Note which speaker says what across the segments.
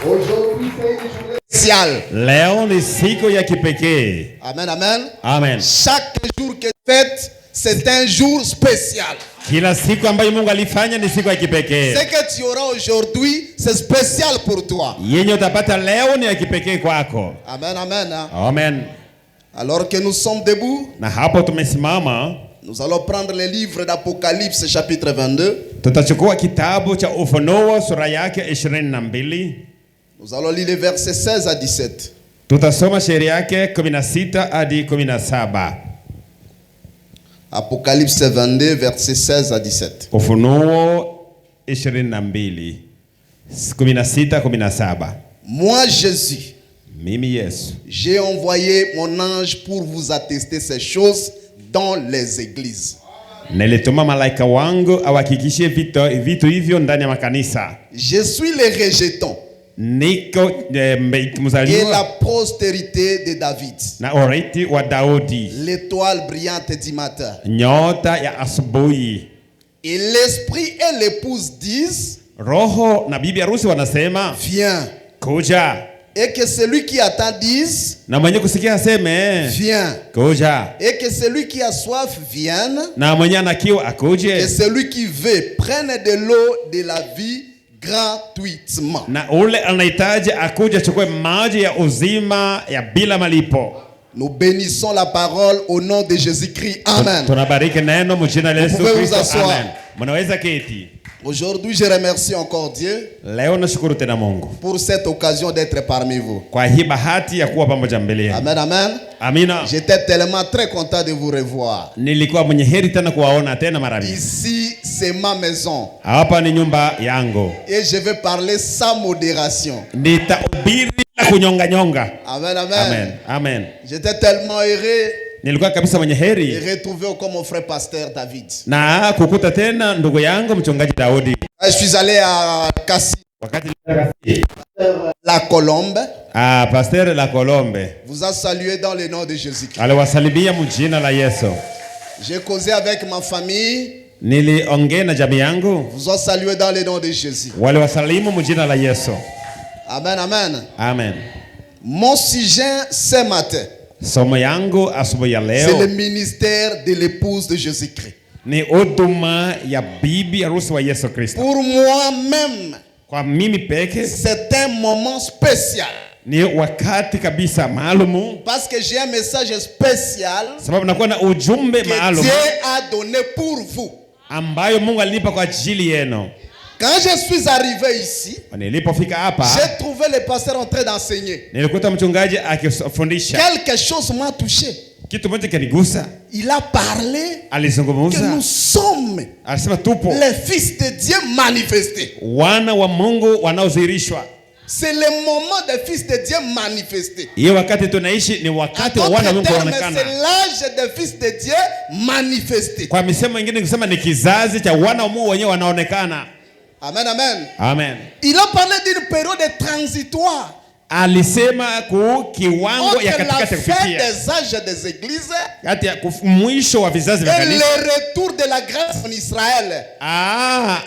Speaker 1: Aujourd'hui c'est une journée spéciale.
Speaker 2: Leo ni siku ya kipekee.
Speaker 1: Amen, amen.
Speaker 2: Amen.
Speaker 1: Chaque jour que fête, c'est un jour spécial.
Speaker 2: Kila siku ambayo Mungu alifanya ni siku ya kipekee.
Speaker 1: Ce que tu auras aujourd'hui, c'est spécial pour toi.
Speaker 2: Yenye utapata leo ni ya kipekee kwako.
Speaker 1: Amen, amen.
Speaker 2: Amen.
Speaker 1: Alors que nous sommes debout,
Speaker 2: Na hapo tumesimama,
Speaker 1: nous allons prendre le livre d'Apocalypse chapitre 22.
Speaker 2: tutachukua kitabu cha Ufunuo sura yake 22.
Speaker 1: Nous allons lire les versets 16 à 17.
Speaker 2: Tutasoma shairi yake 16 hadi 17.
Speaker 1: Apocalypse 22 versets 16 à 17.
Speaker 2: Ufunuo 22 16 17.
Speaker 1: Moi Jésus,
Speaker 2: Mimi Yesu,
Speaker 1: j'ai envoyé mon ange pour vous attester ces choses dans les églises.
Speaker 2: nilituma malaika wangu awahakikishie vitu hivyo ndani ya makanisa.
Speaker 1: Je suis le rejeton
Speaker 2: Niko
Speaker 1: et
Speaker 2: mzaliwa
Speaker 1: la postérité de David,
Speaker 2: na urithi wa Daudi,
Speaker 1: l'étoile brillante du matin.
Speaker 2: nyota ya asubuhi.
Speaker 1: Et l'esprit et l'épouse disent,
Speaker 2: Roho na bibi harusi wanasema
Speaker 1: viens.
Speaker 2: kuja,
Speaker 1: Et que celui qui attend dise,
Speaker 2: na mwenye kusikia aseme
Speaker 1: viens.
Speaker 2: kuja,
Speaker 1: Et que celui qui a soif vienne.
Speaker 2: na mwenye ana kiu
Speaker 1: Et
Speaker 2: akuje,
Speaker 1: celui qui veut prenne de l'eau de la vie gratuitement.
Speaker 2: na ule anahitaji akuje achukue maji ya uzima ya bila malipo.
Speaker 1: Nous bénissons la parole au nom de Jésus-Christ. Amen.
Speaker 2: Tunabariki neno mjina la Yesu
Speaker 1: Vous pouvez
Speaker 2: Kristo.
Speaker 1: vous asseoir.
Speaker 2: Amen. Mnaweza keti.
Speaker 1: Aujourd'hui, je remercie encore Dieu
Speaker 2: Leo nashukuru tena Mungu
Speaker 1: pour cette occasion d'être parmi vous.
Speaker 2: kwa hii bahati ya kuwa pamoja mbele yenu.
Speaker 1: Amen, amen.
Speaker 2: Amina.
Speaker 1: J'étais tellement très content de vous revoir.
Speaker 2: Nilikuwa mwenye heri tena kuwaona tena mara mingi.
Speaker 1: Ici, c'est ma maison.
Speaker 2: Hapa ni nyumba yangu.
Speaker 1: Et je vais parler sans modération.
Speaker 2: Nitahubiri na kunyonga nyonga.
Speaker 1: Amen, amen.
Speaker 2: Amen. Amen.
Speaker 1: J'étais tellement heureux
Speaker 2: Nilikuwa kabisa mwenye
Speaker 1: de
Speaker 2: heri
Speaker 1: retrouver comme mon frère pasteur David.
Speaker 2: na kukuta tena ndugu yangu mchungaji Daudi.
Speaker 1: Je suis allé à Cassis,
Speaker 2: Wakati
Speaker 1: la Colombe.
Speaker 2: Pasteur la Colombe
Speaker 1: Vous a salué dans le nom de Jésus-Christ.
Speaker 2: aliwasalimia mjina la Yesu.
Speaker 1: J'ai causé avec ma famille.
Speaker 2: Niliongea na jamii yangu,
Speaker 1: Vous a salué dans le nom de Jésus.
Speaker 2: waliwasalimu mjina la Yesu.
Speaker 1: Amen, amen.
Speaker 2: Amen.
Speaker 1: Mon sujet ce matin,
Speaker 2: Somo yangu asubuhi ya
Speaker 1: c'est le
Speaker 2: leo
Speaker 1: ministère de l'épouse de Jésus-Christ.
Speaker 2: ni huduma ya bibi harusi wa Yesu Kristo.
Speaker 1: Pour moi-même,
Speaker 2: Kwa mimi peke
Speaker 1: c'est un moment spécial.
Speaker 2: ni wakati kabisa maalumu,
Speaker 1: Parce que j'ai un message spécial
Speaker 2: sababu nakuwa na ujumbe
Speaker 1: que
Speaker 2: maalum
Speaker 1: Dieu a donné pour vous.
Speaker 2: ambayo Mungu alinipa kwa ajili yenu.
Speaker 1: Quand je suis arrivé ici,
Speaker 2: Nilipofika hapa
Speaker 1: j'ai trouvé le pasteur en train d'enseigner.
Speaker 2: nilikuta mchungaji akifundisha.
Speaker 1: Quelque chose m'a touché.
Speaker 2: Kitu moja kinigusa,
Speaker 1: Il a parlé que
Speaker 2: alizungumza,
Speaker 1: nous sommes
Speaker 2: alisema tupo
Speaker 1: les fils de Dieu manifestés.
Speaker 2: wana wa Mungu wanaodhihirishwa.
Speaker 1: C'est le moment des fils de Dieu manifestés.
Speaker 2: Hiyo wakati tunaishi ni
Speaker 1: En
Speaker 2: wakati wa wana wa
Speaker 1: d'autres
Speaker 2: Mungu
Speaker 1: termes, c'est
Speaker 2: kuonekana.
Speaker 1: l'âge des fils de Dieu manifestés.
Speaker 2: Kwa misemo mingine kusema ni kizazi cha wana wa Mungu wenyewe wanaonekana.
Speaker 1: Amen, amen.
Speaker 2: Amen.
Speaker 1: Il a parlé d'une période transitoire.
Speaker 2: Alisema kiwango
Speaker 1: Entre
Speaker 2: ya
Speaker 1: la
Speaker 2: katikati
Speaker 1: fin
Speaker 2: kupitia
Speaker 1: des âges des églises
Speaker 2: kati ya mwisho wa vizazi vya
Speaker 1: et
Speaker 2: kanisa
Speaker 1: le retour de la grâce en Israël.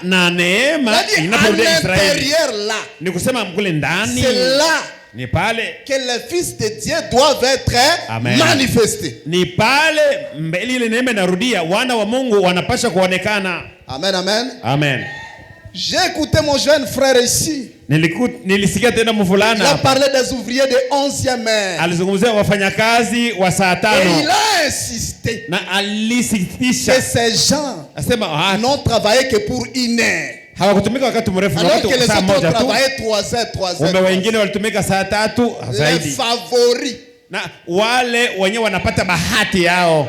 Speaker 2: na neema
Speaker 1: C'est-à-dire, à
Speaker 2: inaporudia Israeli.
Speaker 1: l'intérieur là,
Speaker 2: Ni kusema kule ndani
Speaker 1: c'est là
Speaker 2: ni pale,
Speaker 1: que les fils de Dieu doivent être
Speaker 2: Amen.
Speaker 1: manifestés.
Speaker 2: ni pale mbele ile neema inarudia, wana wa Mungu wanapasha kuonekana.
Speaker 1: Amen, amen.
Speaker 2: Amen.
Speaker 1: J'ai écouté mon jeune frère ici.
Speaker 2: Nilisikia tena
Speaker 1: Il a
Speaker 2: mvulana
Speaker 1: parlé des ouvriers de 11e heure.
Speaker 2: alizungumzia wafanyakazi wa saa
Speaker 1: Et il
Speaker 2: tano
Speaker 1: a insisté
Speaker 2: na
Speaker 1: que
Speaker 2: alisitisha,
Speaker 1: ces gens
Speaker 2: asema
Speaker 1: n'ont travaillé que pour une heure.
Speaker 2: hawakutumika wakati mrefu,
Speaker 1: Alors que
Speaker 2: wakati
Speaker 1: les
Speaker 2: saa
Speaker 1: autres ont
Speaker 2: moja tu.
Speaker 1: travaillé 3 heures, 3
Speaker 2: Kumbe
Speaker 1: heures.
Speaker 2: wengine walitumika saa tatu
Speaker 1: Les
Speaker 2: zaidi,
Speaker 1: favoris.
Speaker 2: na wale wenyewe wanapata bahati yao.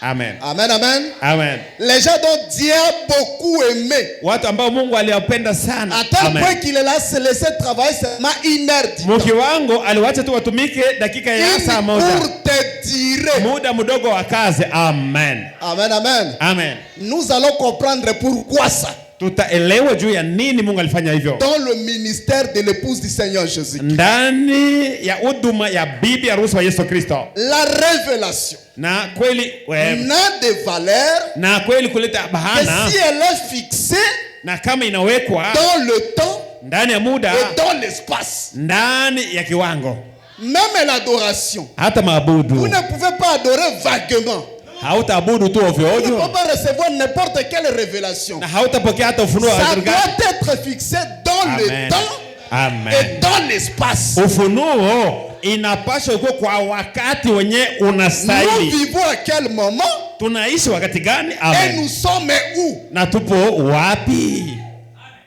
Speaker 2: Amen.
Speaker 1: Amen, amen.
Speaker 2: Amen.
Speaker 1: Les gens dont Dieu a beaucoup aimé.
Speaker 2: Watu ambao Mungu aliwapenda sana.
Speaker 1: À tel
Speaker 2: Amen.
Speaker 1: point qu'il a laissé travailler seulement une heure du temps.
Speaker 2: Mke wangu aliwacha tu watumike dakika ya saa moja,
Speaker 1: Pour te dire.
Speaker 2: muda mdogo wa kazi. Amen.
Speaker 1: Amen, amen.
Speaker 2: Amen.
Speaker 1: Nous allons comprendre pourquoi ça.
Speaker 2: Tutaelewa juu ya nini Mungu alifanya hivyo
Speaker 1: Dans le ministère de l'épouse du Seigneur Jésus.
Speaker 2: ndani ya huduma ya bibi harusi wa Yesu Kristo.
Speaker 1: La révélation
Speaker 2: Na kweli
Speaker 1: n'a de valeur
Speaker 2: na kweli kuleta
Speaker 1: que
Speaker 2: bahana,
Speaker 1: si elle est fixée
Speaker 2: na kama inawekwa
Speaker 1: dans le temps
Speaker 2: ndani ya muda,
Speaker 1: et dans l'espace.
Speaker 2: ndani ya kiwango.
Speaker 1: Même l'adoration.
Speaker 2: Hata maabudu,
Speaker 1: Vous ne pouvez pas adorer vaguement.
Speaker 2: hautaabudu tu ovyo
Speaker 1: Vous ne
Speaker 2: ovyo,
Speaker 1: pouvez pas recevoir n'importe quelle révélation.
Speaker 2: na hautapokea hata ufunuo wa
Speaker 1: Ça
Speaker 2: serikali.
Speaker 1: doit être fixé dans
Speaker 2: Amen.
Speaker 1: le temps
Speaker 2: Amen.
Speaker 1: et dans l'espace.
Speaker 2: Ufunuo inapaswa kuwa kwa wakati wenye
Speaker 1: Nous
Speaker 2: unastahili.
Speaker 1: vivons à quel moment
Speaker 2: Tunaishi wakati gani?
Speaker 1: et
Speaker 2: Amen.
Speaker 1: nous sommes où?
Speaker 2: Na tupo wapi?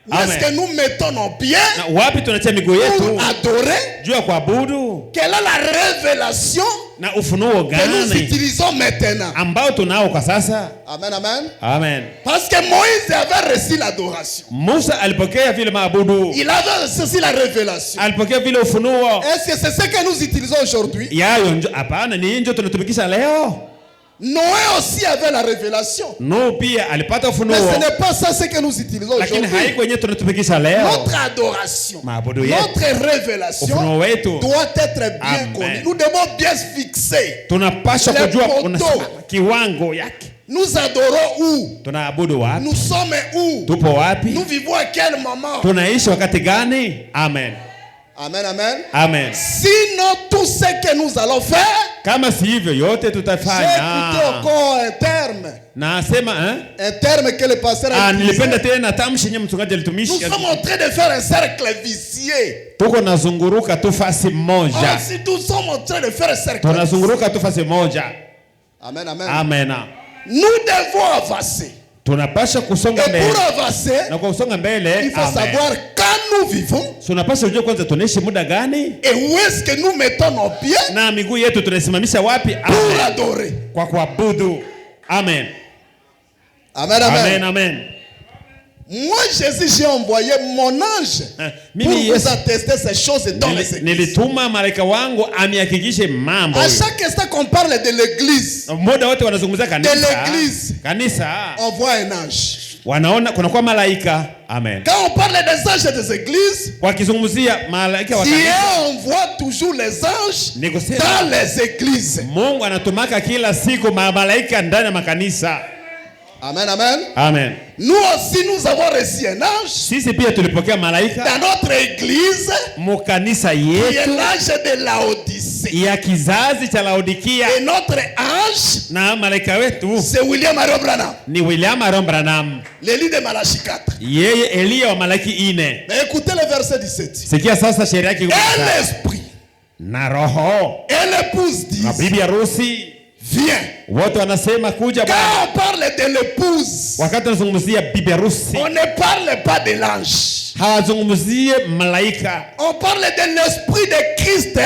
Speaker 1: Où est-ce que
Speaker 2: Amen.
Speaker 1: nous mettons nos pieds
Speaker 2: Na wapi tunatia miguu
Speaker 1: pour
Speaker 2: yetu
Speaker 1: adorer?
Speaker 2: juu ya kuabudu?
Speaker 1: Quelle est la révélation
Speaker 2: Na ufunuo
Speaker 1: que nous
Speaker 2: gani
Speaker 1: utilisons maintenant?
Speaker 2: ambao tunao kwa sasa?
Speaker 1: Amen, amen.
Speaker 2: Amen.
Speaker 1: Parce que Moïse avait reçu l'adoration.
Speaker 2: Musa alipokea vile maabudu,
Speaker 1: Il avait reçu la révélation.
Speaker 2: alipokea vile ufunuo.
Speaker 1: Est-ce que c'est ce que nous utilisons aujourd'hui?
Speaker 2: Yayo njo, hapana, ni njo tunatumikisha leo.
Speaker 1: Noé aussi avait la révélation.
Speaker 2: Nuhu pia alipata
Speaker 1: Mais
Speaker 2: ufunuo,
Speaker 1: ce n'est pas ça ce que nous utilisons
Speaker 2: lakini
Speaker 1: aujourd'hui.
Speaker 2: haiko yenyewe tunatumikisha leo.
Speaker 1: Notre adoration,
Speaker 2: Maabudu yetu,
Speaker 1: notre révélation
Speaker 2: ufunuo wetu,
Speaker 1: doit être bien
Speaker 2: Amen.
Speaker 1: connue. Nous devons bien se fixer.
Speaker 2: tunapaswa
Speaker 1: Le
Speaker 2: kujua
Speaker 1: poteau.
Speaker 2: unasema kiwango yake.
Speaker 1: Nous adorons où?
Speaker 2: Tunaabudu wapi?
Speaker 1: Nous sommes où?
Speaker 2: Tupo wapi?
Speaker 1: Nous vivons à quel moment?
Speaker 2: Tunaishi wakati gani? Amen.
Speaker 1: Amen, amen.
Speaker 2: Amen.
Speaker 1: Sinon, tout ce que nous allons faire,
Speaker 2: Kama si hivyo yote
Speaker 1: j'ai écouté
Speaker 2: tutafanya.
Speaker 1: encore un terme.
Speaker 2: Nasema
Speaker 1: Un terme que le pasteur a utilisé.
Speaker 2: nilipenda tena tamshi nye mchungaji
Speaker 1: Nous
Speaker 2: alitumishi.
Speaker 1: sommes en train de faire un cercle vicieux.
Speaker 2: Tuko nazunguruka tu fasi moja.
Speaker 1: Si nous sommes en train de faire un cercle vicieux.
Speaker 2: Tunazunguruka tu fasi moja.
Speaker 1: Amen, amen.
Speaker 2: Amen.
Speaker 1: Nous devons avancer.
Speaker 2: Tunapasha kusonga
Speaker 1: Et
Speaker 2: mbele.
Speaker 1: pour avancer,
Speaker 2: Na kwa kusonga mbele,
Speaker 1: il faut
Speaker 2: amen.
Speaker 1: savoir quand nous vivons
Speaker 2: Tunapasha kujua kwanza tunaishi muda gani
Speaker 1: et où est-ce que nous mettons nos pieds
Speaker 2: na miguu yetu tunaisimamisha wapi?
Speaker 1: pour
Speaker 2: Amen.
Speaker 1: adorer.
Speaker 2: Kwa kuabudu. Amen.
Speaker 1: Amen,
Speaker 2: Amen,
Speaker 1: amen.
Speaker 2: amen.
Speaker 1: Moi, Jésus, j'ai envoyé mon ange pour
Speaker 2: Mimi
Speaker 1: vous
Speaker 2: Yesu
Speaker 1: attester ces choses dans les églises.
Speaker 2: nilituma malaika wangu amihakikishe mambo.
Speaker 1: À chaque instant qu'on parle de l'église,
Speaker 2: Muda wote wanazungumzia kanisa.
Speaker 1: l'église.
Speaker 2: Kanisa
Speaker 1: on voit un ange.
Speaker 2: wanaona kunakuwa malaika. Amen.
Speaker 1: Quand on parle des anges des églises,
Speaker 2: Wakizungumzia malaika wa
Speaker 1: Dieu
Speaker 2: kanisa,
Speaker 1: envoie toujours les anges
Speaker 2: ni kusema
Speaker 1: dans les églises.
Speaker 2: Mungu anatumaka kila siku malaika ndani ya makanisa.
Speaker 1: Amen, amen.
Speaker 2: Amen.
Speaker 1: Nous aussi, nous avons reçu un ange
Speaker 2: Sisi pia tulipokea malaika
Speaker 1: dans notre église
Speaker 2: mukanisa
Speaker 1: qui est
Speaker 2: yetu
Speaker 1: l'ange de Laodicée.
Speaker 2: ya kizazi cha Laodikia,
Speaker 1: Et notre ange,
Speaker 2: na malaika wetu
Speaker 1: c'est William Aaron Branham,
Speaker 2: ni William Aaron Branham,
Speaker 1: l'Élie de Malachi 4.
Speaker 2: yeye Eliya wa Malaki 4.
Speaker 1: Mais écoutez le verset 17.
Speaker 2: Sikia sasa sheria yake
Speaker 1: Et l'esprit
Speaker 2: na roho
Speaker 1: et l'épouse
Speaker 2: na
Speaker 1: disent,
Speaker 2: bibi harusi
Speaker 1: viens.
Speaker 2: wote wanasema kuja
Speaker 1: Quand
Speaker 2: Bwana.
Speaker 1: on parle de l'épouse,
Speaker 2: Wakati wanazungumzia bibi harusi,
Speaker 1: on ne parle pas de l'ange.
Speaker 2: hawazungumzie malaika,
Speaker 1: On parle de l'esprit de Christ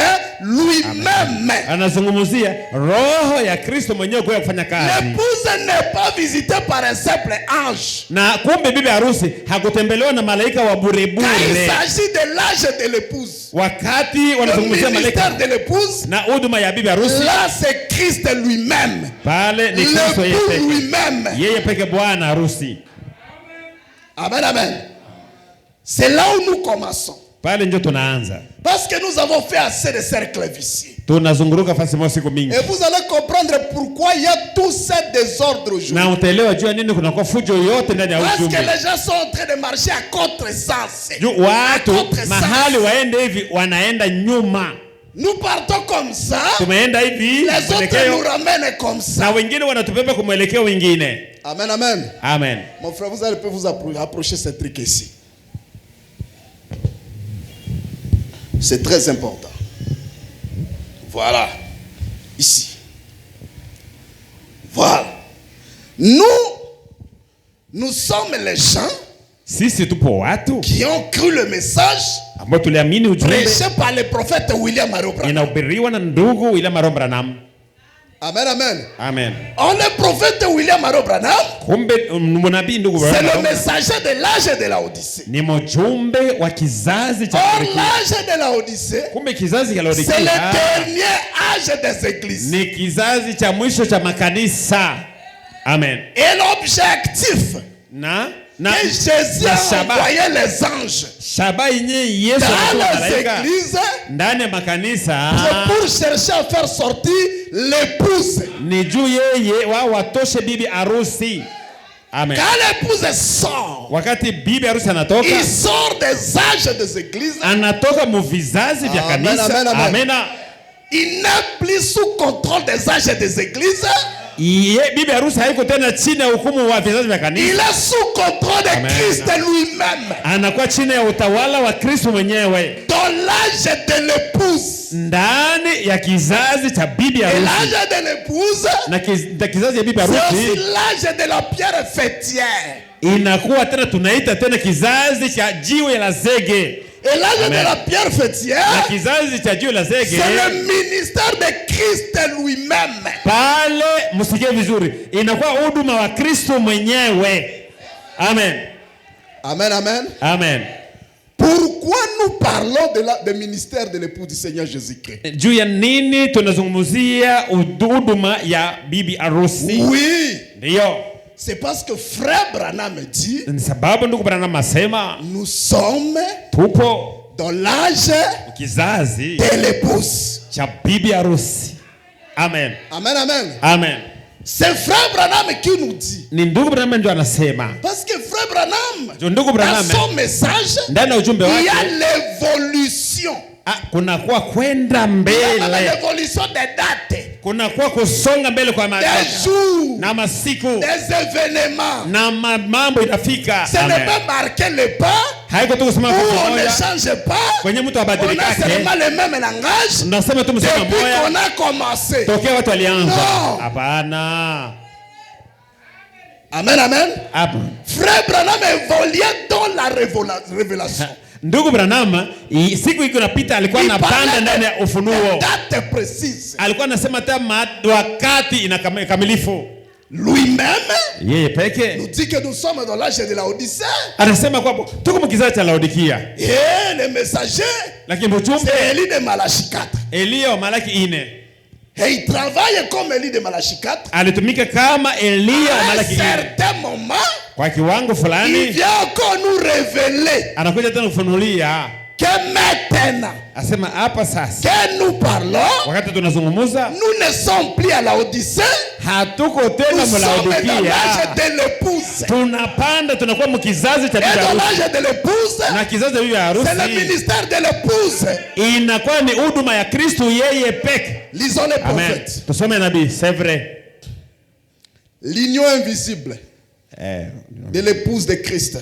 Speaker 1: lui-même.
Speaker 2: anazungumzia roho ya Kristo mwenyewe kwa kufanya kazi.
Speaker 1: L'épouse n'est pas visitée par un simple ange.
Speaker 2: Na kumbe bibi harusi hakutembelewa na malaika wa bure
Speaker 1: Quand il
Speaker 2: bure.
Speaker 1: s'agit de l'âge de l'épouse,
Speaker 2: Wakati
Speaker 1: le
Speaker 2: wanazungumzia
Speaker 1: ministère
Speaker 2: malaika
Speaker 1: de l'épouse,
Speaker 2: na huduma ya bibi harusi,
Speaker 1: là c'est Christ lui-même.
Speaker 2: pale ni Kristo yeye
Speaker 1: L'époux
Speaker 2: peke.
Speaker 1: lui-même.
Speaker 2: Yeye peke bwana harusi.
Speaker 1: Amen, amen. C'est là où nous commençons.
Speaker 2: Pale ndio tunaanza.
Speaker 1: Parce que nous avons fait assez de cercles vicieux.
Speaker 2: Tunazunguruka fasi moja siku mingi.
Speaker 1: Et vous allez comprendre pourquoi il y a tout ce désordre aujourd'hui.
Speaker 2: Na utaelewa jua nini kunakuwa fujo yote ndani ya
Speaker 1: Parce que
Speaker 2: ujumbe.
Speaker 1: les gens sont en train de marcher à contre-sens.
Speaker 2: Juu
Speaker 1: À
Speaker 2: watu
Speaker 1: contre-sens.
Speaker 2: mahali waende hivi wanaenda nyuma.
Speaker 1: Nous partons comme ça,
Speaker 2: Tumeenda hivi
Speaker 1: les autres nous
Speaker 2: mwelekeo,
Speaker 1: ramènent comme ça.
Speaker 2: na wengine wanatubeba kwa mwelekeo wengine.
Speaker 1: Amen, amen.
Speaker 2: Amen.
Speaker 1: Mon frère, vous allez vous approcher ce truc ici. C'est très important. Voilà. Ici. Voilà. Nous sommes les gens
Speaker 2: Sisi tupo watu
Speaker 1: qui ont cru le message
Speaker 2: ambao tuliamini ujumbe
Speaker 1: prêché par le prophète William Aaron Branham.
Speaker 2: inahubiriwa na ndugu William Aaron Branham.
Speaker 1: Amen, amen.
Speaker 2: Amen.
Speaker 1: Oh, le prophète William Aaron Branham,
Speaker 2: Kumbe mnabii ndugu
Speaker 1: c'est
Speaker 2: Branham
Speaker 1: le messager de l'âge de la Odyssée.
Speaker 2: ni mjumbe wa kizazi cha
Speaker 1: Or,
Speaker 2: Laodikia.
Speaker 1: l'âge de la Odyssée,
Speaker 2: Kumbe kizazi cha
Speaker 1: c'est le
Speaker 2: Laodikia
Speaker 1: dernier âge des églises.
Speaker 2: ni kizazi cha mwisho cha makanisa. Amen.
Speaker 1: Et l'objectif que Jésus a envoyé les anges
Speaker 2: shaba yenye Yesu
Speaker 1: dans
Speaker 2: alitoa
Speaker 1: les
Speaker 2: malaika
Speaker 1: églises
Speaker 2: ndani ya makanisa
Speaker 1: pour chercher à faire sortir l'épouse.
Speaker 2: ni juu yeye wao watoshe bibi harusi. Amen.
Speaker 1: Quand l'épouse sort,
Speaker 2: Wakati bibi harusi anatoka,
Speaker 1: il sort des âges des églises.
Speaker 2: anatoka mu vizazi vya
Speaker 1: Amen,
Speaker 2: kanisa.
Speaker 1: amen, amen.
Speaker 2: Amena.
Speaker 1: Il n'est plus sous contrôle des âges des églises.
Speaker 2: Bibi harusi haiko tena chini ya hukumu wa vizazi vya
Speaker 1: Il
Speaker 2: kanisa.
Speaker 1: est sous contrôle de
Speaker 2: Amen.
Speaker 1: Christ lui-même.
Speaker 2: Anakuwa chini ya utawala wa Kristo mwenyewe.
Speaker 1: Dans l'âge de l'épouse.
Speaker 2: Ndani ya kizazi cha bibi
Speaker 1: Et
Speaker 2: harusi.
Speaker 1: l'âge de l'épouse,
Speaker 2: Na kizazi ya bibi
Speaker 1: c'est
Speaker 2: harusi
Speaker 1: aussi l'âge de la pierre fêtière.
Speaker 2: inakuwa tena tunaita tena kizazi cha jiwe la zege.
Speaker 1: Et l'âge
Speaker 2: Amen.
Speaker 1: de la pierre
Speaker 2: Na
Speaker 1: fêtière,
Speaker 2: kizazi cha jiwe la zege,
Speaker 1: c'est le ministère de Christ lui-même.
Speaker 2: pale msikie vizuri, inakuwa huduma wa Kristo mwenyewe. Amen.
Speaker 1: Amen, amen.
Speaker 2: Amen.
Speaker 1: Pourquoi nous parlons de ministère de l'époux du Seigneur Jésus-Christ?
Speaker 2: Juu ya nini tunazungumzia huduma ya bibi harusi?
Speaker 1: Oui,
Speaker 2: Ndio.
Speaker 1: c'est parce que frère Branham dit,
Speaker 2: Ni sababu ndugu Branham asema
Speaker 1: nous sommes
Speaker 2: tupo
Speaker 1: dans l'âge
Speaker 2: kizazi
Speaker 1: de l'épouse.
Speaker 2: cha bibi harusi. Amen.
Speaker 1: Amen, amen.
Speaker 2: Amen.
Speaker 1: C'est frère Branham qui nous dit.
Speaker 2: Ni ndugu Branham ndio anasema.
Speaker 1: Parce que frère Branham,
Speaker 2: Ndugu Branham
Speaker 1: dans son message,
Speaker 2: ndani ya ujumbe
Speaker 1: il y
Speaker 2: wake
Speaker 1: a l'évolution.
Speaker 2: kunakuwa kwenda
Speaker 1: Il y a
Speaker 2: mbele,
Speaker 1: l'évolution des dates,
Speaker 2: kunakuwa kusonga mbele kwa
Speaker 1: des jours,
Speaker 2: na masiku
Speaker 1: des événements.
Speaker 2: na mambo inafika.
Speaker 1: Ce n'est
Speaker 2: Amen.
Speaker 1: pas marquer le pas,
Speaker 2: Haiko tu kusema
Speaker 1: où
Speaker 2: kwa
Speaker 1: on ne
Speaker 2: moja
Speaker 1: change pas,
Speaker 2: kwenye mtu
Speaker 1: on
Speaker 2: abadilika
Speaker 1: a seulement le même langage
Speaker 2: unasema tu msema
Speaker 1: depuis
Speaker 2: moja
Speaker 1: qu'on a commencé.
Speaker 2: tokea watu walianza.
Speaker 1: No.
Speaker 2: Hapana.
Speaker 1: Amen, amen.
Speaker 2: Hapa
Speaker 1: Frère Branham évoluait dans la révélation.
Speaker 2: ndugu Branham siku iko napita alikuwa
Speaker 1: Il
Speaker 2: anapanda
Speaker 1: parlait
Speaker 2: ndani ya
Speaker 1: de
Speaker 2: ufunuo,
Speaker 1: dates précises.
Speaker 2: alikuwa anasema hata wakati inakamilifu.
Speaker 1: Lui-même
Speaker 2: Yeye peke
Speaker 1: nous dit que nous sommes dans l'âge de la Odyssée.
Speaker 2: anasema kwamba tuko mkizazi cha Laodikia,
Speaker 1: Et le messager,
Speaker 2: lakini mjumbe
Speaker 1: c'est Élie de Malachie 4.
Speaker 2: Elia wa Malaki 4
Speaker 1: Et il travaille comme Élie de Malachie 4.
Speaker 2: alitumika kama Elia wa
Speaker 1: À un
Speaker 2: Malaki 4.
Speaker 1: certain moment,
Speaker 2: Kwa kiwango
Speaker 1: il
Speaker 2: fulani
Speaker 1: vient encore nous révéler
Speaker 2: anakuja tena kufunulia,
Speaker 1: que maintenant
Speaker 2: asema hapa sasa
Speaker 1: que nous parlons,
Speaker 2: wakati tunazungumza
Speaker 1: nous ne sommes plus à la Odyssée,
Speaker 2: hatuko
Speaker 1: nous
Speaker 2: tena
Speaker 1: sommes dans l'âge
Speaker 2: Laodikia,
Speaker 1: de l'épouse.
Speaker 2: tunapanda tunakuwa mkizazi cha
Speaker 1: Et
Speaker 2: bibi
Speaker 1: dans
Speaker 2: harusi,
Speaker 1: l'âge de l'épouse,
Speaker 2: na kizazi cha bibi
Speaker 1: c'est le
Speaker 2: harusi
Speaker 1: ministère de l'épouse.
Speaker 2: inakuwa ni huduma ya Kristo yeye peke.
Speaker 1: Lisons les
Speaker 2: Amen.
Speaker 1: prophètes.
Speaker 2: Tusome nabii, c'est vrai.
Speaker 1: L'union invisible de l'épouse de Christ.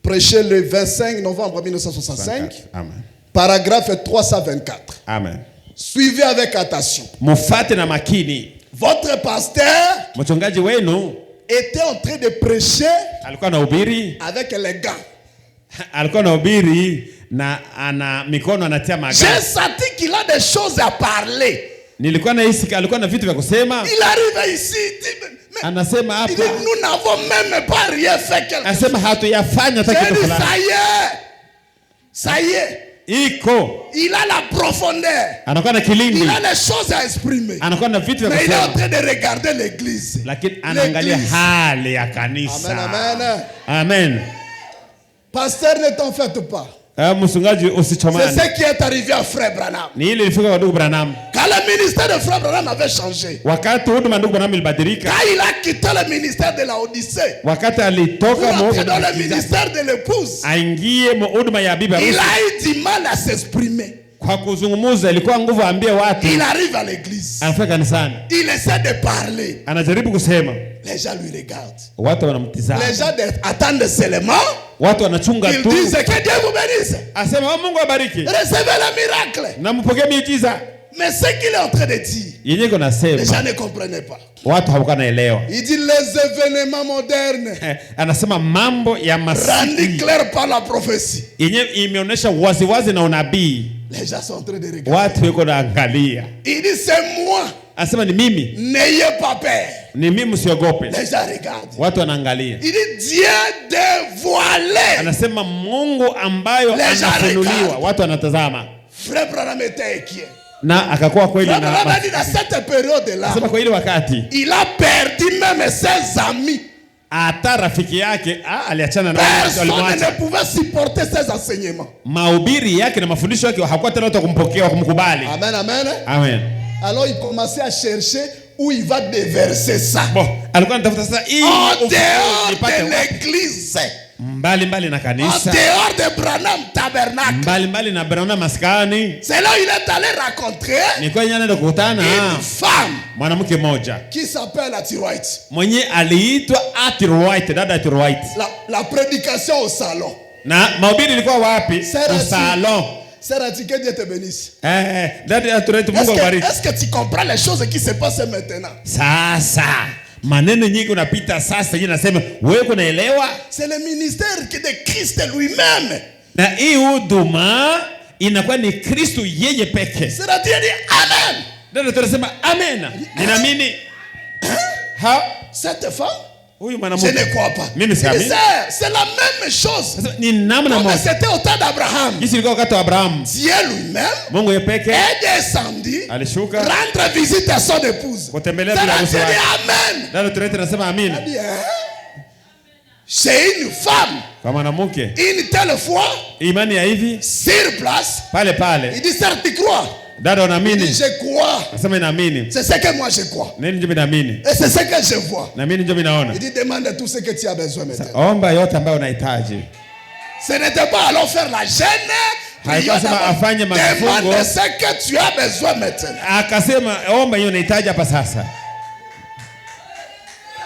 Speaker 1: Prêché le 25 novembre 1965,
Speaker 2: Amen.
Speaker 1: paragraphe 324.
Speaker 2: Amen.
Speaker 1: Suivez avec attention.
Speaker 2: Mufate na makini.
Speaker 1: Votre pasteur
Speaker 2: Mchungaji wenu
Speaker 1: était en train de prêcher
Speaker 2: alikuwa anahubiri,
Speaker 1: avec les gants.
Speaker 2: alikuwa anahubiri na ana mikono anatia
Speaker 1: J'ai
Speaker 2: magari.
Speaker 1: senti qu'il a des choses à parler.
Speaker 2: Nilikuwa nahisi alikuwa na vitu vya kusema.
Speaker 1: Il arrive ici, il dit, mais
Speaker 2: Anasema
Speaker 1: il dit,
Speaker 2: hapa,
Speaker 1: nous n'avons même pas rien fait quelque chose.
Speaker 2: anasema hatuyafanya hata
Speaker 1: J'ai
Speaker 2: kitu
Speaker 1: dit,
Speaker 2: fulani.
Speaker 1: ça y est.
Speaker 2: Iko
Speaker 1: Il a la profondeur.
Speaker 2: anakuwa na kilindi,
Speaker 1: Il a les choses à exprimer.
Speaker 2: anakuwa na vitu vya
Speaker 1: Mais il est en
Speaker 2: kusema,
Speaker 1: train de regarder l'église.
Speaker 2: lakini anaangalia
Speaker 1: L'église.
Speaker 2: hali ya kanisa.
Speaker 1: Amen, amen.
Speaker 2: Amen.
Speaker 1: Pasteur, ne t'en faites pas.
Speaker 2: Mchungaji
Speaker 1: C'est
Speaker 2: usichomane.
Speaker 1: ce qui est arrivé à frère Branham.
Speaker 2: Ni ile ilifika kwa ndugu Branham.
Speaker 1: Quand le ministère de frère Branham avait changé,
Speaker 2: Wakati huduma ndugu Branham ilibadilika,
Speaker 1: quand il a quitté le ministère de la Odyssée
Speaker 2: wakati
Speaker 1: pour
Speaker 2: alitoka
Speaker 1: entrer dans le ministère de l'épouse,
Speaker 2: aingie huduma ya bibi
Speaker 1: il
Speaker 2: harusi,
Speaker 1: a eu du mal à s'exprimer.
Speaker 2: kwa kuzungumza ilikuwa nguvu ambie watu.
Speaker 1: Il arrive à l'église.
Speaker 2: Anafika kanisani,
Speaker 1: Il essaie de parler.
Speaker 2: anajaribu kusema,
Speaker 1: Les gens lui regardent.
Speaker 2: watu wanamtizama,
Speaker 1: Les gens attendent seulement.
Speaker 2: watu wanachunga
Speaker 1: Ils
Speaker 2: tu,
Speaker 1: disent que Dieu vous bénisse.
Speaker 2: asema Mungu abariki
Speaker 1: Recevez le miracle.
Speaker 2: na mpokee miujiza.
Speaker 1: Mais ce qu'il est en train de dire,
Speaker 2: Yenyewe iko
Speaker 1: les gens
Speaker 2: nasema
Speaker 1: ne comprenaient pas.
Speaker 2: watu hawakuwa naelewa.
Speaker 1: Il dit les événements modernes
Speaker 2: Anasema mambo ya
Speaker 1: rendus
Speaker 2: masiku
Speaker 1: clairs par la prophétie.
Speaker 2: yenyewe imeonyesha waziwazi na unabii,
Speaker 1: Les gens sont en train de regarder.
Speaker 2: watu weko naangalia.
Speaker 1: Il dit c'est moi.
Speaker 2: Anasema ni mimi,
Speaker 1: N'ayez pas peur.
Speaker 2: ni mimi, msiogope.
Speaker 1: Les gens regardent.
Speaker 2: Watu wanaangalia.
Speaker 1: Il dit Dieu dévoilé.
Speaker 2: Anasema Mungu ambayo
Speaker 1: Les gens
Speaker 2: anafunuliwa,
Speaker 1: regardent.
Speaker 2: watu wanatazama,
Speaker 1: Frère Branham était inquiet.
Speaker 2: na akakuwa kweli
Speaker 1: Frère Branham a
Speaker 2: na
Speaker 1: dit dans cette période-là,
Speaker 2: anasema kwa ile wakati
Speaker 1: il a perdu même ses amis.
Speaker 2: hata rafiki yake aliachana na wale
Speaker 1: Personne
Speaker 2: walimwacha.
Speaker 1: ne pouvait supporter ses enseignements.
Speaker 2: Mahubiri yake na mafundisho yake hakuwa tena watu kumpokea, kumkubali.
Speaker 1: Amen, amen.
Speaker 2: Amen.
Speaker 1: Alors il commençait à chercher où il va déverser ça.
Speaker 2: Bon, alikuwa anatafuta sasa hii
Speaker 1: En dehors de l'église.
Speaker 2: mbali na
Speaker 1: En
Speaker 2: kanisa.
Speaker 1: dehors de Branham Tabernacle.
Speaker 2: Mbali na Branham maskani.
Speaker 1: C'est là où il est allé rencontrer
Speaker 2: Ni kwa nyana ndo kukutana
Speaker 1: une femme
Speaker 2: mwanamke mmoja
Speaker 1: qui s'appelle Attie White.
Speaker 2: mwenye aliitwa Attie White, dada Attie White.
Speaker 1: La prédication au salon.
Speaker 2: Na mahubiri ilikuwa wapi? Au salon.
Speaker 1: Sœur Attie, que Dieu te bénisse.
Speaker 2: Dada Attie White, Mungu awabariki.
Speaker 1: Est-ce que tu comprends les choses qui se passent maintenant?
Speaker 2: Sasa maneno nyingi unapita sasa yeye anasema wewe kunaelewa?
Speaker 1: C'est le ministère de Christ lui-même.
Speaker 2: Na hii huduma inakuwa ni Kristo yeye peke.
Speaker 1: C'est-à-dire amen.
Speaker 2: Ndio tunasema amen. Ninaamini. Ha?
Speaker 1: Cette femme,
Speaker 2: Huyu
Speaker 1: je
Speaker 2: mwanamke.
Speaker 1: ne crois pas.
Speaker 2: Mimi siamini.
Speaker 1: C'est la même chose.
Speaker 2: Ni namna
Speaker 1: Comme
Speaker 2: moja.
Speaker 1: c'était au temps d'Abraham.
Speaker 2: Jinsi ilikuwa wakati wa Abraham.
Speaker 1: Dieu lui-même
Speaker 2: Mungu yeye peke
Speaker 1: est descendu
Speaker 2: alishuka
Speaker 1: rendre visite à son épouse.
Speaker 2: kutembelea bila harusi
Speaker 1: C'est-à-dire
Speaker 2: wake.
Speaker 1: amen.
Speaker 2: Ndio tunasema amina.
Speaker 1: C'est une femme.
Speaker 2: Kwa mwanamke.
Speaker 1: Une telle fois,
Speaker 2: Imani ya hivi
Speaker 1: sur place,
Speaker 2: pale.
Speaker 1: il dit certes tu crois.
Speaker 2: Dada
Speaker 1: Il
Speaker 2: unaamini?
Speaker 1: dit je crois.
Speaker 2: Nasema naamini.
Speaker 1: C'est ce que moi je crois.
Speaker 2: Nini ndio naamini?
Speaker 1: Et c'est ce que je vois.
Speaker 2: Na mimi ndio naona.
Speaker 1: Il dit demande tout ce que tu as besoin maintenant.
Speaker 2: Omba yote ambayo unahitaji.
Speaker 1: Ce n'était pas alors faire la gêne.
Speaker 2: Haikasema afanye mafungo.
Speaker 1: Demande ce que tu as besoin maintenant.
Speaker 2: Akasema omba hiyo unahitaji hapa sasa.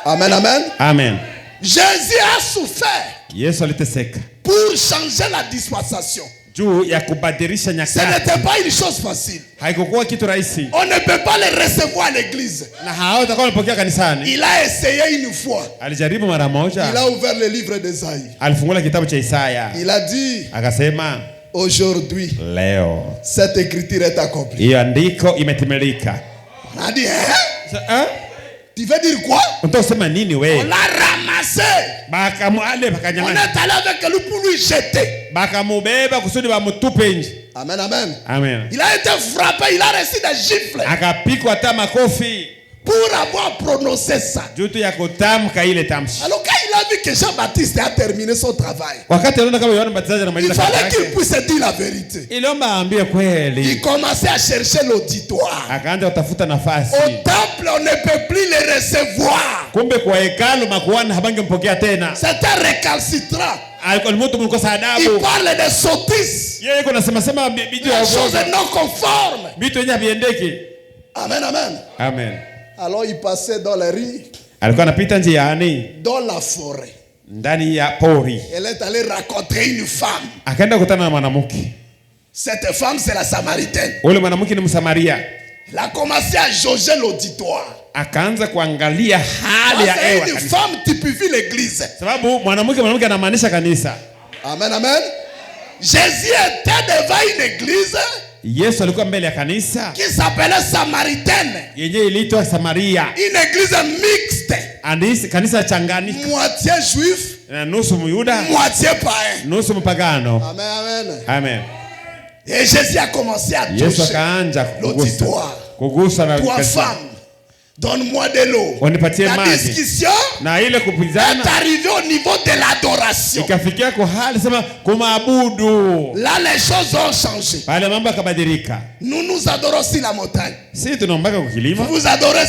Speaker 1: Amen, amen.
Speaker 2: Amen.
Speaker 1: Jésus a souffert
Speaker 2: Yesu aliteseka
Speaker 1: pour changer la dispensation.
Speaker 2: juu ya kubadilisha
Speaker 1: Ce
Speaker 2: nyakati.
Speaker 1: n'était pas une chose facile.
Speaker 2: Haikuwa kitu rahisi.
Speaker 1: On ne peut pas le recevoir à l'église.
Speaker 2: Na hawatakuwa wanapokea kanisani.
Speaker 1: Il a essayé une fois.
Speaker 2: Alijaribu mara moja.
Speaker 1: Il a ouvert le livre d'Ésaïe.
Speaker 2: Alifungua kitabu cha Isaya.
Speaker 1: Il a dit,
Speaker 2: Akasema
Speaker 1: aujourd'hui,
Speaker 2: leo
Speaker 1: cette écriture est accomplie.
Speaker 2: hiyo andiko imetimilika.
Speaker 1: On a dit, hein?
Speaker 2: Eh?
Speaker 1: Tu veux dire quoi?
Speaker 2: Utasema nini
Speaker 1: On
Speaker 2: wewe?
Speaker 1: l'a ramassé.
Speaker 2: Bakamwale
Speaker 1: On
Speaker 2: bakanyang'anya.
Speaker 1: est allé avec lui pour lui jeter.
Speaker 2: Bakamubeba kusudi bamutupe nje.
Speaker 1: Amen, amen.
Speaker 2: Amen.
Speaker 1: Il a été frappé, il a reçu des gifles
Speaker 2: Akapikwa hata makofi
Speaker 1: pour avoir prononcé ça.
Speaker 2: juu tu ya kutamka ile tamshi.
Speaker 1: Alors quand il a vu que Jean-Baptiste a terminé son travail,
Speaker 2: Wakati aliona kama Yohana Mbatizaji
Speaker 1: il
Speaker 2: anamaliza kazi
Speaker 1: fallait qu'il
Speaker 2: yake,
Speaker 1: puisse dire la vérité.
Speaker 2: iliomba aambie
Speaker 1: Il
Speaker 2: kweli.
Speaker 1: commençait à chercher l'auditoire.
Speaker 2: Akaanza kutafuta nafasi.
Speaker 1: Au temple, on ne peut plus le recevoir.
Speaker 2: Kumbe kwa hekalu makuhani habangempokea tena.
Speaker 1: C'était récalcitrant.
Speaker 2: Alikuwa ni mtu mlikosa
Speaker 1: Il
Speaker 2: adabu.
Speaker 1: parle de sottises,
Speaker 2: Yeye yuko nasema sema vitu ya
Speaker 1: des choses
Speaker 2: uongo.
Speaker 1: non conformes.
Speaker 2: Vitu yenye haviendeki.
Speaker 1: Amen, amen.
Speaker 2: Amen.
Speaker 1: Alors il passait dans les rues,
Speaker 2: Alikuwa anapita njiani
Speaker 1: dans la forêt.
Speaker 2: ndani ya pori.
Speaker 1: Elle est allée rencontrer une femme.
Speaker 2: Akaenda kukutana na mwanamke.
Speaker 1: Cette femme, c'est la Samaritaine.
Speaker 2: Ule mwanamke ni Msamaria.
Speaker 1: Il a commencé à jauger l'auditoire.
Speaker 2: Akaanza kuangalia hali ya hewa.
Speaker 1: C'est une femme typifie l'église.
Speaker 2: Sababu mwanamke anamaanisha kanisa.
Speaker 1: Amen, amen. Jésus était devant une église
Speaker 2: Yesu alikuwa mbele ya kanisa
Speaker 1: qui s'appelait Samaritaine.
Speaker 2: yenye iliitwa Samaria.
Speaker 1: Une église mixte.
Speaker 2: Kanisa changanyika.
Speaker 1: Moitié juif,
Speaker 2: Na nusu Myuda,
Speaker 1: moitié païen.
Speaker 2: nusu mpagano.
Speaker 1: Amen, amen.
Speaker 2: Amen.
Speaker 1: Et Jésus a commencé à
Speaker 2: Yesu
Speaker 1: toucher
Speaker 2: akaanza
Speaker 1: l'auditoire.
Speaker 2: kugusa na
Speaker 1: Toi,
Speaker 2: kanisa.
Speaker 1: femme, donne-moi de l'eau.
Speaker 2: Wanipatie
Speaker 1: La
Speaker 2: maji.
Speaker 1: discussion
Speaker 2: Na ile
Speaker 1: est
Speaker 2: kupizana
Speaker 1: arrivée au niveau de l'adoration.
Speaker 2: ikafikia kwa hali sema kumaabudu.
Speaker 1: Là, les choses ont changé.
Speaker 2: Pale mambo yakabadilika.
Speaker 1: Nous nous adorons sur la montagne.
Speaker 2: Sisi tunaombaka kwa kilima.
Speaker 1: Vous adorez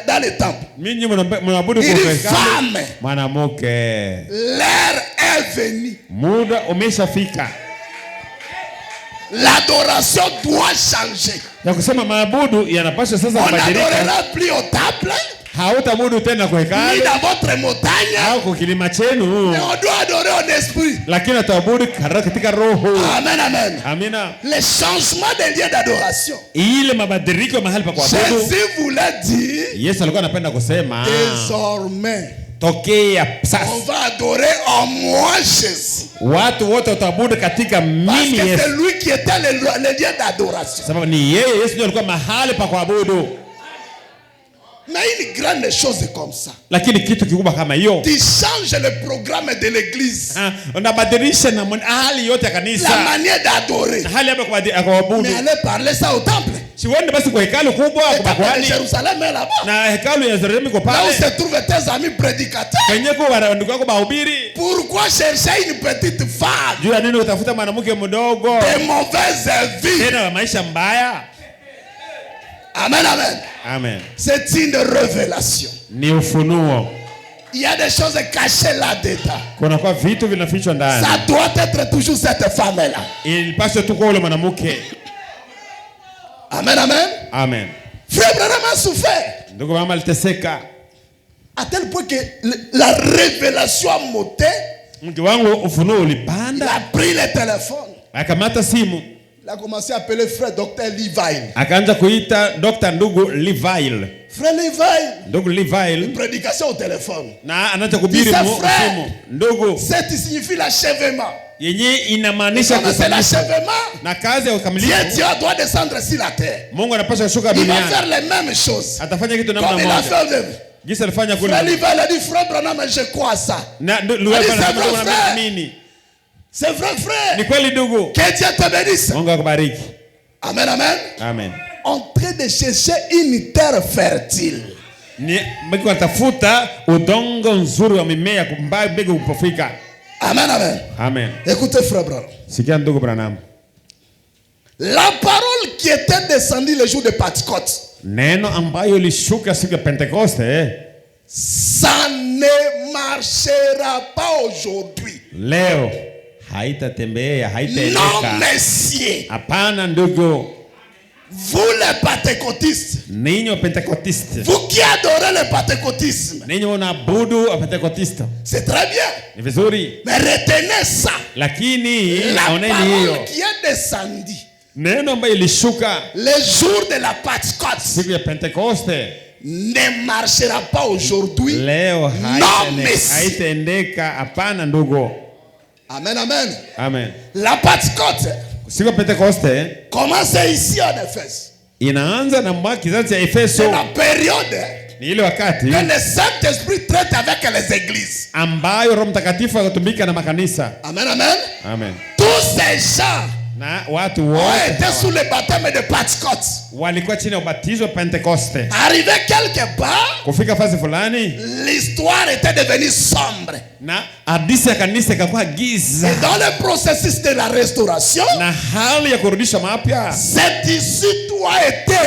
Speaker 1: dans les temples.
Speaker 2: Minyi mnaabudu kwa
Speaker 1: Ili
Speaker 2: hekalu.
Speaker 1: femme.
Speaker 2: Mwanamke.
Speaker 1: L'heure est venue.
Speaker 2: Muda umeshafika.
Speaker 1: L'adoration doit changer.
Speaker 2: Ya kusema maabudu yanapaswa sasa
Speaker 1: On
Speaker 2: kubadilika.
Speaker 1: n'adorera plus au temple,
Speaker 2: Hautabudu tena kwa
Speaker 1: ni
Speaker 2: hekalu
Speaker 1: dans votre montagne,
Speaker 2: au kwa kilima chenu,
Speaker 1: mais on doit adorer en esprit.
Speaker 2: lakini utaabudu katika roho.
Speaker 1: Amen, amen.
Speaker 2: Amina.
Speaker 1: Le changement des lieux d'adoration.
Speaker 2: Ile mabadiliko mahali pa kuabudu.
Speaker 1: Jésus voulait dire,
Speaker 2: Yesu alikuwa anapenda kusema
Speaker 1: désormais,
Speaker 2: tokea
Speaker 1: on
Speaker 2: sasa
Speaker 1: va adorer en moi Jésus.
Speaker 2: watu wote wataabudu katika
Speaker 1: Parce
Speaker 2: mimi
Speaker 1: que
Speaker 2: Yesu.
Speaker 1: c'est lui qui était le lieu d'adoration.
Speaker 2: Sababu ni yeye Yesu ndiye alikuwa mahali pa kuabudu.
Speaker 1: Mais une grande chose comme ça,
Speaker 2: Lakini kitu kikubwa kama hiyo,
Speaker 1: tu changes le programme de l'église,
Speaker 2: unabadilisha na hali yote ya kanisa.
Speaker 1: la manière d'adorer.
Speaker 2: Na hali hapa kuabudu.
Speaker 1: Mais allez parler ça au temple.
Speaker 2: Si uende basi kwa hekalu kubwa
Speaker 1: Le
Speaker 2: kwa
Speaker 1: temple de
Speaker 2: makuhani.
Speaker 1: Jérusalem est là-bas.
Speaker 2: Na hekalu ya Yerusalemu iko
Speaker 1: Là
Speaker 2: pale.
Speaker 1: où se trouvent tes amis prédicateurs.
Speaker 2: Kwenye kwa ndugu yako mahubiri.
Speaker 1: Pourquoi chercher une petite femme
Speaker 2: Juu ya nini utafuta mwanamke mdogo?
Speaker 1: de mauvaise vie?
Speaker 2: Tena wa maisha mbaya.
Speaker 1: Amen, amen.
Speaker 2: Amen.
Speaker 1: C'est une révélation.
Speaker 2: Ni ufunuo.
Speaker 1: Il y a des choses cachées là-dedans.
Speaker 2: Kuna kwa vitu vinafichwa ndani.
Speaker 1: Ça doit être toujours cette femme-là.
Speaker 2: Ilipaswa tu kwa ule mwanamke.
Speaker 1: Amen, amen.
Speaker 2: Amen.
Speaker 1: Frère Branham a souffert.
Speaker 2: Ndugu mama aliteseka.
Speaker 1: À tel point que la révélation a monté.
Speaker 2: Mke wangu ufunuo
Speaker 1: Il
Speaker 2: ulipanda.
Speaker 1: a pris le téléphone.
Speaker 2: Akamata simu.
Speaker 1: Il a commencé à appeler frère Dr. Livile.
Speaker 2: Akaanza kuita Dr. ndugu Livile.
Speaker 1: Frère Livile.
Speaker 2: Ndugu Livile.
Speaker 1: Prédication au téléphone.
Speaker 2: Na anaanza kuhubiri simu. Ndugu.
Speaker 1: C'est signifie l'achèvement.
Speaker 2: Yenye inamaanisha
Speaker 1: c'est l'achèvement.
Speaker 2: Na kazi ya ukamilifu.
Speaker 1: Dieu doit descendre sur la terre.
Speaker 2: Mungu anapaswa kushuka
Speaker 1: duniani.
Speaker 2: duniani.
Speaker 1: Il va faire les mêmes choses.
Speaker 2: Atafanya kitu namna moja. Gisa alifanya kule.
Speaker 1: Frère Livile a dit frère Branham, je crois ça.
Speaker 2: Na
Speaker 1: c'est vrai frère.
Speaker 2: Ni kweli ndugu.
Speaker 1: Que Dieu te bénisse.
Speaker 2: Mungu akubariki.
Speaker 1: Amen, amen.
Speaker 2: Amen.
Speaker 1: En train de chercher une terre fertile.
Speaker 2: Ni mbegu atafuta udongo nzuri wa mimea kumba mbegu kupofika.
Speaker 1: Amen, amen.
Speaker 2: Amen.
Speaker 1: Écoutez frère Branham.
Speaker 2: Sikia ndugu Branham.
Speaker 1: La parole qui était descendue le jour de Pentecôte.
Speaker 2: Neno ambayo lishuka siku ya Pentekoste.
Speaker 1: Ça ne marchera pas aujourd'hui.
Speaker 2: Leo haitatembea, haitaendeka.
Speaker 1: Non messieurs.
Speaker 2: Hapana ndugu.
Speaker 1: Vous les pentecôtistes.
Speaker 2: Ninyi pentecotistes.
Speaker 1: Vous qui adorez le pentecôtisme.
Speaker 2: Ninyi wanaabudu pentecotistes.
Speaker 1: C'est très bien.
Speaker 2: Ni vizuri.
Speaker 1: Mais retenez ça.
Speaker 2: Lakini
Speaker 1: la
Speaker 2: parole
Speaker 1: qui est descendue.
Speaker 2: Neno ambayo ilishuka
Speaker 1: le jour de la Pentecôte.
Speaker 2: Siku ya Pentekoste.
Speaker 1: Ne marchera pas aujourd'hui.
Speaker 2: Leo haitaendeka. Hapana ndugu.
Speaker 1: Amen, amen.
Speaker 2: Amen.
Speaker 1: La Pentecôte.
Speaker 2: Siku ya Pentekoste
Speaker 1: commence ici en Éphèse.
Speaker 2: Inaanza na kizazi cha Efeso.
Speaker 1: C'est la période.
Speaker 2: Ni ile wakati
Speaker 1: que le Saint-Esprit traite avec les églises.
Speaker 2: Ambayo Roho Mtakatifu anatumika na makanisa.
Speaker 1: Amen, amen.
Speaker 2: Amen.
Speaker 1: Tous ces gens
Speaker 2: na watu wote
Speaker 1: étaient sous le baptême de Pentecôte.
Speaker 2: Walikuwa chini ya ubatizo wa Pentekoste.
Speaker 1: Arrivé quelque part,
Speaker 2: kufika fasi fulani,
Speaker 1: l'histoire était devenue sombre.
Speaker 2: Na hadithi ya kanisa ikakuwa giza.
Speaker 1: Et dans le processus de la restauration,
Speaker 2: na hali ya kurudisha mapya,
Speaker 1: cette issue a été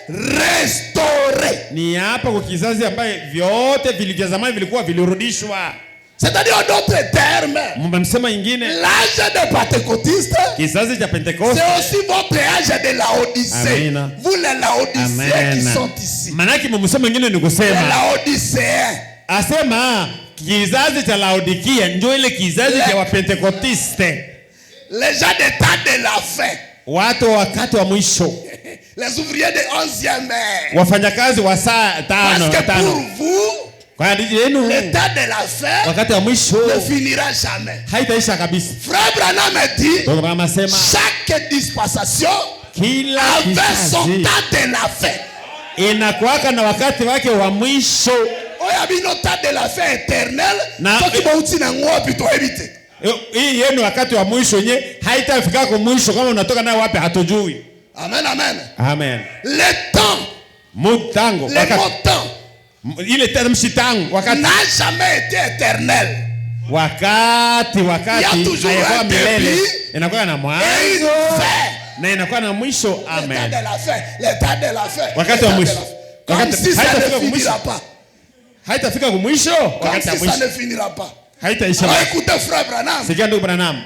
Speaker 1: restaurée.
Speaker 2: Ni hapa kwa kizazi ambaye vyote vilivyo zamani vilikuwa vilirudishwa.
Speaker 1: C'est-à-dire en d'autres termes,
Speaker 2: mmemsema ingine,
Speaker 1: l'âge de Pentecôtiste,
Speaker 2: kizazi cha Pentekoste,
Speaker 1: c'est aussi votre âge de Laodicée.
Speaker 2: Amina.
Speaker 1: Vous les Laodicéens qui sont ici.
Speaker 2: Manaki mmemsema ingine ni kusema
Speaker 1: les Laodicéens.
Speaker 2: Asema kizazi cha Laodikia ndio ile kizazi cha Wapentekotiste.
Speaker 1: Les gens des temps de la fin.
Speaker 2: Watu wakati wa mwisho.
Speaker 1: Les ouvriers de 11e heure.
Speaker 2: Wafanyakazi wa saa tano.
Speaker 1: Parce que pour vous, le temps de la fin
Speaker 2: wakati wa mwisho
Speaker 1: ne finira jamais.
Speaker 2: Haitaisha kabisa.
Speaker 1: Frère Branham a dit, chaque dispensation avait son temps de la fin.
Speaker 2: Inakuwaka na wakati wake wa mwisho.
Speaker 1: Oyabino temps de la fin éternel. Toki bauti na ngopi to ebite.
Speaker 2: Hii yenu wakati wa mwisho nye haitafika kwa mwisho kama unatoka nayo wapi hatujui.
Speaker 1: Amen, amen.
Speaker 2: Amen.
Speaker 1: Le temps.
Speaker 2: Mutango.
Speaker 1: Le temps.
Speaker 2: Ile mshitango wakati
Speaker 1: n'a jamais été éternel.
Speaker 2: Wakati haikuwa milele. Inakuwa na mwanzo na inakuwa na mwisho. Amen.
Speaker 1: Le temps de la fin. Le temps de la fin.
Speaker 2: Wakati wa mwisho.
Speaker 1: Comme si ça ne finira pas.
Speaker 2: Haitafika kwa mwisho.
Speaker 1: Comme si ça ne finira pas.
Speaker 2: Haitaisha.
Speaker 1: Écoutez frère Branham.
Speaker 2: Sikia ndugu Branham.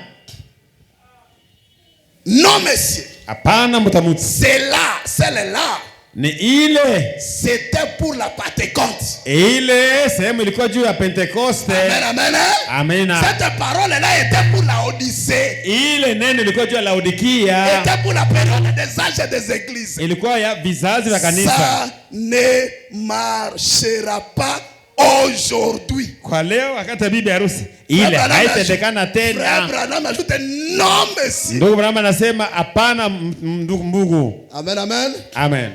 Speaker 1: Non messieurs.
Speaker 2: Hapana mtamuti.
Speaker 1: C'est là, celle-là.
Speaker 2: Ni ile.
Speaker 1: C'était pour la Pentecôte.
Speaker 2: Ile sehemu ilikuwa juu ya Pentekoste.
Speaker 1: Amen, amen.
Speaker 2: Amina.
Speaker 1: Cette parole-là était pour la Odyssée.
Speaker 2: Ile neno ilikuwa juu ya Laodikia.
Speaker 1: Était pour la période des âges des églises.
Speaker 2: Ilikuwa ya vizazi vya kanisa.
Speaker 1: Ça ne marchera pas aujourd'hui.
Speaker 2: Kwa leo wakati bibi harusi ile haitendekana tena.
Speaker 1: Frère Branham ajoute non monsieur.
Speaker 2: Ndugu Branham anasema hapana ndugu Mungu.
Speaker 1: Amen, amen.
Speaker 2: Amen.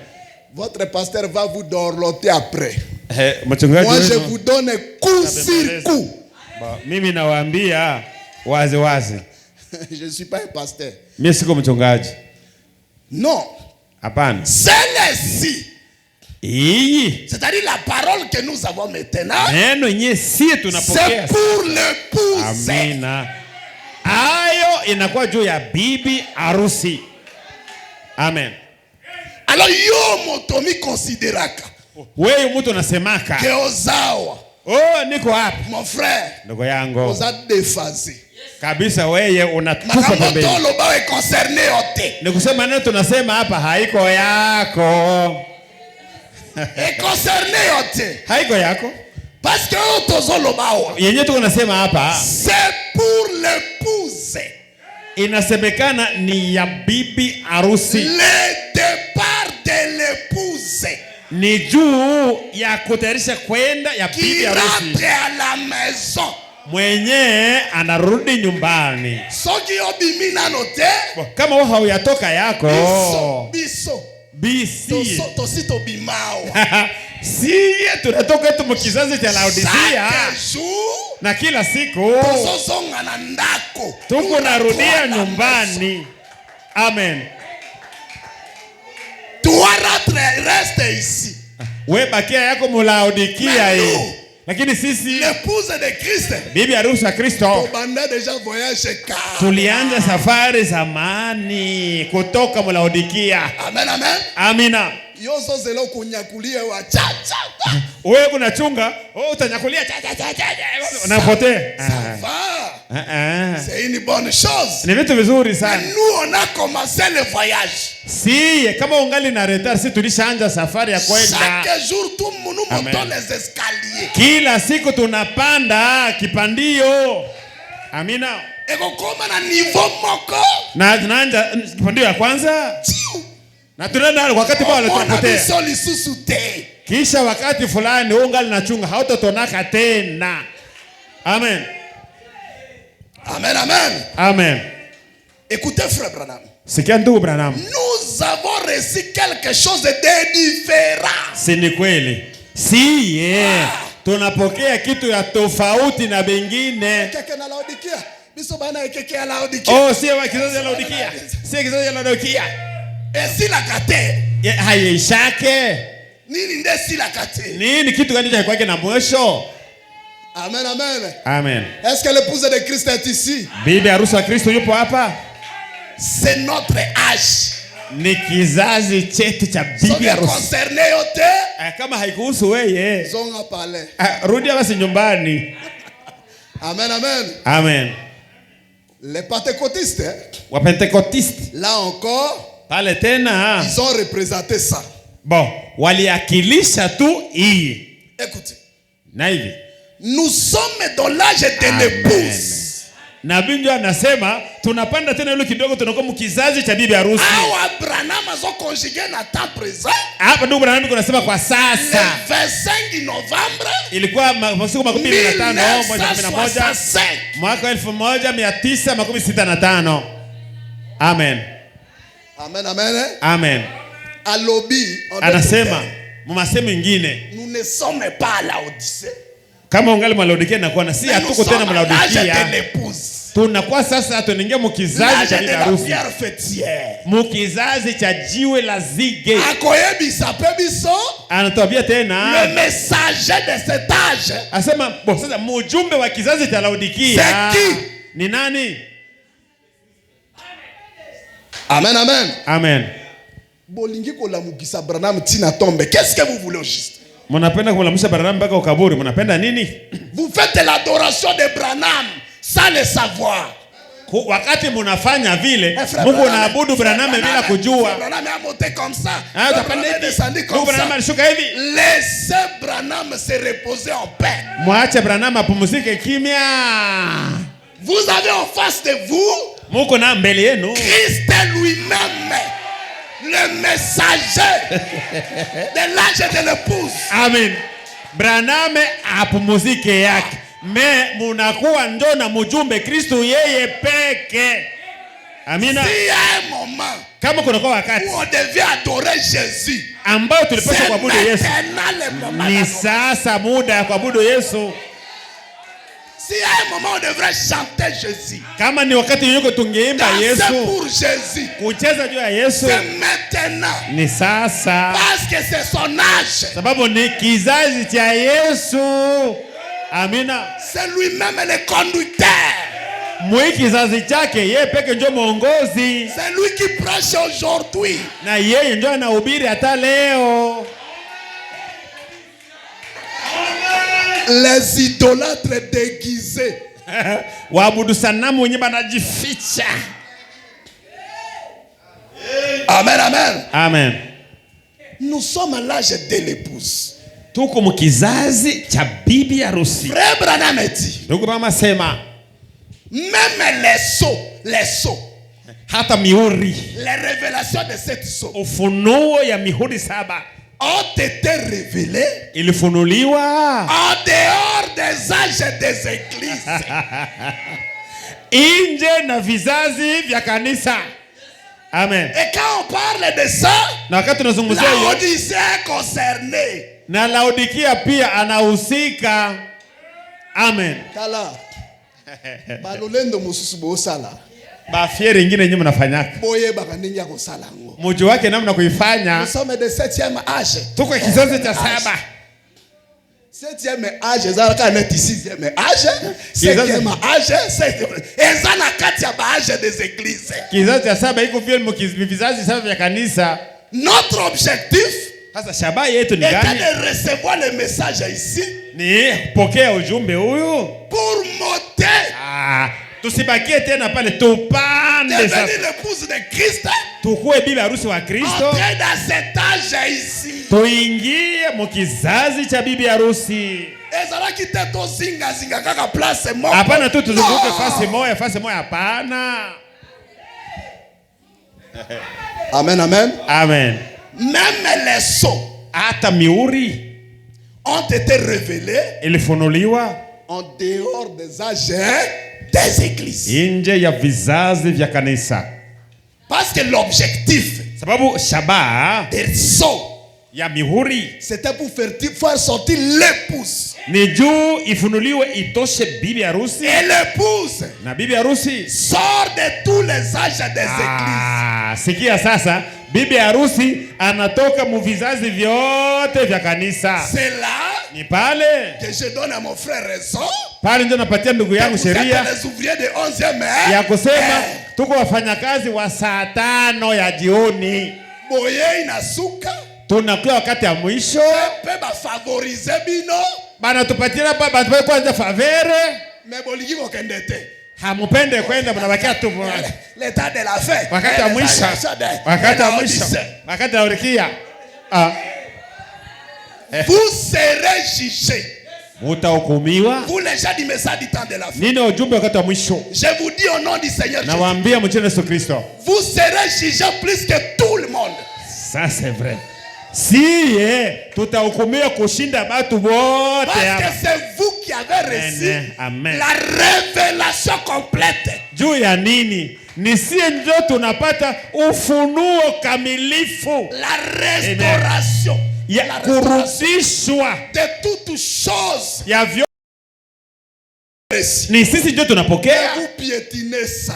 Speaker 1: Votre pasteur va vous dorloter après.
Speaker 2: Moi
Speaker 1: je vous donne coup sur coup.
Speaker 2: Mimi nawaambia wazi wazi.
Speaker 1: Je ne suis pas un pasteur.
Speaker 2: Mimi siko mchungaji.
Speaker 1: Non.
Speaker 2: Hapana.
Speaker 1: Celle-ci. C'est-à-dire la parole que nous avons maintenant. C'est pour l'épouse.
Speaker 2: Amina. Ayo inakuwa juu ya bibi harusi. Amen.
Speaker 1: Alors yo motomi considéraka.
Speaker 2: Wewe mtu unasemaka.
Speaker 1: Que ozawa.
Speaker 2: Oh, niko hapa.
Speaker 1: Mon frère.
Speaker 2: Ndugu yangu.
Speaker 1: Oza déphasé.
Speaker 2: Kabisa wewe unatupa pembeni.
Speaker 1: Makambotolo bawe concerné yote.
Speaker 2: Nikusema nini tunasema hapa haiko yako.
Speaker 1: Et concerné yote.
Speaker 2: Haiko yako.
Speaker 1: Parce que otozolo bawa.
Speaker 2: Yenyewe tunasema hapa.
Speaker 1: C'est pour l'épouse.
Speaker 2: Inasemekana ni ya bibi harusi.
Speaker 1: Le départ de l'épouse.
Speaker 2: Ni juu ya kutayarisha kwenda ya bibi harusi.
Speaker 1: Qui rentre à la maison.
Speaker 2: Mwenye anarudi nyumbani.
Speaker 1: Soki obimi nano te.
Speaker 2: Kama wewe hauyatoka yako.
Speaker 1: Bisi. Tosito bimao.
Speaker 2: Siye tunatoka tu mkizazi cha Laodicea. Na kila siku tuko narudia nyumbani. Amen.
Speaker 1: Toi reste ici.
Speaker 2: Wewe bakia yako Laodicea hii. Lakini sisi
Speaker 1: l'épouse de Christ.
Speaker 2: Bibi harusi ya Kristo.
Speaker 1: Tubanda deja voyage car.
Speaker 2: Tulianza safari zamani kutoka Laodicea.
Speaker 1: Amen, amen.
Speaker 2: Amina.
Speaker 1: Yozo zelo kunyakulia wa cha.
Speaker 2: Wewe unachunga, utanyakulia cha. Unapotea.
Speaker 1: Ça va. C'est une bonne chose.
Speaker 2: Ni vitu vizuri sana.
Speaker 1: Nous on a commencé le voyage.
Speaker 2: Si kama ungali na retard, si tulishaanza safari ya kwenda.
Speaker 1: Chaque jour tout nous montons les escaliers.
Speaker 2: Kila siku tunapanda kipandio. Amina.
Speaker 1: Eko koma na niveau moko.
Speaker 2: Na tunaanza kipandio ya kwanza. Na tunaenda wakati bado tunapotea. Kisha wakati fulani ungali nachunga hautotonaka tena. Amen.
Speaker 1: Amen, amen.
Speaker 2: Amen.
Speaker 1: Écoutez frère Branham.
Speaker 2: Sikia ndugu Branham.
Speaker 1: Nous avons reçu quelque chose de différent.
Speaker 2: Si ni kweli. Si tunapokea kitu ya tofauti na bengine.
Speaker 1: Keke na Laodicea. Biso bana keke ya Laodicea.
Speaker 2: Oh, si wa kizazi ya Laodicea. Si kizazi ya Laodicea.
Speaker 1: Esi la kate.
Speaker 2: Haishake.
Speaker 1: Nini ndesi la kate?
Speaker 2: Nini kitu gani cha kwake na mwisho?
Speaker 1: Amen, amen.
Speaker 2: Amen.
Speaker 1: Est-ce que l'épouse de Christ est ici?
Speaker 2: Bibi harusi wa Kristo yupo hapa?
Speaker 1: C'est notre âge.
Speaker 2: Ni kizazi chetu cha bibi harusi.
Speaker 1: Concerné yote.
Speaker 2: Kama haikuhusu wewe.
Speaker 1: Zonga pale.
Speaker 2: Rudi basi nyumbani.
Speaker 1: Amen, amen.
Speaker 2: Amen.
Speaker 1: Les pentecôtistes.
Speaker 2: Wa pentecôtistes.
Speaker 1: Là encore.
Speaker 2: Pale tena.
Speaker 1: Ils ont représenté ça.
Speaker 2: Bon, waliakilisha tu hii.
Speaker 1: Écoutez.
Speaker 2: Na hivi.
Speaker 1: Nous sommes dans l'âge de l'épouse.
Speaker 2: Nabii ndio anasema tunapanda tena ile kidogo tunakuwa mkizazi cha bibi harusi.
Speaker 1: Awa Branham azo conjugué na temps présent.
Speaker 2: Hapa ndugu Branham kunasema kwa sasa.
Speaker 1: Le 25 Novembre.
Speaker 2: Ilikuwa siku 15 mwezi wa 11 mwaka 1965. Amen.
Speaker 1: Amen, amen.
Speaker 2: Amen.
Speaker 1: Alobi
Speaker 2: anasema mmasemo mengine.
Speaker 1: Nous ne sommes pas à Laodicée.
Speaker 2: Kama ungali Laodicea na kuwa na si hatuko tena Laodicea. Tunakuwa sasa tunaingia mkizazi cha bibi harusi. Mkizazi cha jiwe la zige.
Speaker 1: Akoyebisa pebiso.
Speaker 2: Anatwambia tena.
Speaker 1: Le messager de cet âge.
Speaker 2: Asema sasa mjumbe wa kizazi cha Laodicea. Ni nani?
Speaker 1: Amen, amen.
Speaker 2: Amen.
Speaker 1: Bolingi kolamukisa Branham tina tombe. Qu'est-ce que vous voulez au juste?
Speaker 2: Mnapenda kumlamusha Branham mpaka ukaburi. Mnapenda nini?
Speaker 1: Vous faites l'adoration de Branham sans le savoir.
Speaker 2: Wakati mnafanya vile, Mungu anaabudu Branham bila kujua.
Speaker 1: Branham a monté comme ça.
Speaker 2: Branham alishuka hivi.
Speaker 1: Laissez Branham se reposer en paix.
Speaker 2: Mwache Branham apumzike kimya.
Speaker 1: Vous avez en face de vous
Speaker 2: Mungu na mbele yenu
Speaker 1: Christ lui-même, le messager de l'âge de l'épouse.
Speaker 2: Amen. Branham apumzike yake. Me munakuwa ndo na mjumbe Kristo yeye peke. Amina.
Speaker 1: Si y a un moment
Speaker 2: kama kuna kwa wakati
Speaker 1: on devait adorer Jésus,
Speaker 2: ambao tulipaswa kuabudu Yesu, ni sasa muda ya kuabudu Yesu.
Speaker 1: Si y a un moment on devrait chanter Jésus,
Speaker 2: kama ni wakati yuko tungeimba Yesu,
Speaker 1: pour Jésus,
Speaker 2: kucheza juu ya Yesu,
Speaker 1: c'est maintenant.
Speaker 2: Ni sasa.
Speaker 1: Parce que c'est son âge.
Speaker 2: Sababu ni kizazi cha Yesu. Amina.
Speaker 1: C'est lui-même le conducteur.
Speaker 2: Mwi kizazi chake yeye peke ndio mwongozi.
Speaker 1: C'est lui qui prêche aujourd'hui.
Speaker 2: Na yeye ndio anahubiri hata leo.
Speaker 1: Les idolâtres déguisés.
Speaker 2: Waabudu sanamu wenye banajificha.
Speaker 1: Amen, amen.
Speaker 2: Amen.
Speaker 1: Nous sommes à l'âge de l'épouse.
Speaker 2: Tuko mkizazi cha bibi harusi.
Speaker 1: Frère Branham dit.
Speaker 2: Ndugu mama sema.
Speaker 1: Même les sceaux.
Speaker 2: Hata mihuri.
Speaker 1: Les révélations de cette sceaux.
Speaker 2: Ufunuo ya mihuri 7.
Speaker 1: Ont été révélés.
Speaker 2: Ilifunuliwa.
Speaker 1: En dehors des âges des églises.
Speaker 2: Inje na vizazi vya kanisa. Amen.
Speaker 1: Et quand on parle de ça, Laodicée est concernée.
Speaker 2: Na Laodikia pia anahusika. Amen.
Speaker 1: Kala. Balolendo mususu bo sala.
Speaker 2: Ba fiere nyingine nyinyi mnafanyaka.
Speaker 1: Boye bakaningia ko sala ngo.
Speaker 2: Mmoja wake namna kuifanya.
Speaker 1: Nous sommes de 7e âge.
Speaker 2: Tuko kizazi cha 7.
Speaker 1: 7e âge, ça quand est 6e âge, 5e âge, et ça na kati ya âge des églises.
Speaker 2: Kizazi cha 7 iko vile vizazi 7 vya kanisa.
Speaker 1: Notre objectif
Speaker 2: sasa shabaha yetu ni
Speaker 1: gani?
Speaker 2: Est
Speaker 1: de recevoir le message ici.
Speaker 2: Ni pokea ujumbe huyu.
Speaker 1: Pour monter.
Speaker 2: Tusibakie tena pale tupande
Speaker 1: sasa. Devenir l'épouse de Christ.
Speaker 2: Tukue bibi harusi wa Kristo.
Speaker 1: Entrer dans cet âge ici.
Speaker 2: Tuingie mkizazi cha bibi harusi.
Speaker 1: Ezala kiteto zinga kaka place moja.
Speaker 2: Hapana tu tuzunguke fasi moja hapana.
Speaker 1: Amen, amen.
Speaker 2: Amen.
Speaker 1: Même les sceaux.
Speaker 2: Hata mihuri
Speaker 1: ont été révélés.
Speaker 2: Ilifunuliwa.
Speaker 1: En dehors des âges des églises.
Speaker 2: Inje ya vizazi vya kanisa.
Speaker 1: Parce que l'objectif.
Speaker 2: Sababu shabaha
Speaker 1: des sceaux.
Speaker 2: Ya mihuri.
Speaker 1: C'était pour faire sortir l'épouse.
Speaker 2: Ni juu ifunuliwe itoshe bibi harusi.
Speaker 1: Et l'épouse.
Speaker 2: Na bibi harusi
Speaker 1: sort de tous les âges des églises.
Speaker 2: Sikia sasa, bibi harusi anatoka mu vizazi vyote vya kanisa.
Speaker 1: C'est là
Speaker 2: ni pale
Speaker 1: que je donne à mon frère raison.
Speaker 2: Pale ndio napatia ndugu yangu sheria
Speaker 1: les ouvriers de 11e
Speaker 2: ya kusema tuko wafanyakazi wa saa 5 ya jioni.
Speaker 1: Boye inasuka.
Speaker 2: Tunakuwa wakati ya mwisho.
Speaker 1: Peba favoriser bino.
Speaker 2: Bana tupatia baba tupatie kwanza favere.
Speaker 1: Meboliki kokendete.
Speaker 2: Hamupende kwenda mnabakia tu.
Speaker 1: L'état de la fin.
Speaker 2: Wakati wa mwisho. Wakati wa mwisho. Wakati wa urikia.
Speaker 1: Vous serez jugés.
Speaker 2: Mutahukumiwa.
Speaker 1: Vous les gens du message du temps de la fin.
Speaker 2: Nini ujumbe wakati wa mwisho?
Speaker 1: Je vous dis au nom du Seigneur Jésus.
Speaker 2: Nawaambia mchana Yesu Kristo.
Speaker 1: Vous serez jugés plus que tout le monde.
Speaker 2: Ça c'est vrai. Tutahukumiwa kushinda watu wote.
Speaker 1: Parce que c'est vous qui avez reçu la révélation complète.
Speaker 2: Juu ya nini? Ni sie ndio tunapata ufunuo kamilifu.
Speaker 1: La restauration.
Speaker 2: Ya kurudishwa
Speaker 1: de toutes choses.
Speaker 2: Ya vyo ni sisi ndio tunapokea.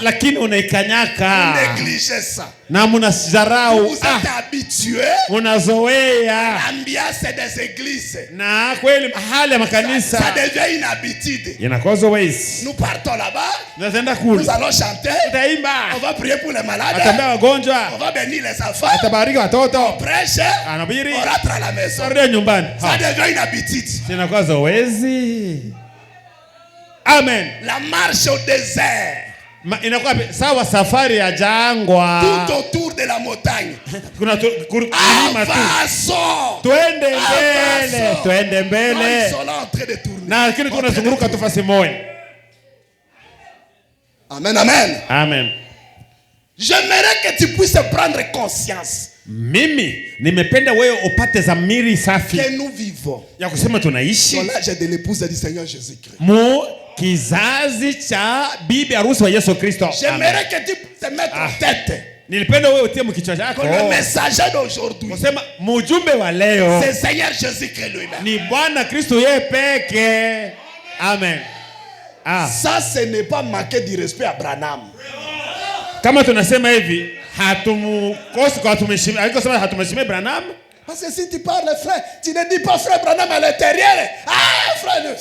Speaker 2: Lakini unaikanyaka.
Speaker 1: Négligez ça.
Speaker 2: Na mnasharau.
Speaker 1: Vous êtes habitué.
Speaker 2: Unazoea.
Speaker 1: L'ambiance des églises.
Speaker 2: Na kweli mahali ya makanisa.
Speaker 1: Ça devient une habitude.
Speaker 2: Inakuwa zoezi.
Speaker 1: Nous partons là-bas.
Speaker 2: Nous
Speaker 1: allons chanter.
Speaker 2: Tutaimba.
Speaker 1: On va prier pour les malades.
Speaker 2: Atambia wagonjwa.
Speaker 1: On va bénir les enfants.
Speaker 2: Atabariki watoto.
Speaker 1: On prêche.
Speaker 2: Anabiri.
Speaker 1: On rentre à la maison.
Speaker 2: nyumbani.
Speaker 1: Ça devient une habitude.
Speaker 2: Inakuwa zoezi. Amen.
Speaker 1: La marche au désert.
Speaker 2: Inakuwa sawa safari ya jangwa.
Speaker 1: Tout autour de la montagne.
Speaker 2: Kuna kulima tu. Twende mbele. Na lakini tunazunguruka tu fasi moja.
Speaker 1: Amen, amen.
Speaker 2: Amen.
Speaker 1: J'aimerais que tu puisses prendre conscience.
Speaker 2: Mimi nimependa wewe upate dhamiri safi.
Speaker 1: Que nous vivons.
Speaker 2: Ya kusema tunaishi.
Speaker 1: Dans l'âge de l'épouse du Seigneur Jésus-Christ.
Speaker 2: Kizazi cha bibi harusi wa Yesu Kristo.
Speaker 1: J'aimerais que tu te mettes en tête.
Speaker 2: Nilipenda wewe utie mkichwa chako.
Speaker 1: Le messager d'aujourd'hui.
Speaker 2: Kusema mjumbe wa leo.
Speaker 1: C'est Seigneur Jésus-Christ lui-même.
Speaker 2: Ni Bwana Kristo yeye peke. Amen.
Speaker 1: Ça ce n'est pas manquer du respect à Branham.
Speaker 2: Kama tunasema hivi hatumkosi kwa tumheshimiwa. Aliko sema hatumheshimiwa Branham.
Speaker 1: Parce que si tu parles, frère, tu ne dis pas frère Branham à l'intérieur. Ah, frère.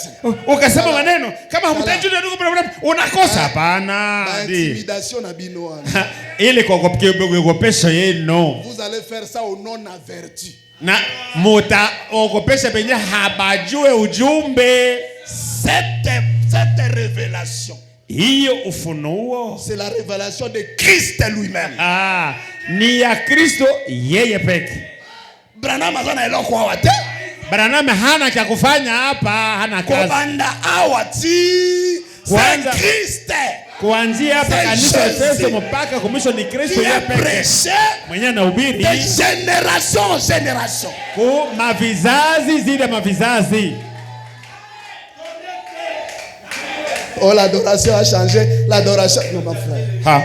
Speaker 2: Ukasema maneno kama humtaji ndugu Branham unakosa hapana.
Speaker 1: Intimidation na bino.
Speaker 2: Ile kuogopesha yenu.
Speaker 1: Vous allez faire ça au nom de vertu.
Speaker 2: Na mutaogopesha benye habajue ujumbe.
Speaker 1: Cette révélation.
Speaker 2: Hiyo ufunuo.
Speaker 1: C'est la révélation de Christ lui-même.
Speaker 2: Ni ya Kristo yeye peke.
Speaker 1: Branham azana eloko awate.
Speaker 2: Branham hana cha kufanya hapa, hana kazi.
Speaker 1: Kobanda awati. C'est Christ.
Speaker 2: Kuanzia hapa kanisa Efeso mpaka kumwisho ni Kristo yeye peke. Mwenye anahubiri
Speaker 1: de génération en génération.
Speaker 2: Kwa mavizazi zile mavizazi.
Speaker 1: Oh, l'adoration a changé. L'adoration. Non, mon frère.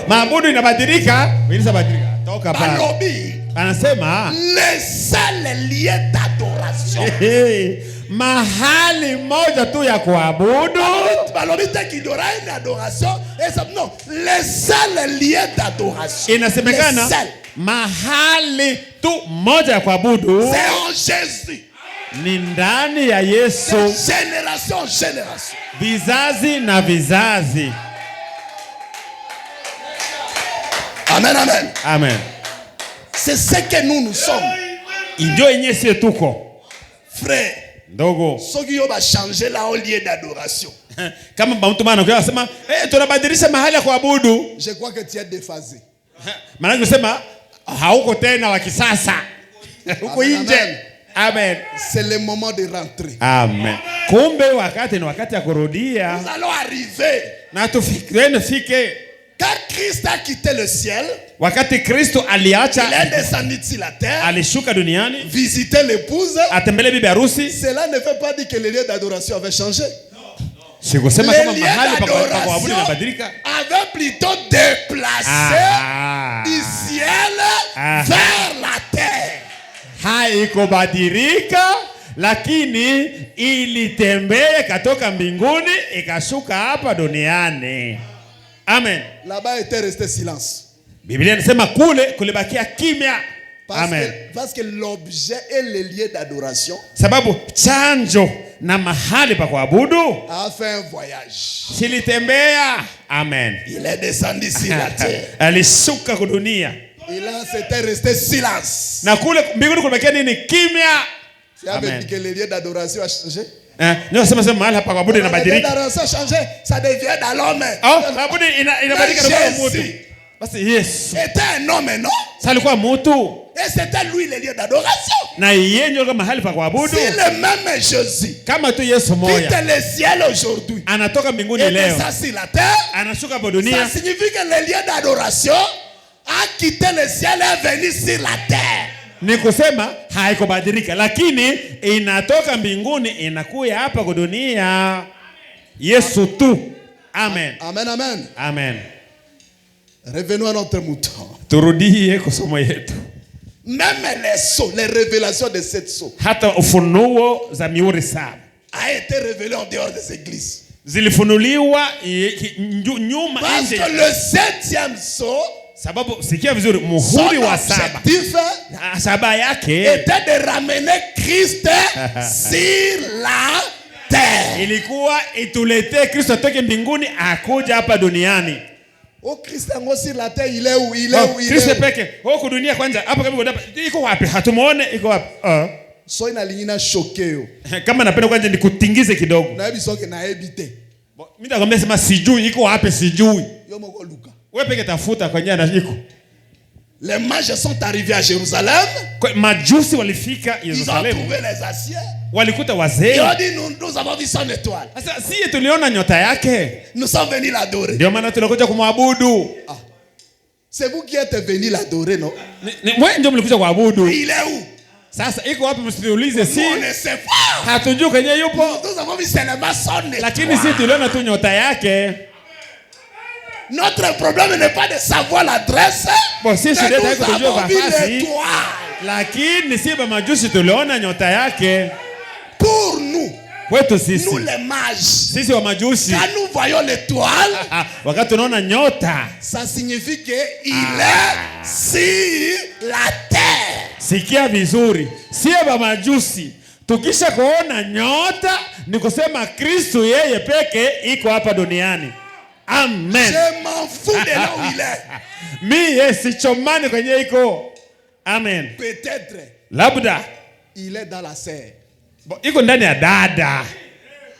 Speaker 2: Maabudu inabadilika. Inabadilika. Toka pale.
Speaker 1: Balobi.
Speaker 2: Anasema.
Speaker 1: Le seul lieu d'adoration.
Speaker 2: Mahali moja tu ya kuabudu.
Speaker 1: Balobi qu'il y aura une adoration. Et ça, non. Le seul lieu d'adoration.
Speaker 2: Inasemekana. Mahali tu moja ya kuabudu.
Speaker 1: C'est en Jésus.
Speaker 2: Ni ndani ya Yesu.
Speaker 1: Génération en génération.
Speaker 2: Vizazi na vizazi.
Speaker 1: Amen, amen.
Speaker 2: Amen.
Speaker 1: C'est ce que nous sommes.
Speaker 2: Ndio yenyewe sisi tuko.
Speaker 1: Frère.
Speaker 2: Ndogo.
Speaker 1: Soki yo ba changer la au lieu d'adoration.
Speaker 2: Kama mtu maana kwa sema tunabadilisha mahali ya kuabudu.
Speaker 1: Je crois que tu es déphasé.
Speaker 2: Maana kusema hauko tena wa kisasa. Uko nje. Amen.
Speaker 1: C'est le moment de rentrer.
Speaker 2: Amen. Kumbe wakati ni wakati ya kurudia.
Speaker 1: Nous allons arriver.
Speaker 2: Na tufike.
Speaker 1: Quand Christ a quitté le ciel,
Speaker 2: wakati Kristo aliacha,
Speaker 1: il est descendu sur la terre,
Speaker 2: alishuka duniani,
Speaker 1: visiter l'épouse,
Speaker 2: atembele bibi harusi.
Speaker 1: Cela ne veut pas dire que le lieu d'adoration avait changé.
Speaker 2: Sikusema kama mahali pa
Speaker 1: kuabudu
Speaker 2: inabadilika.
Speaker 1: Avait plutôt déplacé du ciel vers la terre.
Speaker 2: Haikubadilika, lakini ilitembea katoka mbinguni ikashuka hapa duniani. Amen.
Speaker 1: Là-bas était resté silence.
Speaker 2: Biblia inasema kule kulibakia kimya. Amen.
Speaker 1: Parce que l'objet et le lieu d'adoration,
Speaker 2: sababu chanjo na mahali pa kuabudu,
Speaker 1: a fait un voyage.
Speaker 2: Silitembea. Amen.
Speaker 1: Il est descendu sur la terre.
Speaker 2: Alishuka kwa dunia.
Speaker 1: Et là c'était resté silence.
Speaker 2: Na kule mbinguni kulibakia nini? Kimya.
Speaker 1: Ça veut dire que le lieu d'adoration a changé.
Speaker 2: Ndio sema mahali hapa kuabudu inabadilika.
Speaker 1: L'adoration a changé, ça devient dans l'homme.
Speaker 2: Kuabudu inabadilika kwa mtu. Basi Yesu
Speaker 1: était un homme, non?
Speaker 2: Salikuwa mtu.
Speaker 1: Et c'était lui le lieu d'adoration.
Speaker 2: Na yeye ndio mahali pa kuabudu.
Speaker 1: C'est le même Jésus.
Speaker 2: Kama tu Yesu moja.
Speaker 1: Quitte le ciel aujourd'hui.
Speaker 2: Anatoka mbinguni leo.
Speaker 1: Et ça sur la terre.
Speaker 2: Anashuka kwa dunia.
Speaker 1: Ça signifie que le lieu d'adoration a quitté le ciel et est venu sur la terre.
Speaker 2: Ni kusema haikubadilika, lakini inatoka mbinguni inakuja hapa kwa dunia. Yesu tu. Amen.
Speaker 1: Amen, amen.
Speaker 2: Amen.
Speaker 1: Revenons à notre mouton.
Speaker 2: Turudie kwa somo yetu.
Speaker 1: Même les sceaux, les révélations de cette sceau,
Speaker 2: hata ufunuo za mihuri saba,
Speaker 1: a été révélé en dehors des églises.
Speaker 2: Zilifunuliwa nyuma
Speaker 1: nje. Parce que le septième sceau,
Speaker 2: sababu sikia vizuri, muhuri wa saba, saba yake
Speaker 1: était de ramener Christ sur la terre.
Speaker 2: Ilikuwa itulete Kristo atoke mbinguni akuja hapa duniani.
Speaker 1: Oh, Christ ngo sur la terre, il est où? Il est où? Il est
Speaker 2: Kristo peke. Huko dunia kwanza hapa kama iko wapi? Hatumuone iko wapi?
Speaker 1: So inalingina shokeo.
Speaker 2: Kama napenda kwanza nikutingize kidogo.
Speaker 1: Na hebi soke na hebite.
Speaker 2: Mimi nakwambia sema sijui iko wapi, sijui.
Speaker 1: Yo moko luka.
Speaker 2: Wewe peke tafuta kwenye iko.
Speaker 1: Les mages sont arrivés à Jérusalem.
Speaker 2: Majusi walifika Yerusalemu.
Speaker 1: Ils ont trouvé les anciens.
Speaker 2: Walikuta wazee.
Speaker 1: Ils ont dit nous avons vu son étoile.
Speaker 2: Sasa si tuliona nyota yake.
Speaker 1: Nous sommes venus l'adorer.
Speaker 2: Ndio maana tunakuja kumwabudu.
Speaker 1: C'est vous qui êtes venus l'adorer, non?
Speaker 2: Wewe ndio mlikuja kuabudu.
Speaker 1: Il est où?
Speaker 2: Sasa iko wapi msiulize si?
Speaker 1: On ne sait pas.
Speaker 2: Hatujui kwenye yupo.
Speaker 1: Nous avons vu seulement son étoile.
Speaker 2: Lakini si tuliona tu nyota yake.
Speaker 1: Notre problème n'est pas de savoir l'adresse.
Speaker 2: Bon, si
Speaker 1: nous avons vu l'étoile.
Speaker 2: Lakini si ba majusi tuliona nyota yake.
Speaker 1: Pour nous, nous les mages,
Speaker 2: sisi wa majusi,
Speaker 1: quand nous voyons l'étoile,
Speaker 2: wakati tunaona nyota,
Speaker 1: ça signifie que il est sur la terre.
Speaker 2: Sikia vizuri. Sie ba majusi. Tukisha kuona nyota ni kusema Kristo yeye peke iko hapa duniani. Amen.
Speaker 1: Je m'en fous de là où il est.
Speaker 2: Mie sichomani kwenye iko. Amen.
Speaker 1: Peut-être.
Speaker 2: Labda.
Speaker 1: Il est dans la serre.
Speaker 2: Iko ndani ya dada.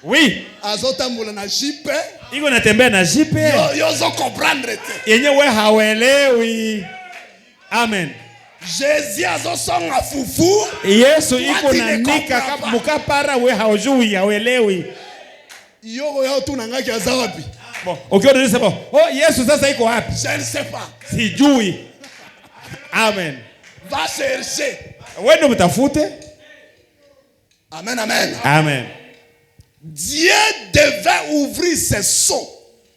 Speaker 2: Oui.
Speaker 1: Azotambola na jipe.
Speaker 2: Iko natembea na jipe.
Speaker 1: Yozo comprendre te.
Speaker 2: Yenye we hawelewi. Amen.
Speaker 1: Jésus azosonga fufu.
Speaker 2: Yesu iko na nika mukapara we haujui hawelewi.
Speaker 1: Yoko yao tu nangaki azawapi.
Speaker 2: Bon, ukiona unasema, "Oh, Yesu sasa iko wapi?"
Speaker 1: Je ne sais pas.
Speaker 2: Sijui. Amen.
Speaker 1: Va chercher.
Speaker 2: Wewe mtafute.
Speaker 1: Amen, amen.
Speaker 2: Amen.
Speaker 1: Dieu devait ouvrir ses sceaux.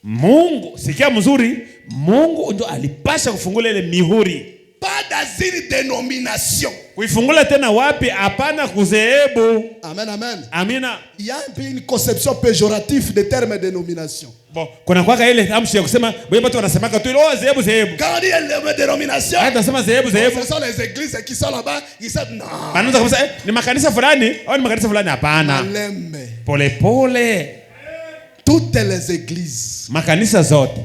Speaker 2: Mungu, sikia mzuri, Mungu ndo alipasha kufungula ile mihuri.
Speaker 1: Pas dans une dénomination.
Speaker 2: Kuifungula tena wapi? Hapana kuzehebu.
Speaker 1: Amen, amen.
Speaker 2: Amina.
Speaker 1: Il y a un peu une conception péjorative des termes dénomination.
Speaker 2: Bon, kuna kwaka ile tamshi ya kusema, wewe watu wanasemaka tu, "Oh, zehebu zehebu."
Speaker 1: Quand on dit le dénomination,
Speaker 2: Hata sema zehebu zehebu.
Speaker 1: ce sont les églises qui sont là-bas, ils savent non.
Speaker 2: Anaanza kusema, "Ni makanisa fulani au ni makanisa fulani?" Hapana.
Speaker 1: Maleme.
Speaker 2: Pole pole.
Speaker 1: Toutes les églises,
Speaker 2: Makanisa zote,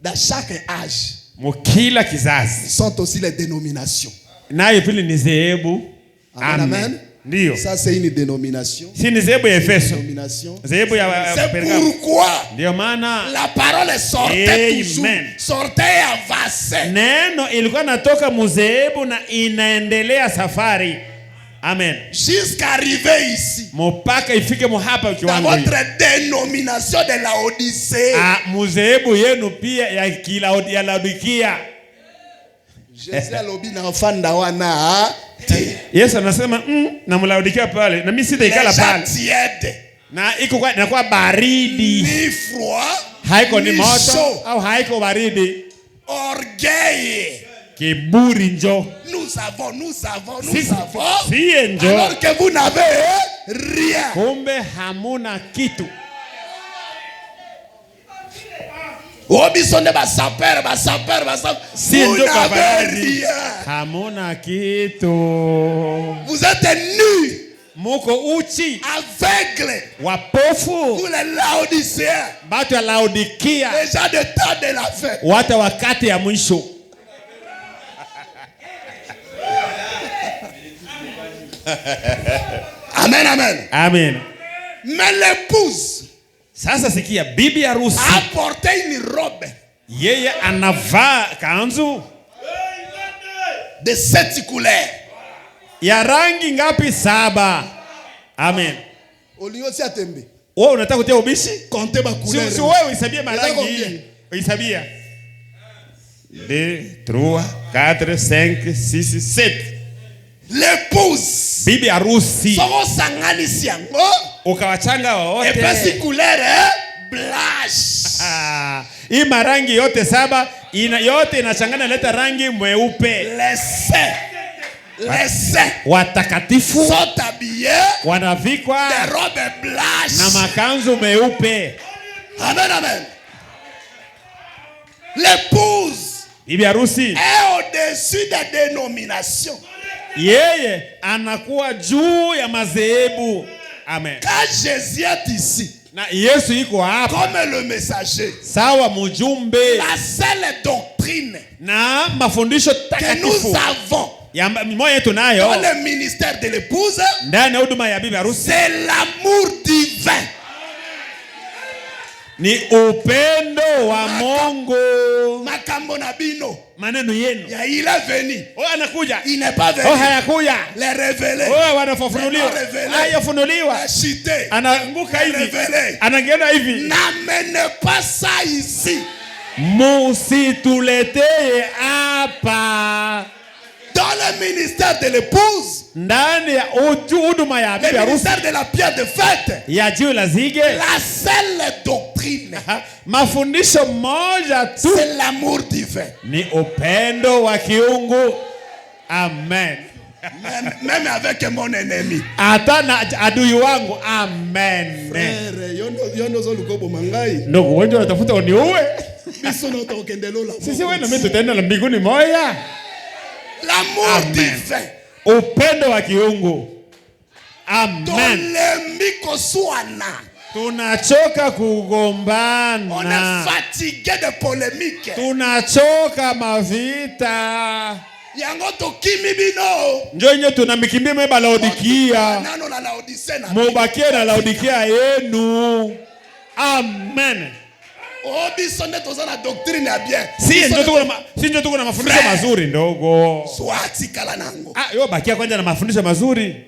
Speaker 1: dans chaque âge,
Speaker 2: mukila kizazi,
Speaker 1: sont aussi les dénominations.
Speaker 2: nayo pili ni zehebu.
Speaker 1: Amen, amen.
Speaker 2: Ndio.
Speaker 1: Ça c'est une dénomination.
Speaker 2: Si ni zehebu ya Efeso.
Speaker 1: Dénomination.
Speaker 2: Zehebu ya
Speaker 1: C'est
Speaker 2: Pergamo.
Speaker 1: pourquoi
Speaker 2: Ndio maana
Speaker 1: la parole sortait toujours,
Speaker 2: Amen.
Speaker 1: sortait et avançait.
Speaker 2: neno ilikuwa natoka muzehebu na inaendelea safari. Amen.
Speaker 1: Jusqu'à arriver ici.
Speaker 2: Mpaka ifike hapa
Speaker 1: Dans
Speaker 2: kiwango hiki.
Speaker 1: votre dénomination de la Odyssée.
Speaker 2: Muzehebu yenu pia ya Laodikia.
Speaker 1: Jésus alobi na fanda wana.
Speaker 2: Yesu anasema na Laodikia pale na mimi sitaikala pale. Na iko kwa inakuwa baridi.
Speaker 1: Ni froid.
Speaker 2: Haiko ni moto au haiko baridi.
Speaker 1: Orgueil.
Speaker 2: Kiburi njo.
Speaker 1: Nous avons.
Speaker 2: Si njo.
Speaker 1: Alors que vous n'avez rien.
Speaker 2: Kumbe hamuna kitu.
Speaker 1: Obisonde ba saper.
Speaker 2: Si
Speaker 1: Vous
Speaker 2: njo
Speaker 1: n'avez
Speaker 2: baridi.
Speaker 1: rien.
Speaker 2: Hamuna kitu.
Speaker 1: Vous êtes nus.
Speaker 2: Muko uchi.
Speaker 1: Aveugle.
Speaker 2: Wapofu.
Speaker 1: Vous les Laodicéens.
Speaker 2: Batu ya Laodikia.
Speaker 1: Les gens de temps de la fin.
Speaker 2: Wata wakati ya mwisho.
Speaker 1: Amen, amen.
Speaker 2: Amen.
Speaker 1: Mais l'épouse
Speaker 2: Sasa sikia, bibi harusi
Speaker 1: a porté une robe
Speaker 2: yeye anavaa kanzu
Speaker 1: de 7 couleurs.
Speaker 2: ya rangi ngapi? 7. Amen.
Speaker 1: Oliosi atembe.
Speaker 2: Wewe unataka kutia ubishi?
Speaker 1: Comptez ma couleur.
Speaker 2: Si wewe usabie marangi hii. Usabia. 2, 3, 4, 5, 6, 7.
Speaker 1: L'épouse.
Speaker 2: Bibi harusi.
Speaker 1: Soko sangani siango.
Speaker 2: Ukawachanga wote.
Speaker 1: Et puis si couleur blanche.
Speaker 2: Hii marangi yote 7 yote inachangana leta rangi mweupe.
Speaker 1: Les saints
Speaker 2: watakatifu
Speaker 1: sont habillés
Speaker 2: wanavikwa
Speaker 1: des robes blanches
Speaker 2: na makanzu meupe.
Speaker 1: Amen, amen. L'épouse
Speaker 2: bibi harusi
Speaker 1: est au-dessus des dénominations.
Speaker 2: Yeye anakuwa juu ya madhehebu. Amen.
Speaker 1: Quand Jésus est ici,
Speaker 2: na Yesu iko hapa
Speaker 1: comme le messager,
Speaker 2: sawa mjumbe,
Speaker 1: la seule doctrine
Speaker 2: na mafundisho
Speaker 1: que nous avons
Speaker 2: ya moyo yetu nayo
Speaker 1: dans le ministère de l'épouse,
Speaker 2: ndani ya huduma ya bibi harusi,
Speaker 1: c'est l'amour divin.
Speaker 2: ni upendo wa Mungu.
Speaker 1: Makambo na bino,
Speaker 2: maneno yenu,
Speaker 1: il est venu.
Speaker 2: Anakuja.
Speaker 1: Il n'est pas venu.
Speaker 2: Hayakuja.
Speaker 1: Les révélés.
Speaker 2: Wanafunuliwa. Hayafunuliwa. Anaanguka hivi. Anagenda hivi.
Speaker 1: N'amenez pas ça ici.
Speaker 2: Musituletee hapa.
Speaker 1: Dans le ministère de l'épouse,
Speaker 2: ndani ya huduma ya bibi
Speaker 1: le
Speaker 2: harusi,
Speaker 1: ministère de la pierre de fête,
Speaker 2: ya jiwe la zige,
Speaker 1: la seule doctrine,
Speaker 2: mafundisho moja tu,
Speaker 1: c'est l'amour divin.
Speaker 2: ni upendo wa kiungu. Amen.
Speaker 1: Même avec mon ennemi.
Speaker 2: Hata na adui wangu. Amen.
Speaker 1: Frère, yondo zo lukobo mangai.
Speaker 2: Ndugu, wewe unatafuta uniue?
Speaker 1: Biso na utokendelo la.
Speaker 2: Sisi wewe na mimi tutaenda mbinguni moja.
Speaker 1: L'amour divin.
Speaker 2: Upendo wa kiungu. Amen.
Speaker 1: Tolembi koswana.
Speaker 2: Tunachoka kugombana.
Speaker 1: On est fatigué de polémique.
Speaker 2: Tunachoka mavita.
Speaker 1: Yango tokimi bino.
Speaker 2: Njo nye tunamikimbia meba Laodikia.
Speaker 1: Nano na Laodicea na.
Speaker 2: Mubakie na Laodikia yenu. Amen.
Speaker 1: Oh bisonde tozana doctrine ya bien.
Speaker 2: Si njo tuko na mafundisho mazuri ndogo.
Speaker 1: Swati kala nango.
Speaker 2: Yo bakia kwanza na mafundisho mazuri.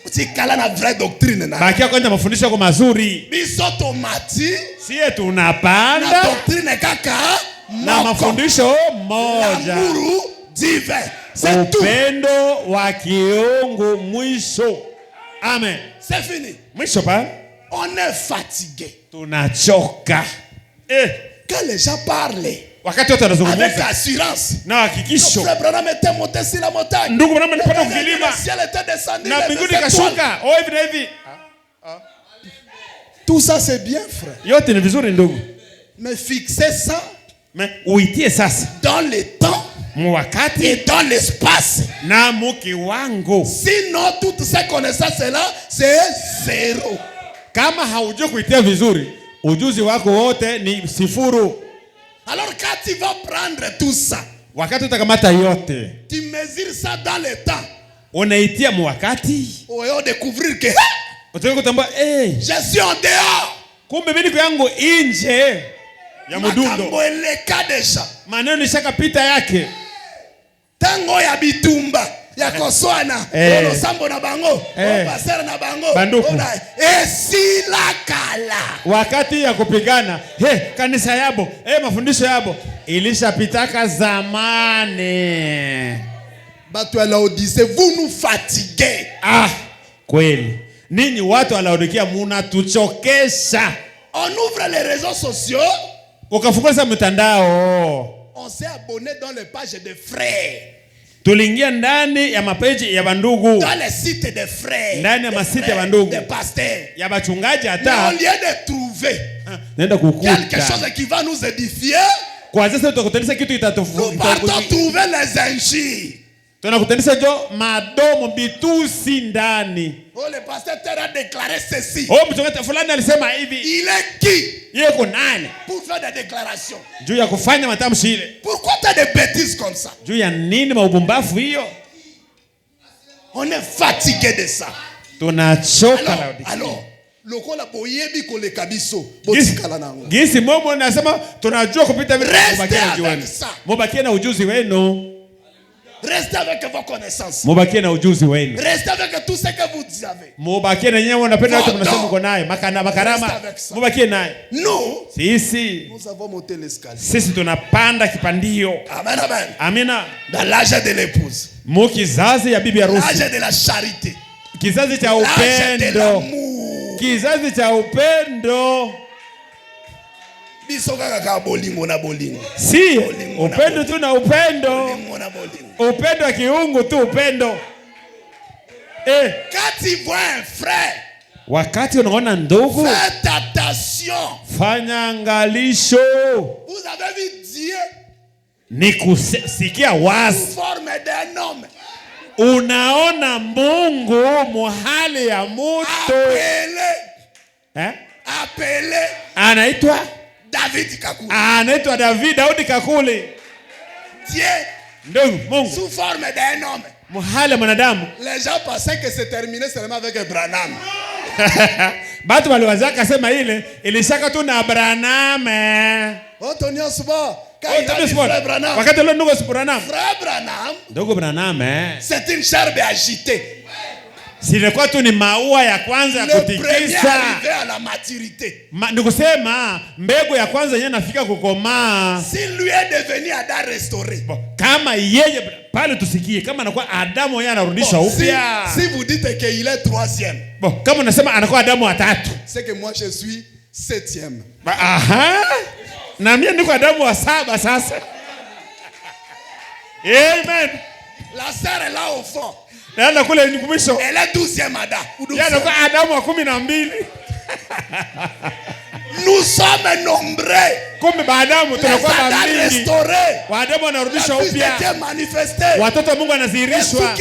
Speaker 1: Utikala na vraie doctrine na.
Speaker 2: Bakia kwanza mafundisho yako mazuri.
Speaker 1: Bisoto mati.
Speaker 2: Sie tunapanda.
Speaker 1: Na doctrine kaka.
Speaker 2: Na mafundisho moja.
Speaker 1: L'amour divin. C'est tout.
Speaker 2: Upendo wa kiungu mwisho. Amen.
Speaker 1: C'est fini.
Speaker 2: Mwisho pa.
Speaker 1: On est fatigué.
Speaker 2: Tunachoka.
Speaker 1: Quand les gens parlent.
Speaker 2: Wakati wote wanazungumza.
Speaker 1: Avec assurance.
Speaker 2: Na hakikisho.
Speaker 1: Frère Branham était monté sur la montagne.
Speaker 2: Ndugu Branham alipanda kilima.
Speaker 1: Le ciel était descendu.
Speaker 2: Na mbinguni kashuka. Hivi na hivi.
Speaker 1: Tout ça c'est bien frère.
Speaker 2: Yote ni vizuri ndugu.
Speaker 1: Mais fixez ça.
Speaker 2: Mais uitie sasa.
Speaker 1: Dans le temps.
Speaker 2: Mwakati.
Speaker 1: Et dans l'espace.
Speaker 2: Na mukiwango.
Speaker 1: Sinon toutes ces connaissances là c'est zéro.
Speaker 2: Kama haujui kuitia vizuri, ujuzi wako wote ni sifuru.
Speaker 1: Alors quand tu vas prendre tout ça,
Speaker 2: wakati utakamata yote,
Speaker 1: tu mesures ça dans le temps.
Speaker 2: Unaitia mwakati.
Speaker 1: On découvrir que
Speaker 2: utaka kutambua
Speaker 1: je suis en dehors.
Speaker 2: Kumbe mimi niko yangu nje ya mudundo.
Speaker 1: Makambo eleka deja.
Speaker 2: Maneno nishakapita yake.
Speaker 1: Tango ya bitumba. Ya koswana. Ono sambo na bango. Pasera na bango.
Speaker 2: Banduku.
Speaker 1: Esi la kala.
Speaker 2: Wakati ya kupigana. Kanisa yabo. Mafundisho yabo. Ilishapitaka zamani.
Speaker 1: Batu ya Laodicea, vous nous fatiguez.
Speaker 2: Kweli. Ninyi watu wa Laodikia munatuchokesha.
Speaker 1: On ouvre les réseaux sociaux.
Speaker 2: Ukafungua mtandao.
Speaker 1: On s'est abonné dans les pages de frères.
Speaker 2: Tuliingia ndani ya mapeji ya bandugu.
Speaker 1: Dans les sites de frères.
Speaker 2: Ndani ya masite ya bandugu.
Speaker 1: Des pasteurs.
Speaker 2: Ya bachungaji hata.
Speaker 1: Mais au lieu de trouver
Speaker 2: nenda kukuta
Speaker 1: quelque chose qui va nous édifier.
Speaker 2: Kwa sasa tutakutanisha kitu
Speaker 1: Nous partons trouver les injures.
Speaker 2: Tunakutanisha jo madomo bitusi ndani.
Speaker 1: Le pasteur a déclaré ceci.
Speaker 2: Mchungaji fulani alisema hivi.
Speaker 1: Il est qui?
Speaker 2: Yeko nani?
Speaker 1: Pour faire des déclarations.
Speaker 2: Juu ya kufanya matamshi ile.
Speaker 1: Pourquoi tu as des bêtises comme ça?
Speaker 2: Juu ya nini maubumbafu hiyo?
Speaker 1: On est fatigué de ça.
Speaker 2: Tunachoka
Speaker 1: alors lokola boyebi koleka biso botikala nango.
Speaker 2: Gisi momo nasema tunajua kupita vitu mubakie na ujuzi wenu.
Speaker 1: Restez avec vos connaissances.
Speaker 2: Mubakie na ujuzi wenu.
Speaker 1: Restez avec tout ce que vous avez.
Speaker 2: Mubakie na nyewe unapenda watu mnasema mko naye makarama. Mubakie naye.
Speaker 1: Nous
Speaker 2: nous
Speaker 1: avons monté l'escalier.
Speaker 2: Sisi tunapanda kipandio.
Speaker 1: Amen, amen.
Speaker 2: Amina.
Speaker 1: Dans l'âge de l'épouse.
Speaker 2: Kizazi ya bibi harusi.
Speaker 1: L'âge de la charité.
Speaker 2: Kizazi cha upendo. Kizazi cha upendo.
Speaker 1: Biso kaka bolingo na bolingo.
Speaker 2: Si, upendo tu na upendo. Upendo wa kiungu tu upendo.
Speaker 1: Quand tu vois un frère,
Speaker 2: wakati unaona ndugu,
Speaker 1: faites attention.
Speaker 2: Fanya angalisho.
Speaker 1: Vous avez vu Dieu
Speaker 2: ni kusikia wazi.
Speaker 1: Forme d'un homme.
Speaker 2: Unaona Mungu muhali ya mtu.
Speaker 1: Appelé.
Speaker 2: Anaitwa
Speaker 1: David Kakule.
Speaker 2: Anaitwa Daudi Kakule.
Speaker 1: Dieu.
Speaker 2: Ndugu Mungu.
Speaker 1: Sous forme d'un homme.
Speaker 2: Muhali mwanadamu.
Speaker 1: Les gens pensaient que c'est terminé seulement avec Branham.
Speaker 2: Batu waliwaza kasema ile ilishaka tu na Branham.
Speaker 1: Antonio Suba.
Speaker 2: Wakati leo ndugu Branham.
Speaker 1: Frère Branham.
Speaker 2: Ndugu Branham.
Speaker 1: C'est une gerbe agitée.
Speaker 2: Silikuwa tu ni maua ya kwanza ya kutikisa.
Speaker 1: Le premier arrivé à la maturité.
Speaker 2: Nikusema mbegu ya kwanza yenyewe nafika kukomaa.
Speaker 1: Si lui est devenu Adam restauré.
Speaker 2: Kama yeye pale tusikie kama anakuwa Adamu yeye anarudishwa upya.
Speaker 1: Si vous dites qu'il est troisième.
Speaker 2: Kama unasema anakuwa Adamu wa tatu.
Speaker 1: C'est que moi je suis septième.
Speaker 2: Na mimi niko Adamu wa saba sasa. Amen.
Speaker 1: La sœur est là au fond.
Speaker 2: Naenda kule mwisho.
Speaker 1: Elle est 12e Adam.
Speaker 2: Yana kwa Adamu wa 12.
Speaker 1: Nous sommes nombreux.
Speaker 2: Kumbe baadamu tunakuwa mingi.
Speaker 1: Restauré.
Speaker 2: Baadamu wanarudishwa upya. Watoto wa Mungu wanadhihirishwa.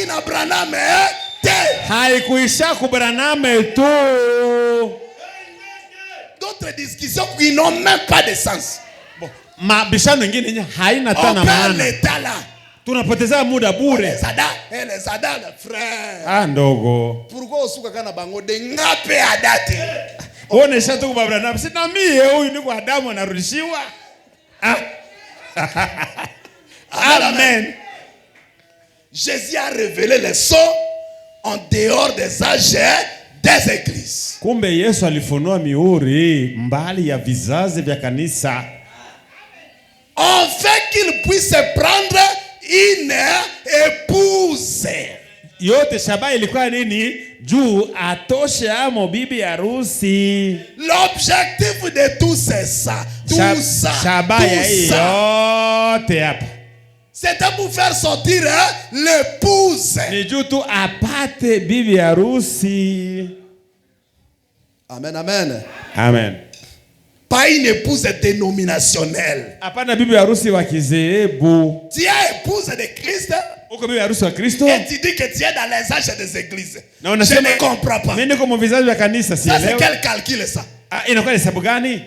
Speaker 2: Haikuisha kubraname tu.
Speaker 1: D'autres discussions qui n'ont même pas de sens.
Speaker 2: Bon, mabishano mengine haina tena maana. Tunapoteza muda bure.
Speaker 1: Les Ada, frère.
Speaker 2: Ah, ndogo.
Speaker 1: Pourquoi usuka kana bango de ngape adate?
Speaker 2: Onesha tu kwa Branham. Sina mie huyu ni kwa Adamu anarudishiwa. Amen.
Speaker 1: Jésus a révélé les sons en dehors des âges des églises.
Speaker 2: Kumbe Yesu alifunua mihuri mbali ya vizazi vya kanisa.
Speaker 1: Afin qu'il puisse prendre une épouse.
Speaker 2: Yote shabaha ilikuwa nini? Juu atoshe amo bibi harusi.
Speaker 1: L'objectif de tout c'est ça. Tout ça.
Speaker 2: Shabaha yote hapa.
Speaker 1: C'était pour faire sortir l'épouse.
Speaker 2: Ni juu tu apate bibi harusi.
Speaker 1: Amen, amen.
Speaker 2: Amen.
Speaker 1: Pas une épouse dénominationnelle.
Speaker 2: Hapana bibi harusi wa kizehebu.
Speaker 1: Tu es épouse de Christ.
Speaker 2: Uko bibi harusi wa Kristo.
Speaker 1: Et tu dis que tu es dans les âges des églises. Je ne comprends pas.
Speaker 2: Mimi niko mu vizazi vya kanisa sielewi.
Speaker 1: Ça c'est quel calcul ça?
Speaker 2: Inakuwa hesabu gani?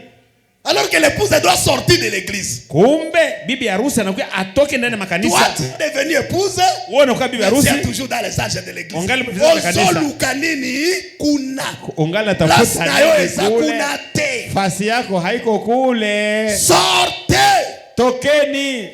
Speaker 1: Alors que l'épouse doit sortir de l'église.
Speaker 2: Kumbe bibi harusi anakuwa atoke ndani ya makanisa.
Speaker 1: Toi tu es devenu épouse.
Speaker 2: Wewe unakuwa bibi harusi.
Speaker 1: Tu es toujours dans les âges de l'église.
Speaker 2: Ungali vizazi vya kanisa.
Speaker 1: Lukanini kuna.
Speaker 2: Ungali tafuta
Speaker 1: kule.
Speaker 2: Fasi yako haiko kule.
Speaker 1: Sortez.
Speaker 2: Tokeni.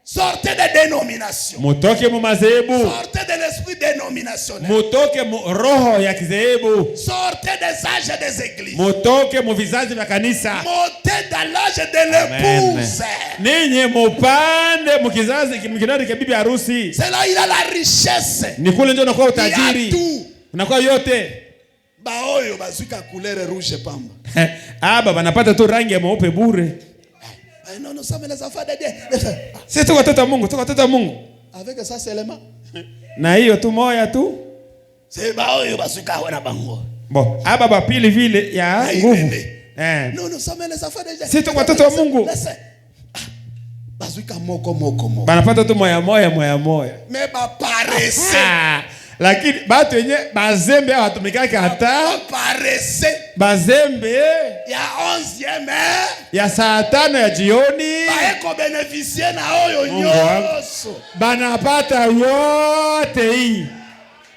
Speaker 1: Sortez des dénominations.
Speaker 2: Mutoke mu mazehebu.
Speaker 1: Sortez de l'esprit dénominationnel.
Speaker 2: Mutoke mu roho ya kizehebu.
Speaker 1: Sortez des âges des églises.
Speaker 2: Mutoke mu vizazi vya kanisa.
Speaker 1: Montez dans l'âge de l'épouse.
Speaker 2: Ninyi mupande mu kizazi kinadi cha bibi harusi.
Speaker 1: C'est là il a la richesse.
Speaker 2: Ni kule ndio unakuwa utajiri. Unakuwa yote.
Speaker 1: Baoyo bazuka couleur rouge pamba.
Speaker 2: Aba banapata tu rangi ya mweupe bure.
Speaker 1: Non, nous sommes les enfants de Dieu.
Speaker 2: Sisi tuko watoto wa Mungu, tuko watoto wa Mungu.
Speaker 1: Avec ça seulement.
Speaker 2: Na hiyo tu moya tu.
Speaker 1: C'est baoyo basuka wana bango.
Speaker 2: Bon, aba ba pili vile ya nguvu.
Speaker 1: Non, nous sommes les enfants de Dieu.
Speaker 2: Sisi tuko watoto wa Mungu.
Speaker 1: Basuka moko.
Speaker 2: Banapata tu moya.
Speaker 1: Mais ba paresse.
Speaker 2: Lakini batu wenye bazembe hawatumikaki hata.
Speaker 1: Paresse.
Speaker 2: Bazembe
Speaker 1: ya 11e
Speaker 2: ya saa 5 ya jioni.
Speaker 1: Baeko beneficie na oyo nyoso.
Speaker 2: Banapata yote hii.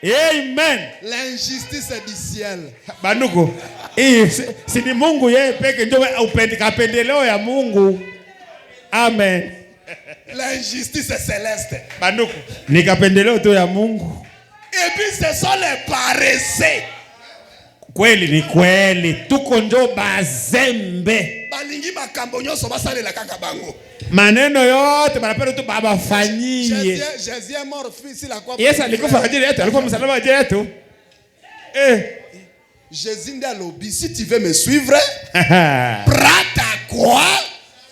Speaker 2: Amen.
Speaker 1: L'injustice du ciel.
Speaker 2: Banuko. Si ni Mungu yeye peke ndio kapendeleo ya Mungu. Amen.
Speaker 1: L'injustice céleste.
Speaker 2: Banuko. Ni kapendeleo tu ya Mungu.
Speaker 1: Et puis ce sont les paresseux.
Speaker 2: Kweli ni kweli. Tuko njo bazembe.
Speaker 1: Balingi makambo nyoso basalela kaka bango.
Speaker 2: Maneno yote banapenda tu babafanyie.
Speaker 1: Jésus est mort sur la croix.
Speaker 2: Yesu alikufa kwa ajili yetu, alikufa msalaba kwa ajili yetu.
Speaker 1: Jésus dit à l'obéi, si tu veux me suivre, prends ta croix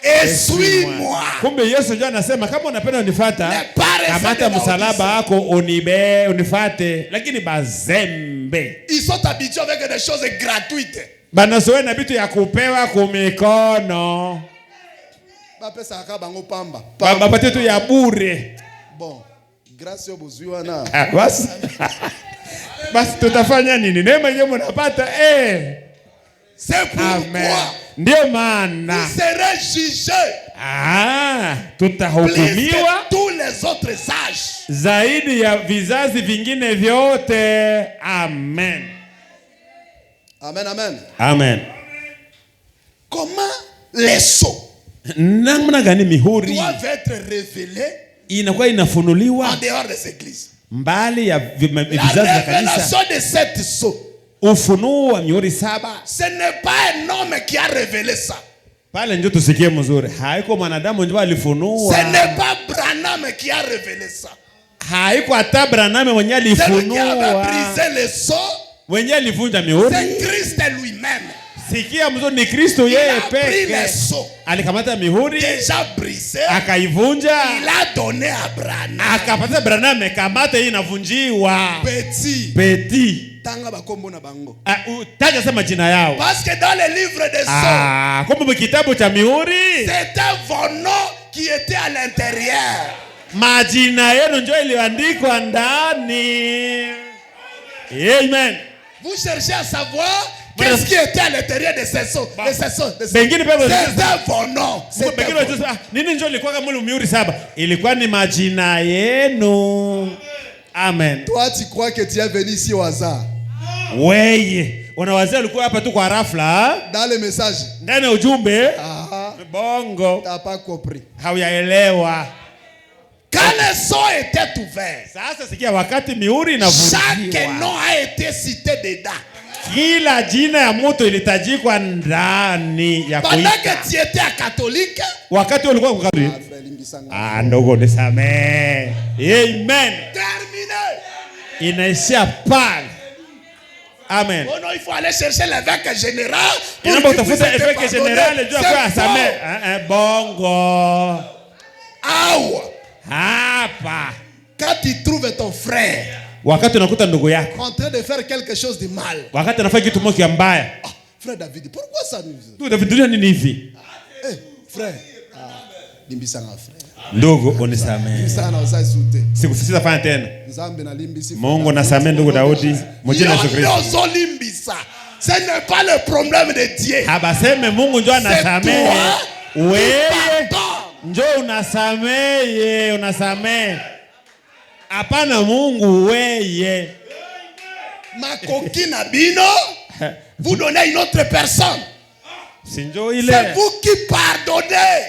Speaker 1: et suis-moi.
Speaker 2: Kumbe Yesu ndio anasema kama unapenda unifuata, kamata msalaba wako unifuate, lakini bazembe.
Speaker 1: Ils sont habitués avec des choses gratuites.
Speaker 2: Banazoea na vitu ya kupewa kumikono.
Speaker 1: Bapesa akabango pamba.
Speaker 2: Bapate tu ya bure.
Speaker 1: Bon, grâce au besoin na.
Speaker 2: Basi tutafanya nini? Neema yenyewe mnapata
Speaker 1: C'est pourquoi
Speaker 2: ndio maana
Speaker 1: vous serez jugés.
Speaker 2: Tutahukumiwa
Speaker 1: tous les autres âges.
Speaker 2: Zaidi ya vizazi vingine vyote. Amen.
Speaker 1: Amen, amen.
Speaker 2: Amen.
Speaker 1: Comment les sceaux
Speaker 2: namna gani mihuri
Speaker 1: doivent être révélés
Speaker 2: inakuwa inafunuliwa
Speaker 1: en dehors des églises?
Speaker 2: Mbali ya vizazi
Speaker 1: la
Speaker 2: vya kanisa.
Speaker 1: révélation de sept sceaux.
Speaker 2: Ufunuo wa mihuri 7.
Speaker 1: Ce n'est pas un homme qui a révélé ça.
Speaker 2: Pale ndio tusikie mzuri. Haiko mwanadamu ndio alifunua.
Speaker 1: Ce n'est pas Branham qui a révélé ça.
Speaker 2: Haiko hata Branham mwenye alifunua.
Speaker 1: C'est lui qui a brisé les sceaux.
Speaker 2: Mwenye alivunja mihuri.
Speaker 1: C'est Christ lui-même.
Speaker 2: Sikia mzuri, ni Kristo yeye peke. Alikamata mihuri.
Speaker 1: Déjà brisé.
Speaker 2: Akaivunja.
Speaker 1: Il a donné à Branham.
Speaker 2: Akapata Branham kamata hii inavunjiwa.
Speaker 1: Petit. tanga bakombo na bango.
Speaker 2: Taja sema jina yao.
Speaker 1: Parce que dans le livre des Sceaux,
Speaker 2: kumbe kitabu cha mihuri,
Speaker 1: c'était vos noms qui étaient à l'intérieur.
Speaker 2: Majina yenu ndio iliandikwa ndani. Amen.
Speaker 1: Vous cherchez à savoir qu'est-ce qui était à l'intérieur de ces sceaux.
Speaker 2: C'était
Speaker 1: vos noms.
Speaker 2: Nini ndio ilikuwa kama mihuri 7? Ilikuwa ni majina yenu. Amen.
Speaker 1: Toi tu crois que tu es venu ici au hasard?
Speaker 2: Weye, unawazia ulikuwa hapa tu kwa rafla?
Speaker 1: Dans le message.
Speaker 2: Ndani ya ujumbe?
Speaker 1: Bongo. T'as pas compris.
Speaker 2: Hauyaelewa.
Speaker 1: Quand les sceaux étaient ouverts,
Speaker 2: sasa sikia, wakati mihuri inafunguliwa,
Speaker 1: chaque nom a été cité dedans.
Speaker 2: Kila jina ya mtu ilitajikwa ndani ya kuita.
Speaker 1: Pendant que tu étais catholique,
Speaker 2: wakati ulikuwa kwa Katoliki, ndogo nisamee. Amen.
Speaker 1: Terminé.
Speaker 2: Inaishia pale. Amen.
Speaker 1: Oh non, il faut aller chercher l'évêque général.
Speaker 2: Inapotafuta évêque général ndio kwa asamee. Bongo.
Speaker 1: Awa.
Speaker 2: Hapa.
Speaker 1: Quand tu trouves ton frère,
Speaker 2: wakati unakuta ndugu yako
Speaker 1: en train de faire quelque chose de mal,
Speaker 2: wakati anafanya kitu moja mbaya,
Speaker 1: frère David, pourquoi ça nous?
Speaker 2: Tu David nini hivi?
Speaker 1: Frère. Limbisanga frère.
Speaker 2: Ndugu unisamee.
Speaker 1: Limbisanga uzazute.
Speaker 2: Sikusisitiza fanya tena.
Speaker 1: Nzambe na limbisi.
Speaker 2: Mungu nasamee ndugu Daudi. Mjina Yesu Kristo.
Speaker 1: Limbisa. Ce n'est pas le problème de Dieu.
Speaker 2: Habaseme Mungu njoo anasamee. Wewe njoo unasamee, unasamee. Hapana Mungu weye.
Speaker 1: Makoki na bino, vous donnez une autre personne.
Speaker 2: C'est
Speaker 1: vous qui pardonnez.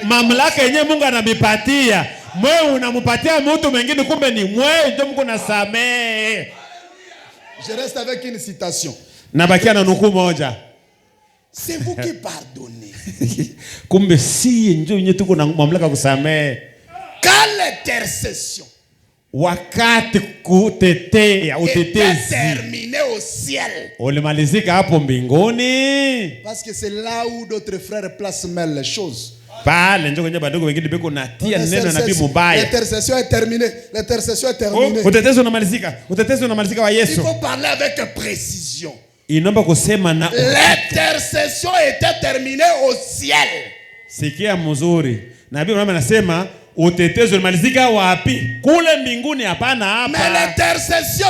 Speaker 2: Mamlaka yenyewe Mungu anabipatia. Mwe unamupatia mtu mwingine, kumbe ni mwe ndio Mungu nasamee.
Speaker 1: Je reste avec une citation.
Speaker 2: Nabakia na nukuu moja.
Speaker 1: C'est vous qui pardonnez.
Speaker 2: Kumbe si ndio yenyewe tuko na mamlaka kusamee.
Speaker 1: Quand l'intercession,
Speaker 2: wakati kutetea utetezi
Speaker 1: terminé au ciel,
Speaker 2: ulimalizika hapo mbinguni,
Speaker 1: parce que c'est là où d'autres frères placent mal les choses.
Speaker 2: Pale njoo kwenye badogo wengine beko natia neno na nabii mubaya.
Speaker 1: L'intercession est terminée. L'intercession est terminée.
Speaker 2: Utetezi unamalizika. Utetezi unamalizika wa Yesu.
Speaker 1: Il faut parler avec précision.
Speaker 2: Inomba kusema na
Speaker 1: l'intercession était terminée au ciel.
Speaker 2: Sikia mzuri. Nabii mama anasema utetezi unamalizika wapi? Kule mbinguni, hapana hapa.
Speaker 1: Mais l'intercession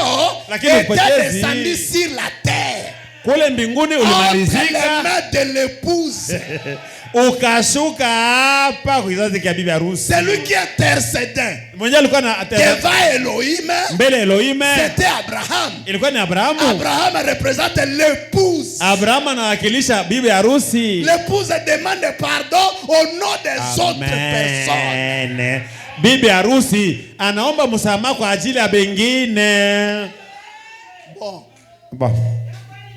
Speaker 1: était descendue sur la terre.
Speaker 2: Kule mbinguni ulimalizika
Speaker 1: entre les mains de l'épouse.
Speaker 2: Ukashuka hapa kwa kizazi cha bibi harusi.
Speaker 1: Celui qui intercédait
Speaker 2: mwenye alikuwa na
Speaker 1: devant Elohim,
Speaker 2: mbele Elohim,
Speaker 1: c'était Abraham.
Speaker 2: Ilikuwa ni Abrahamu.
Speaker 1: Abraham représente l'épouse.
Speaker 2: Abraham anawakilisha bibi harusi.
Speaker 1: L'épouse demande pardon au nom des autres personnes.
Speaker 2: Bibi harusi anaomba msamaha kwa ajili ya wengine.
Speaker 1: Bon.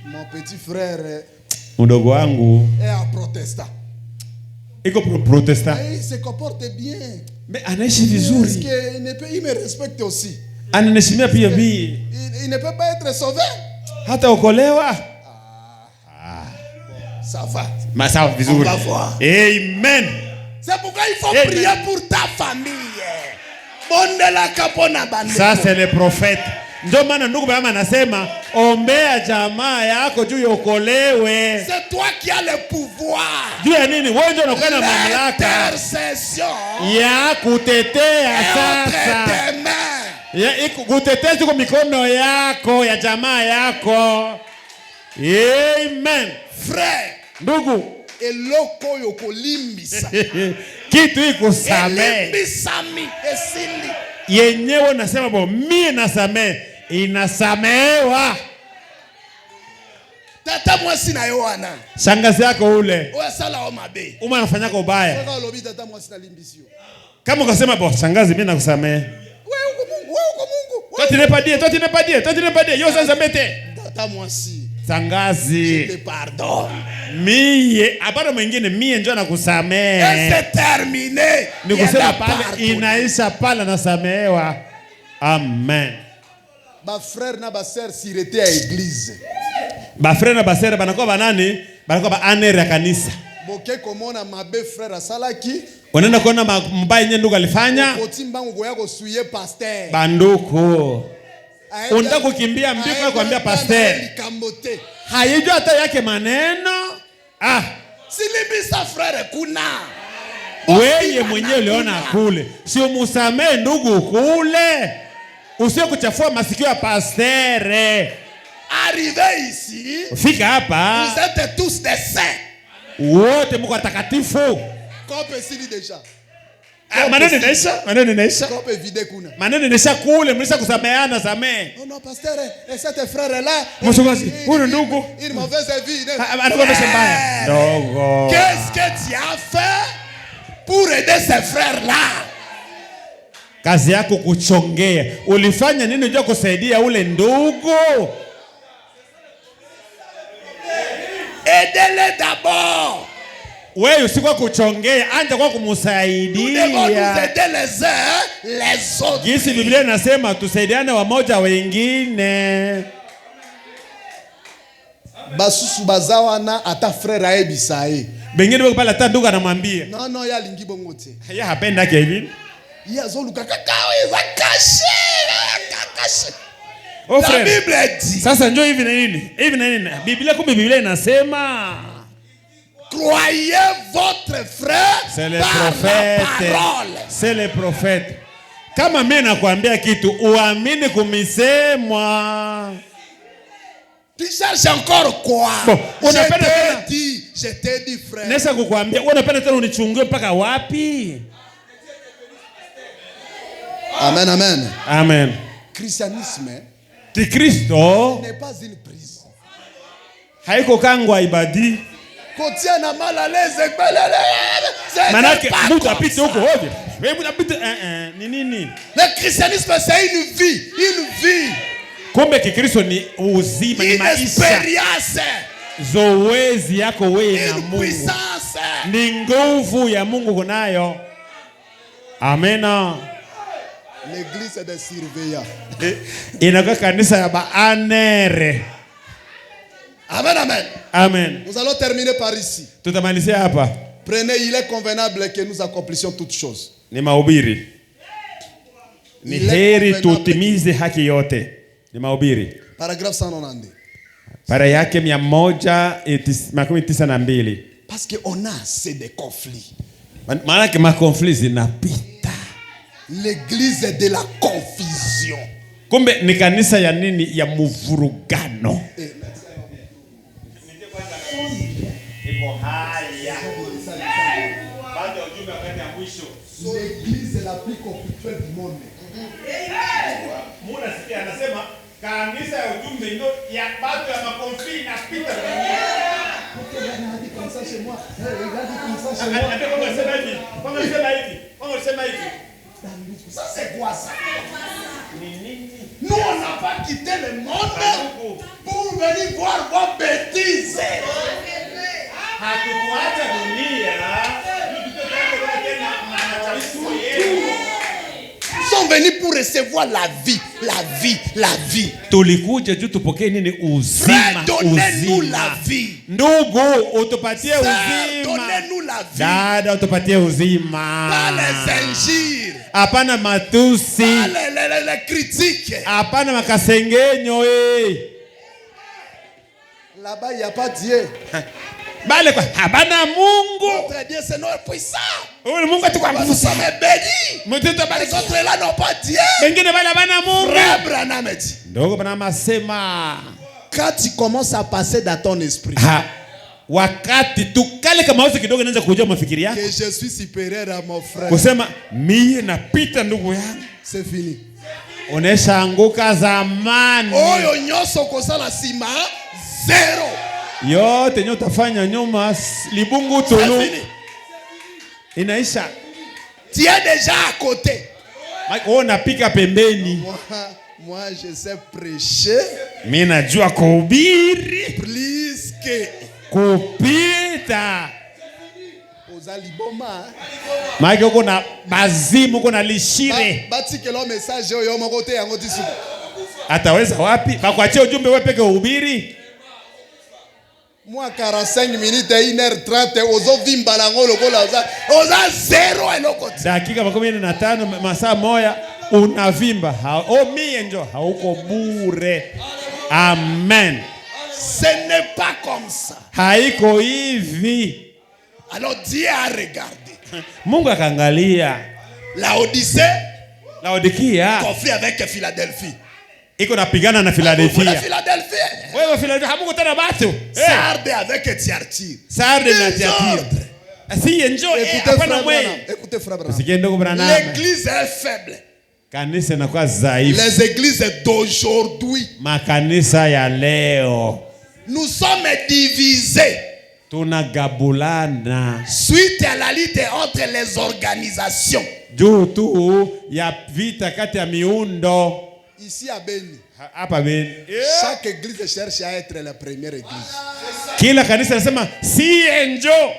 Speaker 1: Mon petit frère,
Speaker 2: mdogo wangu
Speaker 1: est un protestant.
Speaker 2: Iko protestant.
Speaker 1: Il se comporte bien.
Speaker 2: Mais anaishi vizuri.
Speaker 1: Est-ce qu'il me respecte aussi?
Speaker 2: Ananiheshimia pia bi.
Speaker 1: Il ne peut pas être sauvé.
Speaker 2: Hata okolewa.
Speaker 1: Ça va.
Speaker 2: Mais ça va vizuri.
Speaker 1: On va voir.
Speaker 2: Amen.
Speaker 1: C'est pourquoi il faut prier pour ta famille. Bondela kapona bande.
Speaker 2: Ça c'est le prophète. Ndio maana ndugu mama anasema ombea jamaa yako juu yokolewe.
Speaker 1: C'est toi qui as le pouvoir.
Speaker 2: Juu ya nini? Wewe ndio unakuwa na mamlaka ya kutetea sasa. Ya kutetea kwa mikono yako ya jamaa yako. Amen.
Speaker 1: Frère,
Speaker 2: ndugu,
Speaker 1: eloko yokolimbisa.
Speaker 2: Kitu iko samee.
Speaker 1: Elimbisami esili.
Speaker 2: Yenyewe nasema bo mimi nasamee, inasamewa.
Speaker 1: Tata mwasi na Yohana.
Speaker 2: Shangazi yako ule.
Speaker 1: Oya sala omabe.
Speaker 2: Uma anafanyaka ubaya.
Speaker 1: Sasa lobi tata mwasi na limbisio.
Speaker 2: Kama ukasema bo shangazi mimi nakusamee.
Speaker 1: Wewe uko Mungu, wewe uko Mungu.
Speaker 2: Toi tu n'es pas Dieu. Yo sasa mbete.
Speaker 1: Tata mwasi.
Speaker 2: Sangazi.
Speaker 1: Je te pardonne.
Speaker 2: Mie, apana mwingine mie njoo nakusamee.
Speaker 1: C'est terminé.
Speaker 2: Ni kusema pale inaisha pale nasamehewa. Amen.
Speaker 1: Ba frère na ba sœur sirete à église.
Speaker 2: Ba frère na ba sœur banakuwa banani? Banakuwa ba anere ya kanisa.
Speaker 1: Boke komona mabe frère asalaki.
Speaker 2: Unaenda kuona mbaya yenyewe ndugu alifanya.
Speaker 1: Kotimba ngo yako suye pasteur.
Speaker 2: Banduku. unataka kukimbia mbio kuambia pastor. Haijua hata yake maneno.
Speaker 1: Silibisa frere kuna.
Speaker 2: Wewe mwenyewe uliona kule. Si umusamee ndugu kule. Usio kuchafua masikio ya pastor.
Speaker 1: Arrivé ici.
Speaker 2: Fika hapa.
Speaker 1: Vous êtes tous des saints.
Speaker 2: Wote mko watakatifu.
Speaker 1: Kope sili deja.
Speaker 2: Maneno inaisha, maneno inaisha.
Speaker 1: Kope vide kuna.
Speaker 2: Maneno inaisha kule, mlisha kusameana samee.
Speaker 1: Oh non pasteur, et cet frère là,
Speaker 2: mchungaji, huyu ndugu.
Speaker 1: Il mauvaise vie.
Speaker 2: Anakuwa mbaya. Ndogo.
Speaker 1: Qu'est-ce que tu as fait pour aider ces frères là?
Speaker 2: Kazi yako kuchongea. Ulifanya nini ndio kusaidia ule ndugu?
Speaker 1: Aidez-les d'abord.
Speaker 2: Wewe usikuwa kuchongea, anja kwa kumsaidia.
Speaker 1: Nous devons aider les uns les autres.
Speaker 2: Jinsi Biblia inasema tusaidiane wamoja wengine.
Speaker 1: Basusu bazawana ata frère aebisae.
Speaker 2: Bengine bako pala ata ndugu anamwambia.
Speaker 1: Non, ya lingi bongote.
Speaker 2: Ya hapenda Kevin.
Speaker 1: Ya zoluka kakao za caché.
Speaker 2: Oh
Speaker 1: frère. La Bible dit.
Speaker 2: Sasa njoo hivi na nini? Hivi na nini? Biblia inasema
Speaker 1: croyez votre frère.
Speaker 2: C'est le prophète. C'est le prophète. Kama mimi nakwambia kitu uamini kumisemwa.
Speaker 1: Tu cherches encore quoi?
Speaker 2: Bon, unapenda
Speaker 1: je t'ai dit frère.
Speaker 2: Nesa kukwambia unapenda tena unichungue mpaka wapi?
Speaker 1: Amen, amen.
Speaker 2: Amen.
Speaker 1: Christianisme
Speaker 2: Kristo
Speaker 1: n'est pas une prise.
Speaker 2: Haiko kangwa ibadi.
Speaker 1: Kotia na mal à l'aise.
Speaker 2: Manake mtu apite huko hoje. Wewe unapita ni nini?
Speaker 1: Le christianisme c'est une vie,
Speaker 2: Kumbe Kikristo ni uzima, ni maisha. Zoezi yako wewe na Mungu. Ni nguvu ya Mungu kunayo. Amena.
Speaker 1: L'église des surveillants.
Speaker 2: Inakuwa kanisa ya baanere.
Speaker 1: Amen, amen.
Speaker 2: Amen.
Speaker 1: Nous allons terminer par ici.
Speaker 2: Tutamalizia hapa.
Speaker 1: Prenez, il est convenable que nous accomplissions toutes choses.
Speaker 2: Ni mahubiri. Ni heri tutimize haki yote. Ni mahubiri.
Speaker 1: Paragraphe 192.
Speaker 2: Para yake 192.
Speaker 1: Parce que on a assez de conflits.
Speaker 2: Maana kama conflits zinapita.
Speaker 1: L'église est de la confusion.
Speaker 2: Kumbe ni kanisa ya nini? Ya muvurugano.
Speaker 1: L'église est la plus conflictuelle du monde.
Speaker 2: Muna sikia anasema kanisa ya ujumbe ndio ya watu ya makonfli na pita dunia.
Speaker 1: Ça c'est quoi ça? Nous on n'a pas quitté le monde pour venir voir vos bêtises.
Speaker 2: Hatukuacha dunia.
Speaker 1: Ils sont venus pour recevoir la vie.
Speaker 2: Tulikuja juu tupokee nini? Uzima.
Speaker 1: Donnez-nous la vie.
Speaker 2: Ndugu, utupatie uzima.
Speaker 1: Donnez-nous la vie.
Speaker 2: Dada, utupatie uzima.
Speaker 1: Pas les injures.
Speaker 2: Hapana matusi.
Speaker 1: Pas les critiques.
Speaker 2: Hapana makasengenyo.
Speaker 1: Là-bas, il n'y a pas Dieu.
Speaker 2: Bale kwa habana Mungu.
Speaker 1: Notre Dieu c'est notre puissant.
Speaker 2: Ule Mungu atakuwa
Speaker 1: Nous sommes bénis.
Speaker 2: Mtoto bali
Speaker 1: Les autres là n'ont pas Dieu.
Speaker 2: Wengine bale habana Mungu.
Speaker 1: Frère Branham dit.
Speaker 2: Ndogo bana masema.
Speaker 1: Quand tu commences à passer dans ton esprit.
Speaker 2: Wakati tu kale kama usi kidogo inaanza kujua mafikiri yako.
Speaker 1: Que je suis supérieur à mon frère.
Speaker 2: Kusema mimi napita ndugu yangu.
Speaker 1: C'est fini.
Speaker 2: Onesha anguka zamani.
Speaker 1: Oyo nyoso kosala sima zero.
Speaker 2: Yote nyo tafanya nyuma libungu tulu. Inaisha.
Speaker 1: Tu es déjà à côté.
Speaker 2: Oh napika pembeni.
Speaker 1: Moi je sais prêcher.
Speaker 2: Mimi najua kuhubiri.
Speaker 1: Plus que
Speaker 2: kupita.
Speaker 1: Ozaliboma.
Speaker 2: Maki uko na bazimu, uko na lishire.
Speaker 1: Bati que le message yo mo côté yango tisu.
Speaker 2: Ataweza wapi? Bakuachia ujumbe wewe peke uhubiri.
Speaker 1: Moi 45 minutes 1h30 ozo vimba lango lokola oza zero eloko.
Speaker 2: Dakika 15 masaa moja unavimba. Mie njo hauko bure. Amen.
Speaker 1: Ce n'est pas comme ça.
Speaker 2: Haiko hivi.
Speaker 1: Alors Dieu a regardé.
Speaker 2: Mungu akaangalia. Laodikia
Speaker 1: conflit avec Philadelphie.
Speaker 2: Iko napigana na Philadelphia. Wewe Philadelphia hamuko tena batu.
Speaker 1: Sarde avec Thyatire.
Speaker 2: Sarde na Thyatire. Asi enjoy. Hapana mwe.
Speaker 1: Écoutez frère Branham.
Speaker 2: Usikiende kubranama.
Speaker 1: L'église est faible.
Speaker 2: Kanisa inakuwa dhaifu.
Speaker 1: Les églises d'aujourd'hui.
Speaker 2: Makanisa ya leo.
Speaker 1: Nous sommes divisés.
Speaker 2: Tunagabulana.
Speaker 1: Suite à la lutte entre les organisations.
Speaker 2: Juu tu ya vita kati ya miundo.
Speaker 1: Ici à Beni.
Speaker 2: Hapa Beni.
Speaker 1: Chaque église cherche à être la première église.
Speaker 2: Kila kanisa nasema si enjo.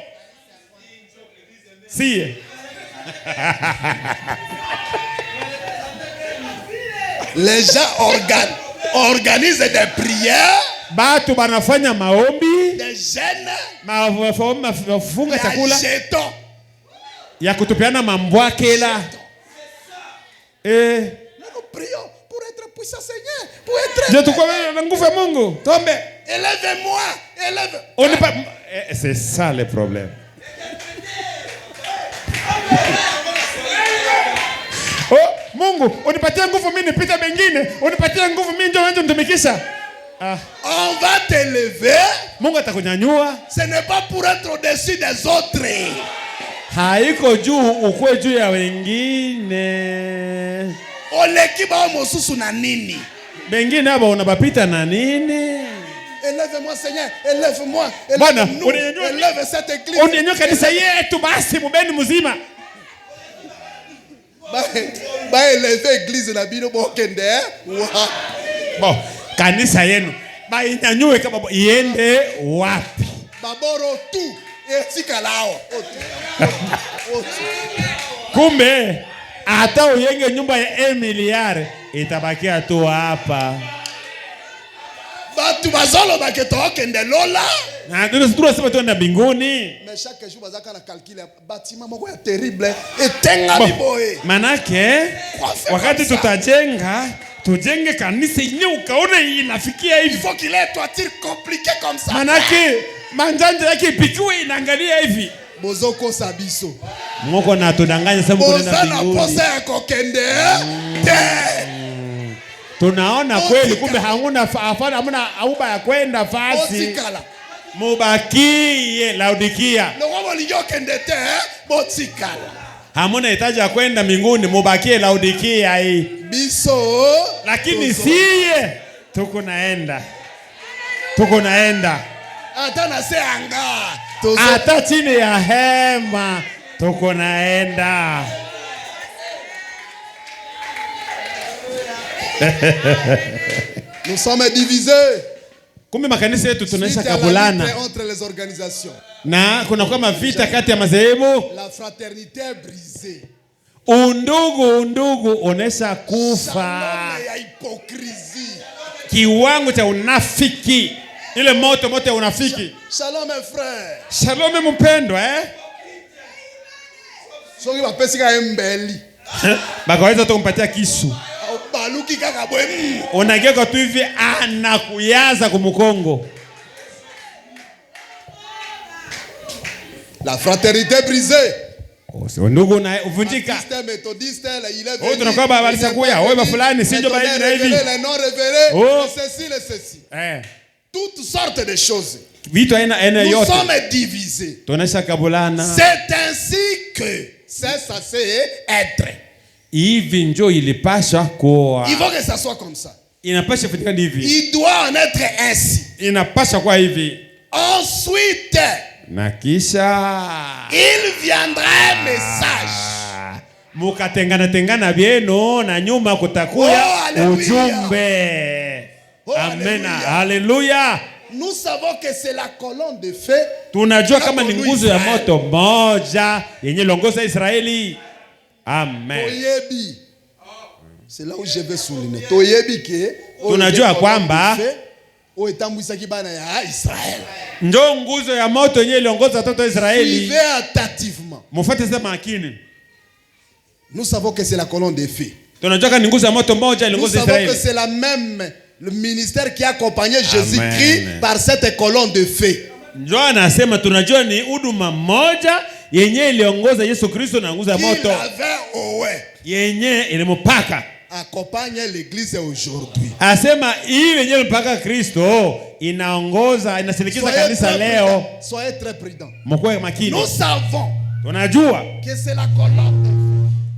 Speaker 2: Si.
Speaker 1: Les gens organisent des prières.
Speaker 2: Batu banafanya maombi.
Speaker 1: Des jeunes.
Speaker 2: Mafunga chakula.
Speaker 1: Jetons.
Speaker 2: Ya kutupiana mambwakela.
Speaker 1: Nous prions pour être puissant Seigneur. Pour être.
Speaker 2: Je te crois na nguvu ya Mungu. Tombe.
Speaker 1: Élève-moi. Élève.
Speaker 2: On n'est pas. C'est ça le problème. Oh, Mungu, unipatie nguvu mimi nipite mengine. Unipatie nguvu mimi ndio nje mtumikisha.
Speaker 1: On va te lever.
Speaker 2: Mungu atakunyanyua.
Speaker 1: Ce n'est pas pour être au-dessus des autres.
Speaker 2: Haiko juu ukwe juu ya wengine.
Speaker 1: Olekiba mosusu na nini?
Speaker 2: Bengine hapa unabapita na nini?
Speaker 1: Élève-moi Seigneur, élève-moi. Élève cette église.
Speaker 2: Uninyanyua kanisa yetu basi mubeni mzima.
Speaker 1: Ba élève église na bino bokende.
Speaker 2: Bon, kanisa yenu ba inyanyue kama iende wapi?
Speaker 1: Baboro tu etika lao.
Speaker 2: Kumbe hata uyenge nyumba ya miliare itabakia tu hapa.
Speaker 1: Batu bazolo baketo kende lola.
Speaker 2: Na ndio tunasema tuenda mbinguni.
Speaker 1: Mais chaque jour bazaka na calcule bâtiment moko ya terrible etenga biboe.
Speaker 2: Manake wakati tutajenga tujenge kanisa yenye ukaona inafikia hivi.
Speaker 1: Il faut qu'il ait toiture compliqué comme ça.
Speaker 2: Manake manjanja yake ipikiwe inaangalia hivi.
Speaker 1: Bozoko sabiso.
Speaker 2: Moko na tudanganya sababu kuna mbinguni.
Speaker 1: Bozana posa ya kokende.
Speaker 2: Tunaona kweli kumbe hamuna auba ya kwenda fasi. Mubakie Laodikia.
Speaker 1: Logo linyo kende te botikala.
Speaker 2: Hamuna hitaji ya kwenda mbinguni, mubakie Laodikia hii.
Speaker 1: Biso.
Speaker 2: Lakini siye tuko naenda.
Speaker 1: Ata na se anga.
Speaker 2: Ata chini ya hema tuko naenda.
Speaker 1: Nous sommes divisés.
Speaker 2: Kumbe makanisa yetu tunaisha kabulana.
Speaker 1: Entre les organisations.
Speaker 2: Na kuna kama vita kati ya madhehebu.
Speaker 1: La fraternité est brisée.
Speaker 2: Undugu unesha kufa.
Speaker 1: Shalom ya hypocrisie.
Speaker 2: Kiwango cha unafiki. Ile moto ya unafiki.
Speaker 1: Shalom mes frères.
Speaker 2: Shalom mpendwa
Speaker 1: Songi bapesika embeli.
Speaker 2: Bakaweza tukumpatia kisu.
Speaker 1: Baluki kaka bwe.
Speaker 2: Unageka tu hivi anakuyaza kumukongo.
Speaker 1: La fraternité brisée.
Speaker 2: Undugu na uvunjika.
Speaker 1: Méthodiste, il est venu.
Speaker 2: Tunakuwa balisa kuya, wewe fulani sinjo ba hivi na hivi.
Speaker 1: Les non révélés, ceci. Toutes sortes de choses.
Speaker 2: Vitu aina yote.
Speaker 1: Nous sommes divisés.
Speaker 2: Tunaisha kabulana.
Speaker 1: C'est ainsi que c'est censé être.
Speaker 2: Hivi njo ilipasha kuwa.
Speaker 1: Il faut que ça soit comme ça.
Speaker 2: Inapasha kutika hivi.
Speaker 1: Il doit en être ainsi.
Speaker 2: Inapasha kuwa hivi.
Speaker 1: Ensuite,
Speaker 2: na kisha
Speaker 1: il viendra un message.
Speaker 2: Mukatengana bieno na nyuma kutakuya ujumbe. Amen. Haleluya.
Speaker 1: Nous savons que c'est la colonne de feu.
Speaker 2: Tunajua kama ni nguzo ya moto moja yenye longoza Israeli. Amen.
Speaker 1: Toyebi. C'est là où je vais souligner. Toyebi ke
Speaker 2: tunajua kwamba
Speaker 1: oetambwisaki bana ya Israel.
Speaker 2: Ndio nguzo ya moto yenye iliongoza watoto wa Israeli.
Speaker 1: Suivez attentivement.
Speaker 2: Mfuate sema makini.
Speaker 1: Nous savons que c'est la colonne de feu.
Speaker 2: Tunajua ni nguzo ya moto moja ile
Speaker 1: Nous
Speaker 2: nguzo ya
Speaker 1: savons que
Speaker 2: Israeli.
Speaker 1: c'est la même, le ministère qui accompagnait Jésus-Christ par cette colonne de feu.
Speaker 2: Ndio anasema tunajua ni huduma moja yenye iliongoza Yesu Kristo na nguzo ya moto. Yenye ilimpaka
Speaker 1: accompagne l'église aujourd'hui.
Speaker 2: Asema hii yenye mpaka Kristo inaongoza inasindikiza kanisa leo.
Speaker 1: Soyez très prudents.
Speaker 2: Mkoe makini.
Speaker 1: Nous savons
Speaker 2: tunajua
Speaker 1: que c'est la colonne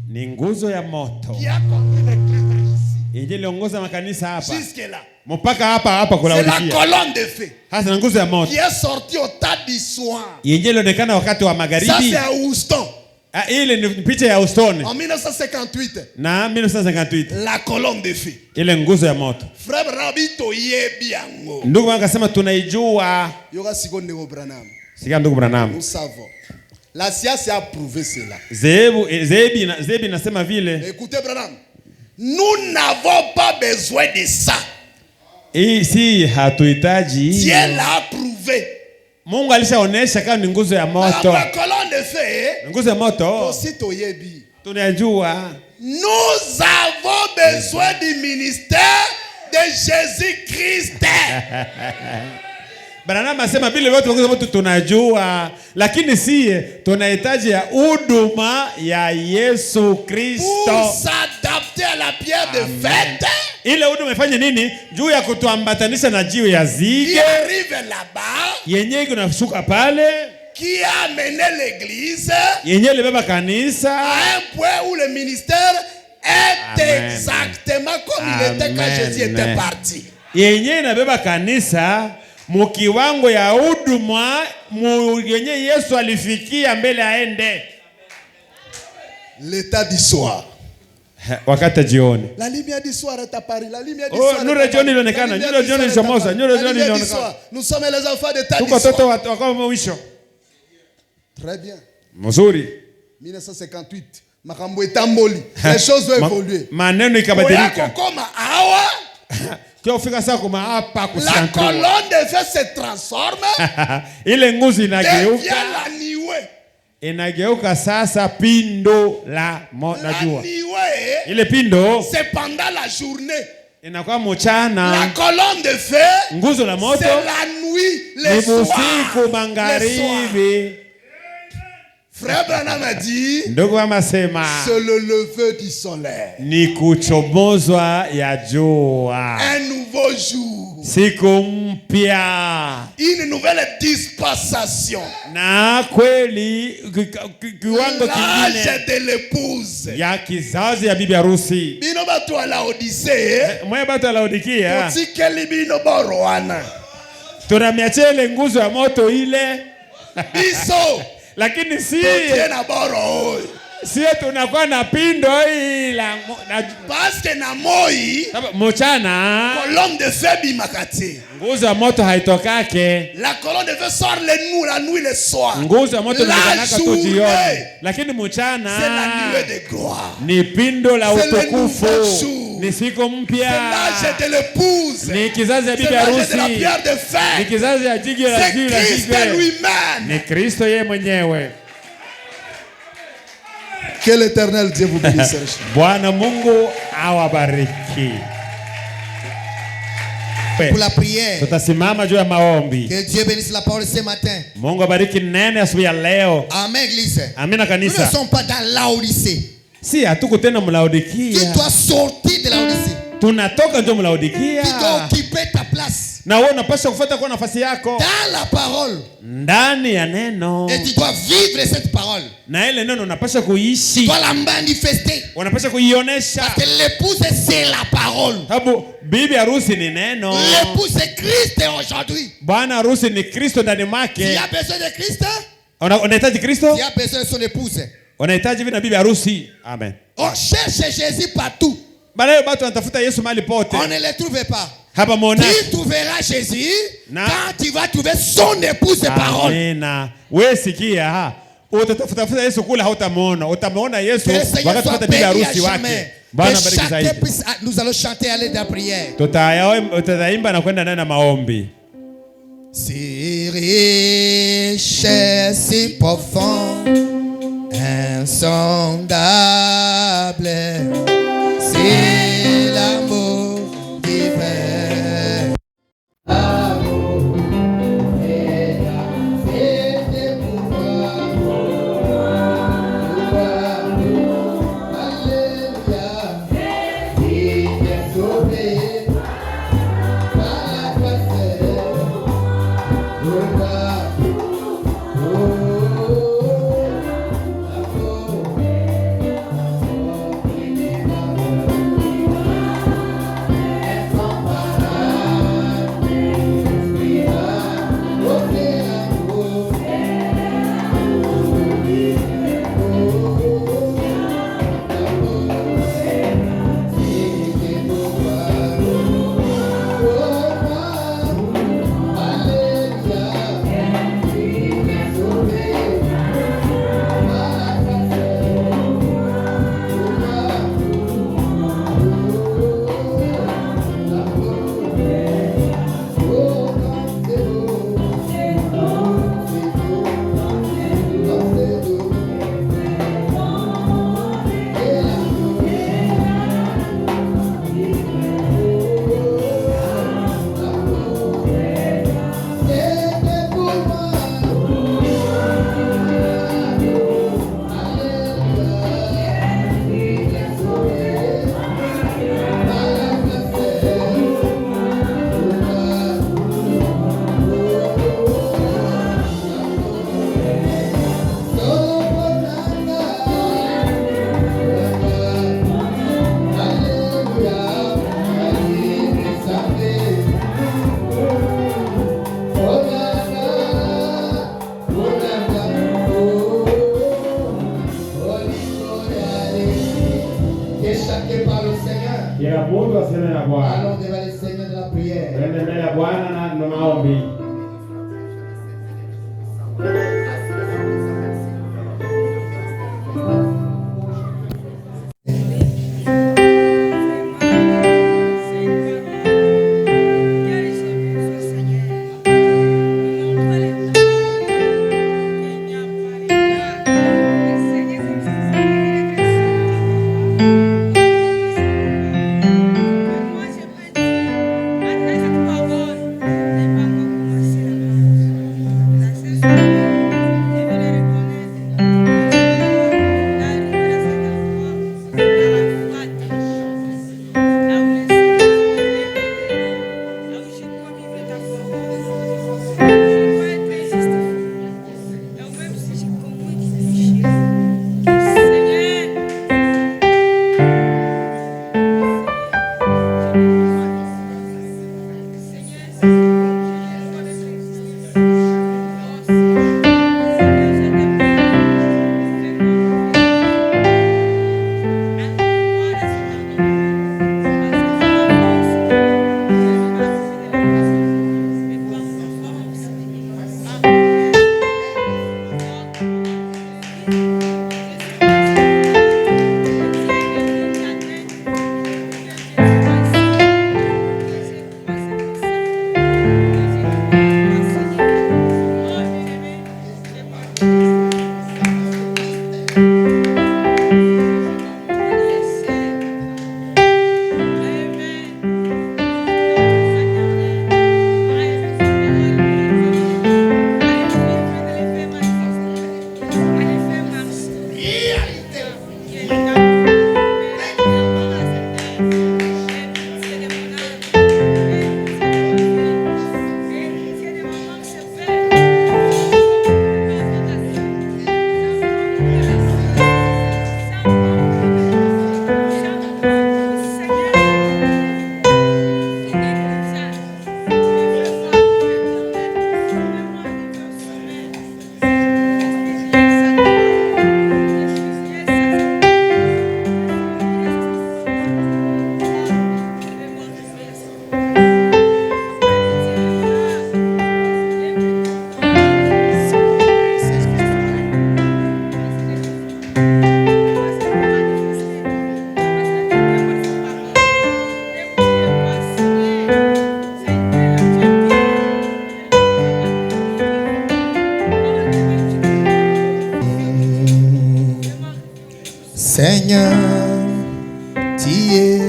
Speaker 2: ni nguzo ya moto
Speaker 1: qui a conduit l'église ici.
Speaker 2: Yenye iliongoza makanisa hapa.
Speaker 1: Jusque là.
Speaker 2: Mpaka hapa kwa
Speaker 1: C'est
Speaker 2: Laodikia.
Speaker 1: la colonne de feu.
Speaker 2: Hasa nguzo ya moto.
Speaker 1: Qui est sortie au tas du soir.
Speaker 2: Yenye ilionekana wakati wa magharibi.
Speaker 1: Ça c'est à Houston.
Speaker 2: Ile ni picha ya Houston.
Speaker 1: En 1958.
Speaker 2: Na 1958.
Speaker 1: La colonne de feu.
Speaker 2: Ile nguzo ya moto.
Speaker 1: Frère Rabito yebiango.
Speaker 2: Ndugu wangu akasema tunaijua.
Speaker 1: Yoga siko ndego Branham.
Speaker 2: Sikia ndugu Branham.
Speaker 1: Nous savons. La science a prouvé cela.
Speaker 2: Zebi nasema vile.
Speaker 1: Écoutez Branham. Nous n'avons pas besoin de ça.
Speaker 2: Si hatuhitaji.
Speaker 1: Dieu l'a prouvé.
Speaker 2: Mungu alishaonesha kama ni nguzo ya moto.
Speaker 1: La colonne de feu.
Speaker 2: Nguzo ya moto.
Speaker 1: Aussi toyebi.
Speaker 2: Tunajua.
Speaker 1: Nous avons besoin du ministère de Jésus-Christ.
Speaker 2: Branham asema vile wote nguzo ya moto tunajua, lakini sie tunahitaji ya huduma ya Yesu Kristo.
Speaker 1: Pour s'adapter à la pierre de fête.
Speaker 2: Ile huduma ifanye nini? Juu ya kutuambatanisha na jiwe ya zige.
Speaker 1: Qui arrive là-bas.
Speaker 2: Yenye kunashuka pale.
Speaker 1: Qui a amené l'église.
Speaker 2: Yenye libeba kanisa.
Speaker 1: À un point où le ministère est
Speaker 2: Amen.
Speaker 1: exactement comme il était quand Jésus était parti.
Speaker 2: Yenye inabeba kanisa mukiwango ya huduma yenye Yesu alifikia mbele aende.
Speaker 1: L'état du soir.
Speaker 2: Wakati jioni.
Speaker 1: La lumière du soir est apparue. La lumière du
Speaker 2: soir.
Speaker 1: Oh,
Speaker 2: nuru jioni ilionekana. Nuru jioni ilichomoza. Nuru jioni ilionekana.
Speaker 1: Nous sommes les enfants de l'état du
Speaker 2: soir.
Speaker 1: soir.
Speaker 2: Tuko watoto wa mwisho.
Speaker 1: Très bien.
Speaker 2: Mzuri.
Speaker 1: 1958. Makambo etamboli. Les choses ont évolué.
Speaker 2: Maneno ikabadilika.
Speaker 1: Koma awa.
Speaker 2: Kiofika sasa kuma hapa
Speaker 1: kusantua. La colonne de feu se transforme.
Speaker 2: Ile nguzo inageuka.
Speaker 1: Devient la niwe.
Speaker 2: Inageuka sasa pindo la jua. Ile pindo
Speaker 1: c'est pendant la journée.
Speaker 2: Inakuwa mchana.
Speaker 1: La colonne de feu.
Speaker 2: Nguzo la moto.
Speaker 1: C'est la nuit, le soir.
Speaker 2: Usiku magharibi.
Speaker 1: Frère Branham a dit.
Speaker 2: Ndugu amasema.
Speaker 1: C'est le lever du soleil.
Speaker 2: Ni kuchomozwa ya jua.
Speaker 1: Un nouveau jour.
Speaker 2: Siku mpya.
Speaker 1: Une nouvelle dispensation.
Speaker 2: Na kweli kiwango kingine.
Speaker 1: L'âge de l'épouse.
Speaker 2: Ya kizazi ya bibi harusi.
Speaker 1: Bino batu wa Laodicea.
Speaker 2: Mwe batu wa Laodikia.
Speaker 1: Tutikeli bino boroana.
Speaker 2: Tunamiachia ile nguzo ya moto ile.
Speaker 1: Biso.
Speaker 2: Lakini si tunakuwa na pindo ila
Speaker 1: parce que na moi
Speaker 2: mchana
Speaker 1: colonne de feu bimakati.
Speaker 2: Nguzo ya moto haitokake.
Speaker 1: La colonne de feu sort la nuit le soir.
Speaker 2: Nguzo ya moto inakanaka tu jioni. Lakini mchana
Speaker 1: c'est la nuée de gloire.
Speaker 2: Ni pindo la utukufu. Ni siku mpya.
Speaker 1: C'est l'âge de l'épouse.
Speaker 2: Ni kizazi ya bibi harusi.
Speaker 1: C'est l'âge de la pierre de fête.
Speaker 2: Ni kizazi ya jiwe la jiwe.
Speaker 1: C'est Christ lui-même.
Speaker 2: Ni Kristo yeye mwenyewe.
Speaker 1: Que l'Éternel Dieu vous bénisse.
Speaker 2: Bwana Mungu awabariki.
Speaker 3: Pour la prière.
Speaker 2: Tutasimama juu ya maombi.
Speaker 3: Que Dieu bénisse la parole ce matin.
Speaker 2: Mungu abariki nene asubuhi ya leo.
Speaker 3: Amen église.
Speaker 2: Amina kanisa.
Speaker 3: Nous ne sommes pas dans Laodicée.
Speaker 2: Si hatuko tena Laodikia.
Speaker 3: Tu dois sortir de Laodicée.
Speaker 2: Tunatoka ndio Laodikia.
Speaker 3: Tu dois occuper ta place.
Speaker 2: Na wewe unapaswa kufuata kwa nafasi yako.
Speaker 3: Dans la parole.
Speaker 2: Ndani ya neno.
Speaker 3: Et tu dois vivre cette parole.
Speaker 2: Na ile neno unapaswa kuishi.
Speaker 3: Tu dois la manifester.
Speaker 2: Unapaswa kuionyesha.
Speaker 3: Parce que l'épouse c'est la parole.
Speaker 2: Sababu bibi harusi ni neno.
Speaker 3: L'épouse c'est Christ aujourd'hui.
Speaker 2: Bwana harusi ni Kristo ndani mwake.
Speaker 3: Tu as besoin de Christ?
Speaker 2: Unahitaji Kristo?
Speaker 3: Tu as besoin de son épouse.
Speaker 2: Unahitaji vina bibi harusi. Amen.
Speaker 3: On cherche Jésus partout.
Speaker 2: Bale watu wanatafuta Yesu mahali pote.
Speaker 3: On ne le trouve pas.
Speaker 2: Hapa muona.
Speaker 3: Tu trouveras Jésus quand tu vas trouver son épouse parole.
Speaker 2: Amina. Wewe sikia utatafuta Yesu kule hautamuona. Utamuona Yesu wakati utapata bibi harusi wake. Bwana bariki zaidi.
Speaker 3: Nous allons chanter aller dans la prière.
Speaker 2: Tutaimba na kwenda ndani na maombi.
Speaker 3: Si riche, si profond, insondable. Chacun parle au Seigneur.
Speaker 2: Kila mtu aseme na Bwana.
Speaker 3: Allons devant le Seigneur de la prière.
Speaker 2: Twende mbele ya Bwana na maombi.
Speaker 3: Seigneur, tu es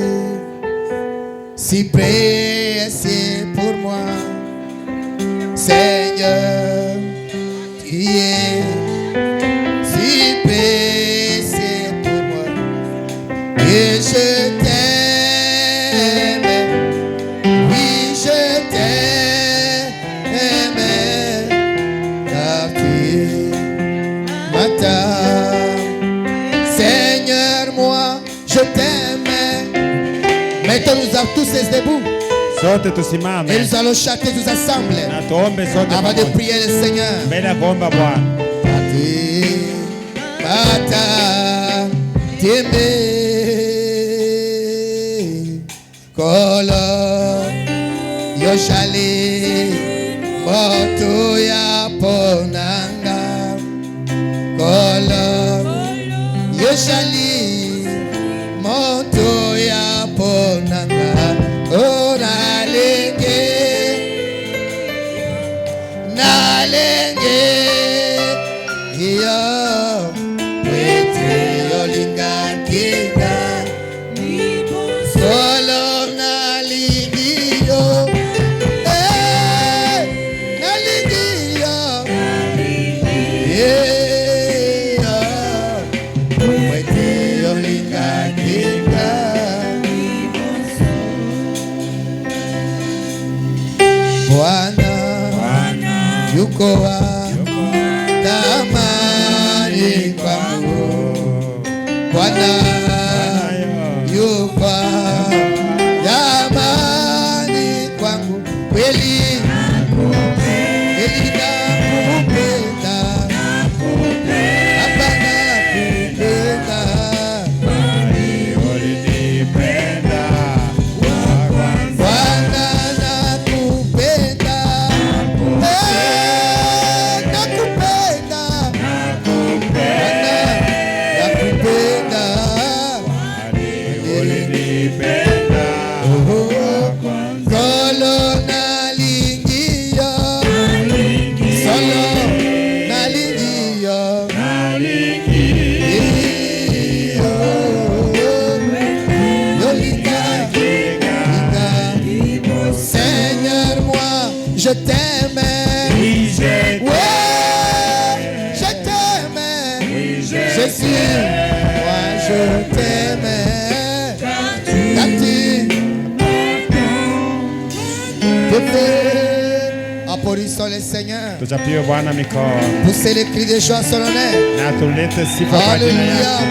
Speaker 3: si précieux pour moi. Seigneur, tu es si précieux pour moi. Et je t'aime, oui je t'aime, car tu es ma table. Seigneur, moi, je t'aime. Maintenant, nous avons tous les debout.
Speaker 2: Sote tusimame.
Speaker 3: Et nous allons chanter tous ensemble.
Speaker 2: Na tuombe sote
Speaker 3: Avant de
Speaker 2: pamoja.
Speaker 3: prier le Seigneur.
Speaker 2: Mbele ya kuomba Bwana.
Speaker 3: Bata, tembe, kolo, yoshali, moto ya ponanga, kolo, yoshali, moto ya ponanga, oralenge, nalenge, yo, wete yolinga kinga, solo nalingi yo, nalingi yo, wete yolinga kinga. Bwana yuko tamani kwangu, Bwana yuko tamani kwangu, kweli kweli nakupenda, hapana kupenda, Applaudissons le Seigneur.
Speaker 2: Tuchapie Bwana mikono.
Speaker 3: Poussez les cris de joie sur le nez.
Speaker 2: Na tulete sifa kwa jina
Speaker 3: Alléluia.
Speaker 2: lako.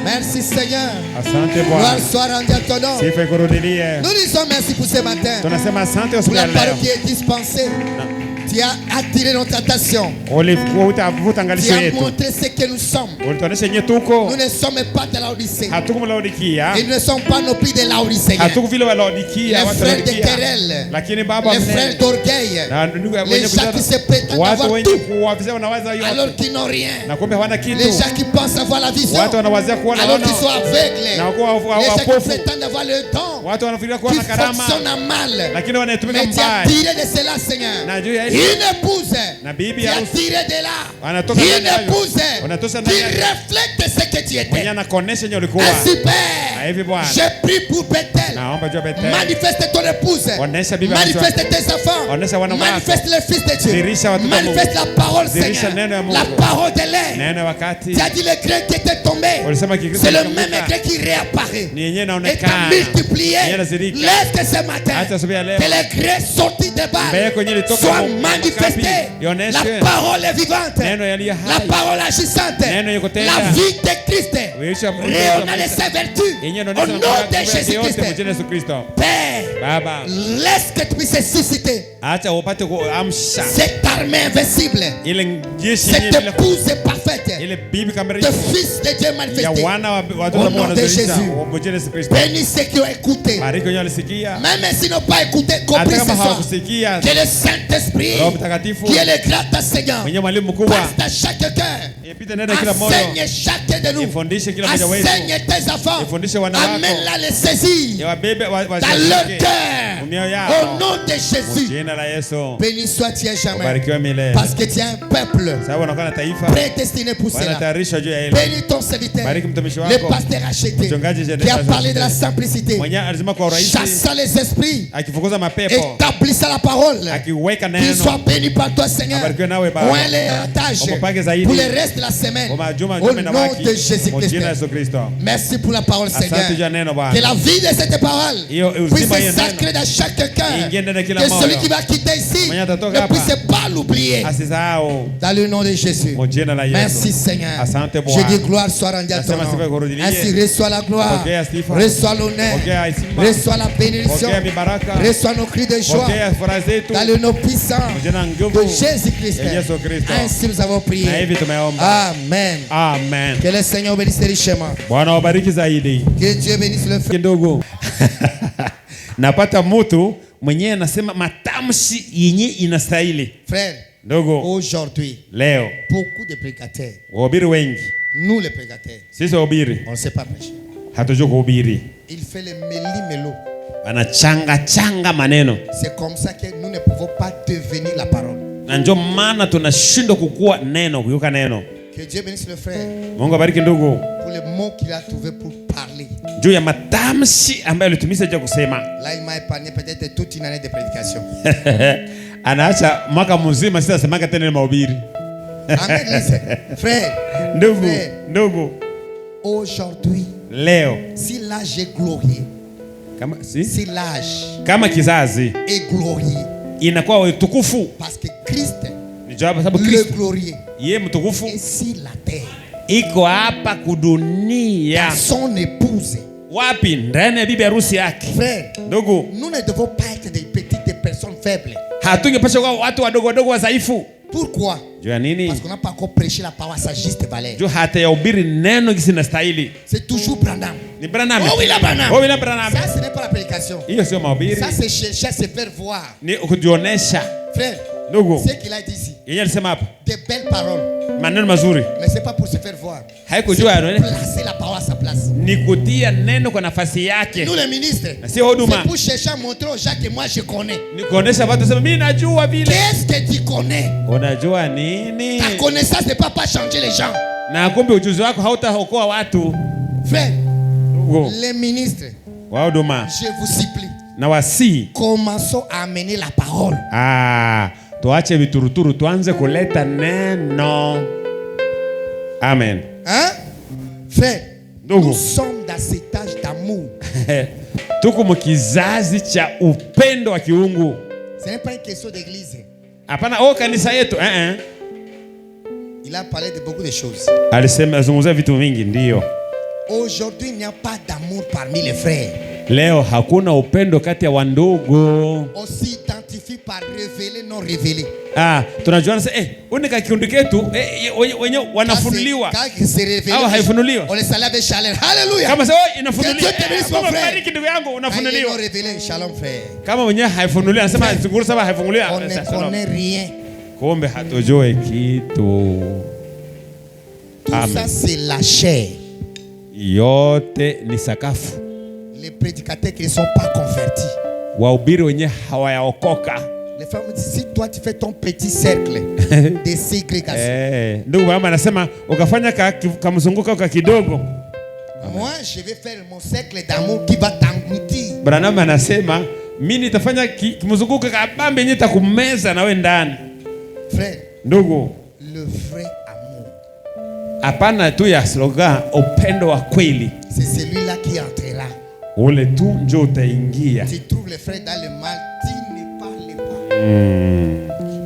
Speaker 3: Merci Seigneur.
Speaker 2: Asante
Speaker 3: Gloire
Speaker 2: Bwana.
Speaker 3: soit rendue à ton nom.
Speaker 2: Sifa ikurudilie.
Speaker 3: Nous disons merci pour ce matin.
Speaker 2: Tunasema asante
Speaker 3: Pour
Speaker 2: usiku
Speaker 3: la
Speaker 2: ya leo.
Speaker 3: parole qui est dispensée. Tu as attiré notre attention.
Speaker 2: Ulivuta
Speaker 3: Tu
Speaker 2: angalisho
Speaker 3: as
Speaker 2: yetu.
Speaker 3: montré ce que nous sommes.
Speaker 2: Ulituonesha yenye tuko.
Speaker 3: Nous ne sommes pas de Laodicée.
Speaker 2: Hatuko Laodikia.
Speaker 3: Et nous ne sommes pas non plus de Laodicée.
Speaker 2: Hatuko vile wa Laodikia,
Speaker 3: Les
Speaker 2: watu
Speaker 3: frères de
Speaker 2: Laodikia.
Speaker 3: querelle.
Speaker 2: Lakini baba
Speaker 3: Les frères
Speaker 2: mnene.
Speaker 3: d'orgueil.
Speaker 2: Na ndugu ya
Speaker 3: Les
Speaker 2: mwenye
Speaker 3: gens qui se prétendent
Speaker 2: watu
Speaker 3: avoir
Speaker 2: wenye
Speaker 3: tout
Speaker 2: kuwafizia wanawaza yote.
Speaker 3: alors qu'ils n'ont rien.
Speaker 2: Na kumbe hawana kitu.
Speaker 3: Les gens qui pensent avoir la vision
Speaker 2: Watu wanawazia kuwa na
Speaker 3: alors
Speaker 2: ono.
Speaker 3: qu'ils sont aveugles.
Speaker 2: Na kuwa
Speaker 3: Les gens
Speaker 2: wapofu.
Speaker 3: qui prétendent avoir le don
Speaker 2: Watu wanafikiria kuwa
Speaker 3: qui
Speaker 2: na karama.
Speaker 3: fonctionnent à mal.
Speaker 2: Lakini wanaitumika
Speaker 3: Mais tu as
Speaker 2: mbaya.
Speaker 3: tiré de cela, Seigneur.
Speaker 2: Na juu ya hili.
Speaker 3: Une épouse.
Speaker 2: Na bibi
Speaker 3: Tu as
Speaker 2: harusi.
Speaker 3: tiré de là.
Speaker 2: Wanatoka
Speaker 3: Une
Speaker 2: ndani yayo.
Speaker 3: épouse
Speaker 2: Wanatosha
Speaker 3: qui
Speaker 2: ndani yayo.
Speaker 3: reflète ce que tu
Speaker 2: Mwenye
Speaker 3: étais.
Speaker 2: anakuonesha yenye ulikuwa.
Speaker 3: Ainsi,
Speaker 2: Na
Speaker 3: Père,
Speaker 2: hivi Bwana.
Speaker 3: je prie pour Bethel.
Speaker 2: Naomba jua Bethel.
Speaker 3: Manifeste ton épouse.
Speaker 2: Onesha bibi
Speaker 3: Manifeste tes enfants.
Speaker 2: Onesha wana wako.
Speaker 3: Manifeste le Fils de Dieu.
Speaker 2: Dirisha watoto wa Mungu.
Speaker 3: Manifeste la parole,
Speaker 2: Dirisha
Speaker 3: Seigneur.
Speaker 2: neno ya Mungu.
Speaker 3: La parole de l'air.
Speaker 2: Neno ya wakati.
Speaker 3: Tu as dit le grain qui était tombé.
Speaker 2: Ulisema kikristo
Speaker 3: C'est le
Speaker 2: kilichoanguka.
Speaker 3: même grain qui réapparaît.
Speaker 2: Ni yenyewe
Speaker 3: Et t'a
Speaker 2: inaonekana.
Speaker 3: multiplié.
Speaker 2: Yenyewe inazidika.
Speaker 3: Laisse ce matin
Speaker 2: Hata asubuhi ya leo.
Speaker 3: que les grains sortis de
Speaker 2: Mbegu yenyewe
Speaker 3: balle
Speaker 2: ilitoka
Speaker 3: soient
Speaker 2: kwa
Speaker 3: manifestés.
Speaker 2: makapi. Ioneshwe.
Speaker 3: La parole est vivante.
Speaker 2: Neno yaliyo
Speaker 3: La
Speaker 2: hai.
Speaker 3: parole agissante.
Speaker 2: Neno yuko tena.
Speaker 3: La vie de Christ.
Speaker 2: Uisha Mungu.
Speaker 3: Rayonnant de ses vertus.
Speaker 2: Yenyewe
Speaker 3: Au
Speaker 2: inaonesha
Speaker 3: nom
Speaker 2: mambo
Speaker 3: de
Speaker 2: yako yote
Speaker 3: Jésus-Christ.
Speaker 2: mjini Yesu Kristo.
Speaker 3: Père,
Speaker 2: Baba,
Speaker 3: laisse que tu puisses susciter
Speaker 2: acha upate kuamsha
Speaker 3: cette armée invincible.
Speaker 2: ile jeshi
Speaker 3: Cette
Speaker 2: yenyewe
Speaker 3: épouse parfaite.
Speaker 2: ile bibi
Speaker 3: De
Speaker 2: kamilifu
Speaker 3: fils de Dieu
Speaker 2: ya
Speaker 3: manifesté.
Speaker 2: wana wa watoto
Speaker 3: Au
Speaker 2: wa
Speaker 3: nom
Speaker 2: Mungu
Speaker 3: de
Speaker 2: wanazoisha
Speaker 3: Jésus.
Speaker 2: mjini Yesu Kristo.
Speaker 3: Bénis ceux qui ont écouté.
Speaker 2: Bariki wenyewe walisikia.
Speaker 3: Même s'ils n'ont pas écouté, compris
Speaker 2: Hata
Speaker 3: ce
Speaker 2: kama
Speaker 3: soir.
Speaker 2: hawakusikia,
Speaker 3: Que le Saint-Esprit,
Speaker 2: Roho Mtakatifu
Speaker 3: qui est le grand enseignant,
Speaker 2: mwenye mwalimu mkubwa
Speaker 3: passe dans chaque cœur.
Speaker 2: ipite neno kila moyo,
Speaker 3: Enseigne chacun de nous.
Speaker 2: ifundishe kila mmoja wetu,
Speaker 3: Enseigne tes enfants.
Speaker 2: ifundishe wana wako,
Speaker 3: Amène-la les saisir
Speaker 2: yawabebe
Speaker 3: dans leur
Speaker 2: washike
Speaker 3: cœur.
Speaker 2: mioyo
Speaker 3: Au
Speaker 2: yao
Speaker 3: nom de Jésus.
Speaker 2: jina la Yesu.
Speaker 3: Béni sois-tu à jamais.
Speaker 2: Ubarikiwe milele,
Speaker 3: Parce que tu es un peuple
Speaker 2: sababu unakuwa na taifa
Speaker 3: prédestiné pour cela.
Speaker 2: wanatayarishwa juu ya hilo.
Speaker 3: Bénis ton serviteur,
Speaker 2: Bariki mtumishi
Speaker 3: le
Speaker 2: wako
Speaker 3: pasteur acheté,
Speaker 2: mchungaji
Speaker 3: qui a parlé de la
Speaker 2: Jedediah,
Speaker 3: simplicité,
Speaker 2: mwenye alisema kwa urahisi,
Speaker 3: chassant les esprits,
Speaker 2: akifukuza mapepo,
Speaker 3: établissant la parole.
Speaker 2: akiweka
Speaker 3: Qu'il
Speaker 2: neno.
Speaker 3: soit béni par toi, Seigneur.
Speaker 2: Abarikiwe nawe Baba.
Speaker 3: Oint les héritages
Speaker 2: Umupake zaidi.
Speaker 3: pour le reste de la semaine.
Speaker 2: Kwa majuma
Speaker 3: Au
Speaker 2: jume na
Speaker 3: nom
Speaker 2: baki
Speaker 3: de Jésus-Christ.
Speaker 2: mjina Yesu Kristo.
Speaker 3: Merci pour la parole,
Speaker 2: Asante juu ya
Speaker 3: Seigneur.
Speaker 2: neno
Speaker 3: Que
Speaker 2: Bwana.
Speaker 3: la vie de cette parole
Speaker 2: Hiyo uzima
Speaker 3: puisse
Speaker 2: hiyo
Speaker 3: s'inscrire
Speaker 2: neno
Speaker 3: dans chaque cœur.
Speaker 2: ingie ndani ya kila
Speaker 3: Que
Speaker 2: moyo.
Speaker 3: celui qui va quitter ici
Speaker 2: Mwenye atatoka
Speaker 3: ne
Speaker 2: hapa
Speaker 3: puisse pas l'oublier.
Speaker 2: asisahau
Speaker 3: Dans le nom de Jésus.
Speaker 2: mjina la Yesu.
Speaker 3: Merci Seigneur.
Speaker 2: Asante
Speaker 3: Je
Speaker 2: Bwana.
Speaker 3: dis gloire soit rendue à ton
Speaker 2: Nasema sifa
Speaker 3: nom.
Speaker 2: ikurudilie.
Speaker 3: Ainsi reçois la gloire.
Speaker 2: Pokea sifa.
Speaker 3: Reçois l'honneur.
Speaker 2: Pokea heshima.
Speaker 3: Reçois la bénédiction.
Speaker 2: Pokea mibaraka.
Speaker 3: Reçois nos cris de joie.
Speaker 2: Pokea furaha zetu
Speaker 3: Dans le nom puissant
Speaker 2: mjina nguvu
Speaker 3: de Jésus-Christ.
Speaker 2: ya Yesu Kristo.
Speaker 3: Ainsi nous avons prié.
Speaker 2: Na hivi tumeomba.
Speaker 3: Amen.
Speaker 2: Amen.
Speaker 3: Que le Seigneur bénisse richement.
Speaker 2: Bwana wabariki zaidi.
Speaker 3: Que Dieu bénisse le frère.
Speaker 2: Kidogo napata mtu mwenyewe anasema matamshi yenye inastahili.
Speaker 3: Frère,
Speaker 2: Ndogo,
Speaker 3: aujourd'hui,
Speaker 2: leo
Speaker 3: beaucoup de prédicateurs,
Speaker 2: wahubiri wengi,
Speaker 3: nous les prédicateurs,
Speaker 2: sisi wahubiri
Speaker 3: on ne sait pas prêcher.
Speaker 2: hatujui kuhubiri,
Speaker 3: Il fait le méli-mélo.
Speaker 2: anachanga maneno,
Speaker 3: C'est comme ça que nous ne pouvons pas devenir la parole.
Speaker 2: na ndio maana tunashindwa kukua neno, kuyuka neno.
Speaker 3: Que Dieu bénisse le frère
Speaker 2: Mungu abariki ndugu
Speaker 3: pour les mots qu'il a trouvés pour parler.
Speaker 2: juu ya matamshi ambayo alitumisa juu ya kusema.
Speaker 3: Là, il m'a épargné peut-être toute une année de prédication.
Speaker 2: Anaacha mwaka mzima sasa semanga tena mahubiri.
Speaker 3: Amen, église. Frère,
Speaker 2: Ndugu,
Speaker 3: frère,
Speaker 2: ndugu,
Speaker 3: aujourd'hui,
Speaker 2: leo
Speaker 3: si l'âge est glorieux,
Speaker 2: si
Speaker 3: l'âge
Speaker 2: kama kizazi
Speaker 3: est glorieux,
Speaker 2: inakuwa utukufu,
Speaker 3: parce que Christ,
Speaker 2: ni jawabu sababu
Speaker 3: le
Speaker 2: Kristo
Speaker 3: glorieux,
Speaker 2: yeye mtukufu
Speaker 3: est sur la terre.
Speaker 2: iko hapa kudunia.
Speaker 3: Son épouse.
Speaker 2: Wapi? Ndani ya bibi harusi yake.
Speaker 3: Frère,
Speaker 2: Ndugu,
Speaker 3: nous ne devons pas être des petites personnes faibles.
Speaker 2: hatungepasha kuwa watu wadogo wadogo wadhaifu.
Speaker 3: Pourquoi?
Speaker 2: Juu ya nini?
Speaker 3: Parce qu'on n'a pas encore prêché la parole à sa juste valeur.
Speaker 2: Juu hata ya ubiri neno kisi nastahili.
Speaker 3: C'est toujours Branham.
Speaker 2: Ni Branham.
Speaker 3: Oh oui, la Branham.
Speaker 2: Oh oui, la Branham.
Speaker 3: Ça, ce n'est pas la prédication.
Speaker 2: Hiyo sio mahubiri.
Speaker 3: Ça, c'est chercher à se faire voir.
Speaker 2: Ni kujionesha.
Speaker 3: Frère,
Speaker 2: Ndugu,
Speaker 3: ce qu'il a dit ici,
Speaker 2: yeye alisema hapa
Speaker 3: des belles paroles.
Speaker 2: maneno mazuri.
Speaker 3: Mais ce n'est pas pour se faire voir.
Speaker 2: Haikujua
Speaker 3: C'est pour
Speaker 2: anaone
Speaker 3: placer la parole à sa place.
Speaker 2: ni kutia neno kwa nafasi yake.
Speaker 3: Nous, les ministres,
Speaker 2: Na sio huduma.
Speaker 3: c'est pour chercher à montrer aux gens que moi je connais.
Speaker 2: Ni kuonesha watu sema mimi najua vile.
Speaker 3: Qu'est-ce que tu connais?
Speaker 2: Unajua nini?
Speaker 3: Ta connaissance ne peut pas changer les gens.
Speaker 2: Na kumbe ujuzi wako hautaokoa watu.
Speaker 3: Frère,
Speaker 2: Ndugu,
Speaker 3: les ministres,
Speaker 2: wa huduma
Speaker 3: je vous supplie,
Speaker 2: na wasii
Speaker 3: commençons à amener la parole.
Speaker 2: tuache vituruturu tuanze kuleta neno. Amen.
Speaker 3: Hein? Frère,
Speaker 2: Ndugu,
Speaker 3: nous sommes dans cet âge d'amour.
Speaker 2: tuko mkizazi cha upendo wa kiungu.
Speaker 3: Ce n'est pas une question d'église.
Speaker 2: Hapana, kanisa yetu.
Speaker 3: Il a parlé de beaucoup de choses.
Speaker 2: Alisema azungumza vitu vingi ndio.
Speaker 3: Aujourd'hui, il n'y a pas d'amour parmi les frères.
Speaker 2: Leo hakuna upendo kati ya wandugu.
Speaker 3: On s'identifie par révélé non révélé.
Speaker 2: Tunajuana sasa unika kiundu ketu wenye wanafunuliwa. Au haifunuliwa.
Speaker 3: On les salue avec chaleur. Alléluia.
Speaker 2: Kama sasa inafunuliwa.
Speaker 3: Kama
Speaker 2: bariki ndugu yangu unafunuliwa.
Speaker 3: Non révélé, shalom frère.
Speaker 2: Kama wenye haifunuliwa anasema zunguru sasa haifunuliwa.
Speaker 3: On ne connaît rien.
Speaker 2: Kumbe hatujui kitu.
Speaker 3: Tout ça c'est la chair.
Speaker 2: Yote ni sakafu.
Speaker 3: Les prédicateurs qui ne sont pas convertis.
Speaker 2: Wahubiri wenye hawayaokoka.
Speaker 3: Les femmes disent, si toi tu fais ton petit cercle de ségrégation.
Speaker 2: Ndugu mama anasema ukafanya kamzunguko ka kidogo.
Speaker 3: Moi je vais faire mon cercle d'amour qui va t'engloutir.
Speaker 2: Branham anasema mimi nitafanya kimzunguko kabambe yenye takumeza na wewe ndani.
Speaker 3: Frère,
Speaker 2: ndugu,
Speaker 3: le vrai amour.
Speaker 2: Hapana tu ya slogan, upendo wa kweli.
Speaker 3: C'est celui-là qui entrera.
Speaker 2: Ule tu ndio utaingia.
Speaker 3: Tu trouves les frères dans le mal, tu ne parles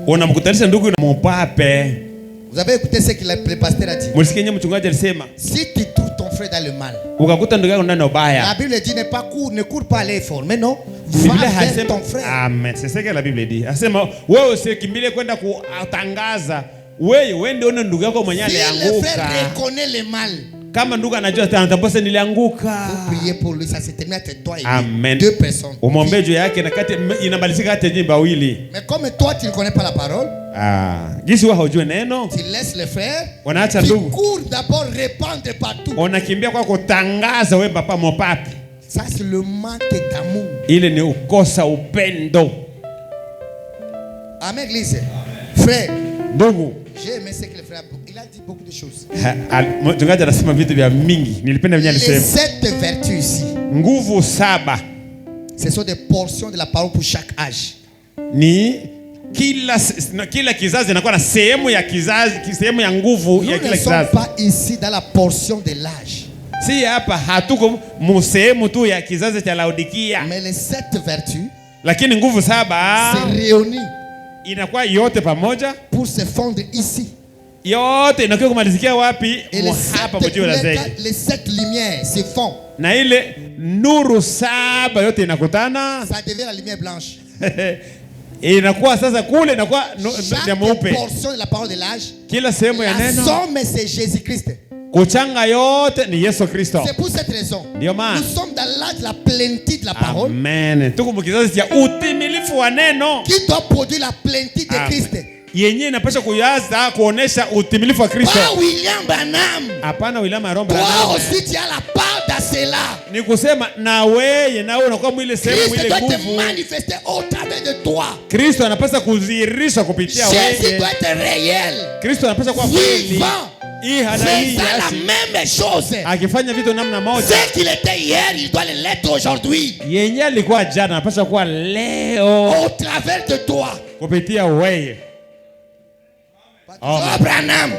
Speaker 3: pas.
Speaker 2: Unamkutanisha ndugu na mpape.
Speaker 3: Vous avez écouté ce que le pasteur a dit?
Speaker 2: Mlisikia mchungaji alisema,
Speaker 3: si tu trouves ton frère dans le mal,
Speaker 2: ukakuta ndugu yako ndani ubaya.
Speaker 3: La Bible dit ne cours pas les formes, non. Va vers ton frère.
Speaker 2: Amen. C'est ce que la Bible dit. Asema wewe usikimbie kwenda kutangaza. Wewe ndio una ndugu yako mwenye alianguka.
Speaker 3: Si le frère reconnaît le mal,
Speaker 2: kama ndugu anajua atambose nilianguka.
Speaker 3: Vous priez pour lui, ça se termine entre toi et
Speaker 2: Amen.
Speaker 3: Deux personnes.
Speaker 2: Umombe juu yake na kati inabalisika kati nyimba wawili.
Speaker 3: Mais comme toi tu ne connais pas la parole,
Speaker 2: gisi wewe hujui neno,
Speaker 3: tu laisses le frère.
Speaker 2: Wanaacha ndugu.
Speaker 3: Tu cours d'abord répandre partout.
Speaker 2: Unakimbia kwa kutangaza wewe papa mopapi.
Speaker 3: Ça c'est le manque d'amour.
Speaker 2: Ile ni ukosa upendo.
Speaker 3: Amen, église. Frère,
Speaker 2: ndugu,
Speaker 3: j'ai aimé ce que le frère il a dit beaucoup de choses.
Speaker 2: Mchungaji anasema vitu vya mingi. Nilipenda vile alisema.
Speaker 3: Les 7 vertus ici.
Speaker 2: Nguvu 7.
Speaker 3: Ce sont des portions de la parole pour chaque âge.
Speaker 2: Ni kila kizazi inakuwa na sehemu ya kizazi, sehemu ya nguvu ya kila kizazi.
Speaker 3: Nous ne sommes pas ici dans la portion de l'âge.
Speaker 2: Si hapa hatuko sehemu tu ya kizazi cha Laodikia.
Speaker 3: Mais les 7 vertus,
Speaker 2: lakini nguvu 7
Speaker 3: se réunit
Speaker 2: inakuwa yote pamoja
Speaker 3: pour se fondre ici.
Speaker 2: Yote inakuwa kumalizikia wapi?
Speaker 3: Hapa mjio la zaidi. Les 7 lumières se font.
Speaker 2: Na ile nuru 7 yote inakutana.
Speaker 3: Ça devient la lumière blanche.
Speaker 2: Inakuwa sasa kule inakuwa ya mweupe.
Speaker 3: Chaque portion de la parole de l'âge.
Speaker 2: Kila sehemu ya neno.
Speaker 3: La somme c'est Jésus-Christ.
Speaker 2: Kuchanga yote ni Yesu Kristo.
Speaker 3: C'est pour cette raison.
Speaker 2: Ndio maana.
Speaker 3: Nous sommes dans l'âge de la plénitude de la parole.
Speaker 2: Amen. Tuko mkizazi cha utimilifu wa neno.
Speaker 3: Qui doit produire la plénitude de Christ.
Speaker 2: Yenye inapaswa kuyaza kuonesha utimilifu wa Kristo.
Speaker 3: Pas William Branham.
Speaker 2: Hapana William Branham.
Speaker 3: Toi aussi tu as la part dans cela.
Speaker 2: Ni kusema na wewe na wewe unakuwa mwile sehemu ile nguvu.
Speaker 3: Christ doit te manifester au travers de toi.
Speaker 2: Kristo anapaswa kudhihirisha kupitia wewe.
Speaker 3: Jésus doit être réel.
Speaker 2: Kristo anapaswa kuwa kweli.
Speaker 3: C'est la même chose.
Speaker 2: Akifanya vitu namna moja.
Speaker 3: Ce qu'il était hier, il doit l'être aujourd'hui.
Speaker 2: Yenye alikuwa jana anapaswa kuwa leo.
Speaker 3: Au travers de toi.
Speaker 2: Kupitia wewe.
Speaker 3: Branham.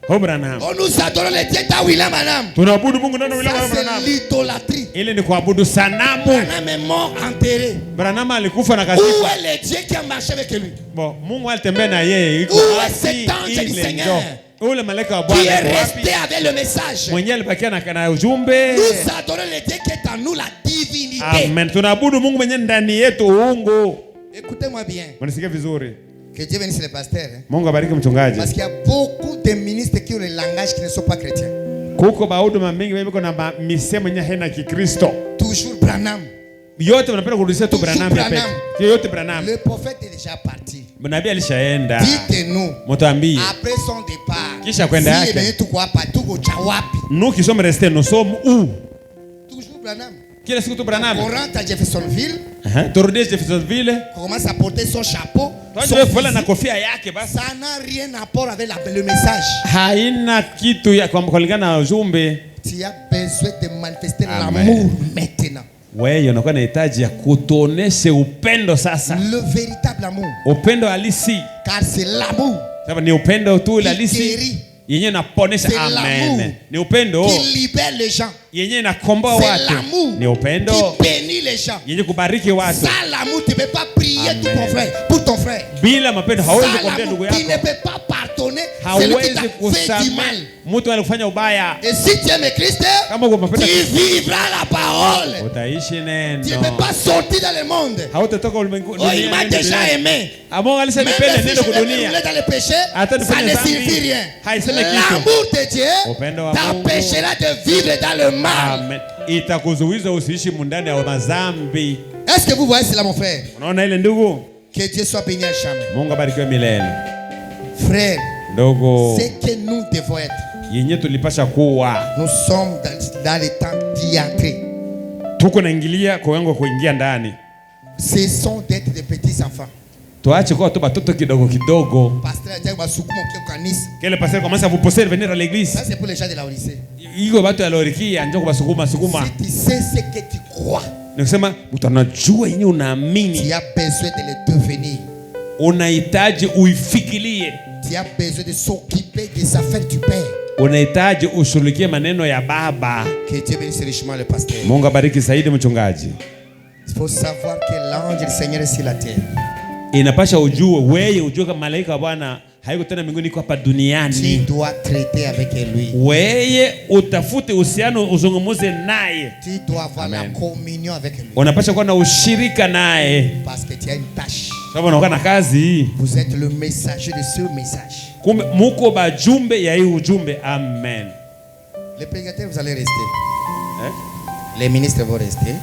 Speaker 3: On nous adore le Dieu de William Branham.
Speaker 2: Tunaabudu Mungu ndani William Branham.
Speaker 3: C'est l'idolâtrie.
Speaker 2: Ile ni kuabudu sanamu.
Speaker 3: Branham est mort enterré.
Speaker 2: Branham alikufa na kazikwa.
Speaker 3: Où est le Dieu qui a marché avec lui?
Speaker 2: Bon, Mungu alitembea na yeye.
Speaker 3: Où est cet ange du Seigneur?
Speaker 2: Ule malaika wa Bwana
Speaker 3: qui est resté avec le message.
Speaker 2: Mwenye alibakia na ujumbe.
Speaker 3: Nous adorons le Dieu qui est en nous, la divinité.
Speaker 2: Amen. Tunaabudu Mungu mwenye ndani yetu uungu.
Speaker 3: Écoutez-moi bien.
Speaker 2: Mnisikie vizuri.
Speaker 3: Que Dieu bénisse les pasteurs.
Speaker 2: Mungu abariki mchungaji.
Speaker 3: Parce qu'il y a beaucoup de ministres qui ont le langage qui ne sont pas chrétiens.
Speaker 2: Kuko bahuduma mingi biko na misemo yenye haina Kikristo.
Speaker 3: Toujours Branham.
Speaker 2: Yote wanapenda kurudisha tu Branham ya pekee. Yote Branham.
Speaker 3: Le prophète est déjà parti.
Speaker 2: Nabii alishaenda.
Speaker 3: Dites-nous.
Speaker 2: Mtuambie.
Speaker 3: Après son départ.
Speaker 2: Kisha kwenda yake.
Speaker 3: Si tuko hapa tuko chawapi.
Speaker 2: Nous qui sommes restés nous sommes où?
Speaker 3: Toujours Branham.
Speaker 2: Kila siku tu Branham.
Speaker 3: On rentre à Jeffersonville.
Speaker 2: Turudi Jeffersonville.
Speaker 3: Commence à porter son chapeau.
Speaker 2: Na kofia yake basi.
Speaker 3: Ça n'a rien à voir avec le message.
Speaker 2: Haina kitu ya kulingana na ujumbe.
Speaker 3: Tu as besoin de manifester l'amour maintenant.
Speaker 2: Wewe unakuwa na hitaji ya kutuoneshe upendo sasa.
Speaker 3: Le véritable amour.
Speaker 2: Upendo halisi.
Speaker 3: Car c'est l'amour.
Speaker 2: Sababu ni upendo tu halisi yenye naponesha. Amen. Ni upendo
Speaker 3: qui libère les gens.
Speaker 2: yenye nakomboa watu. Ni upendo
Speaker 3: qui bénit les gens.
Speaker 2: yenye kubariki watu.
Speaker 3: Sans l'amour, tu ne peux pas prier pour ton frère.
Speaker 2: Bila mapendo hauwezi kuombea ndugu yako.
Speaker 3: Tu ne peux pas pardonner celui qui t'a fait du mal.
Speaker 2: Mtu alikufanya ubaya.
Speaker 3: Et si tu aimes Christ, tu vivras la parole.
Speaker 2: Utaishi neno.
Speaker 3: Tu ne peux pas sortir dans le monde.
Speaker 2: Hautatoka ulimwenguni.
Speaker 3: Oh, il m'a déjà aimé.
Speaker 2: Même si je
Speaker 3: voulais dans le péché, ça ne signifie rien. L'amour de Dieu t'empêchera de vivre dans le mal.
Speaker 2: Amen. Itakuzuiza usiishi mundani ya mazambi.
Speaker 3: Est-ce que vous voyez cela, mon frère?
Speaker 2: Unaona ile ndugu?
Speaker 3: Que Dieu soit béni à jamais.
Speaker 2: Mungu abarikiwe milele.
Speaker 3: Frère,
Speaker 2: ndogo,
Speaker 3: c'est que nous devons être.
Speaker 2: Yenye tulipasha kuwa.
Speaker 3: Nous sommes dans le temps d'y entrer.
Speaker 2: Tuko naingilia kwa yango kuingia ndani.
Speaker 3: Ce sont d'être des petits enfants.
Speaker 2: Tuache kwa batoto kidogo kidogo.
Speaker 3: Pasteur Dieu basukuma kwa kanisa.
Speaker 2: Quel pasteur commence à vous pousser venir à l'église.
Speaker 3: Ça c'est pour les gens de la Odyssée.
Speaker 2: Iko watu ya Laodikia njoo kubasukuma sukuma.
Speaker 3: Si tu sais ce que tu crois.
Speaker 2: Nikisema mtu anajua yenyewe unaamini.
Speaker 3: Tu as besoin de le devenir.
Speaker 2: Unahitaji uifikirie.
Speaker 3: Tu as besoin de s'occuper des affaires du Père.
Speaker 2: Unahitaji ushughulikie maneno ya baba.
Speaker 3: Que Dieu bénisse richement le pasteur.
Speaker 2: Mungu abariki zaidi mchungaji.
Speaker 3: Il faut savoir que l'ange du Seigneur est sur la terre.
Speaker 2: Inapasha ujue ujue kama malaika wa Bwana haiko tena mbinguni, iko hapa duniani.
Speaker 3: Tu dois traiter avec lui.
Speaker 2: Wewe utafute uhusiano, uzungumuze naye.
Speaker 3: Tu dois avoir la communion avec lui.
Speaker 2: Unapasha kuwa na ushirika naye.
Speaker 3: Parce que tu as une tâche.
Speaker 2: Sababu unakuwa na kazi.
Speaker 3: Vous êtes le messager de ce message.
Speaker 2: Kumbe muko bajumbe ya hii ujumbe. Amen.
Speaker 3: Les prédicateurs, vous allez rester. Les ministres vont rester.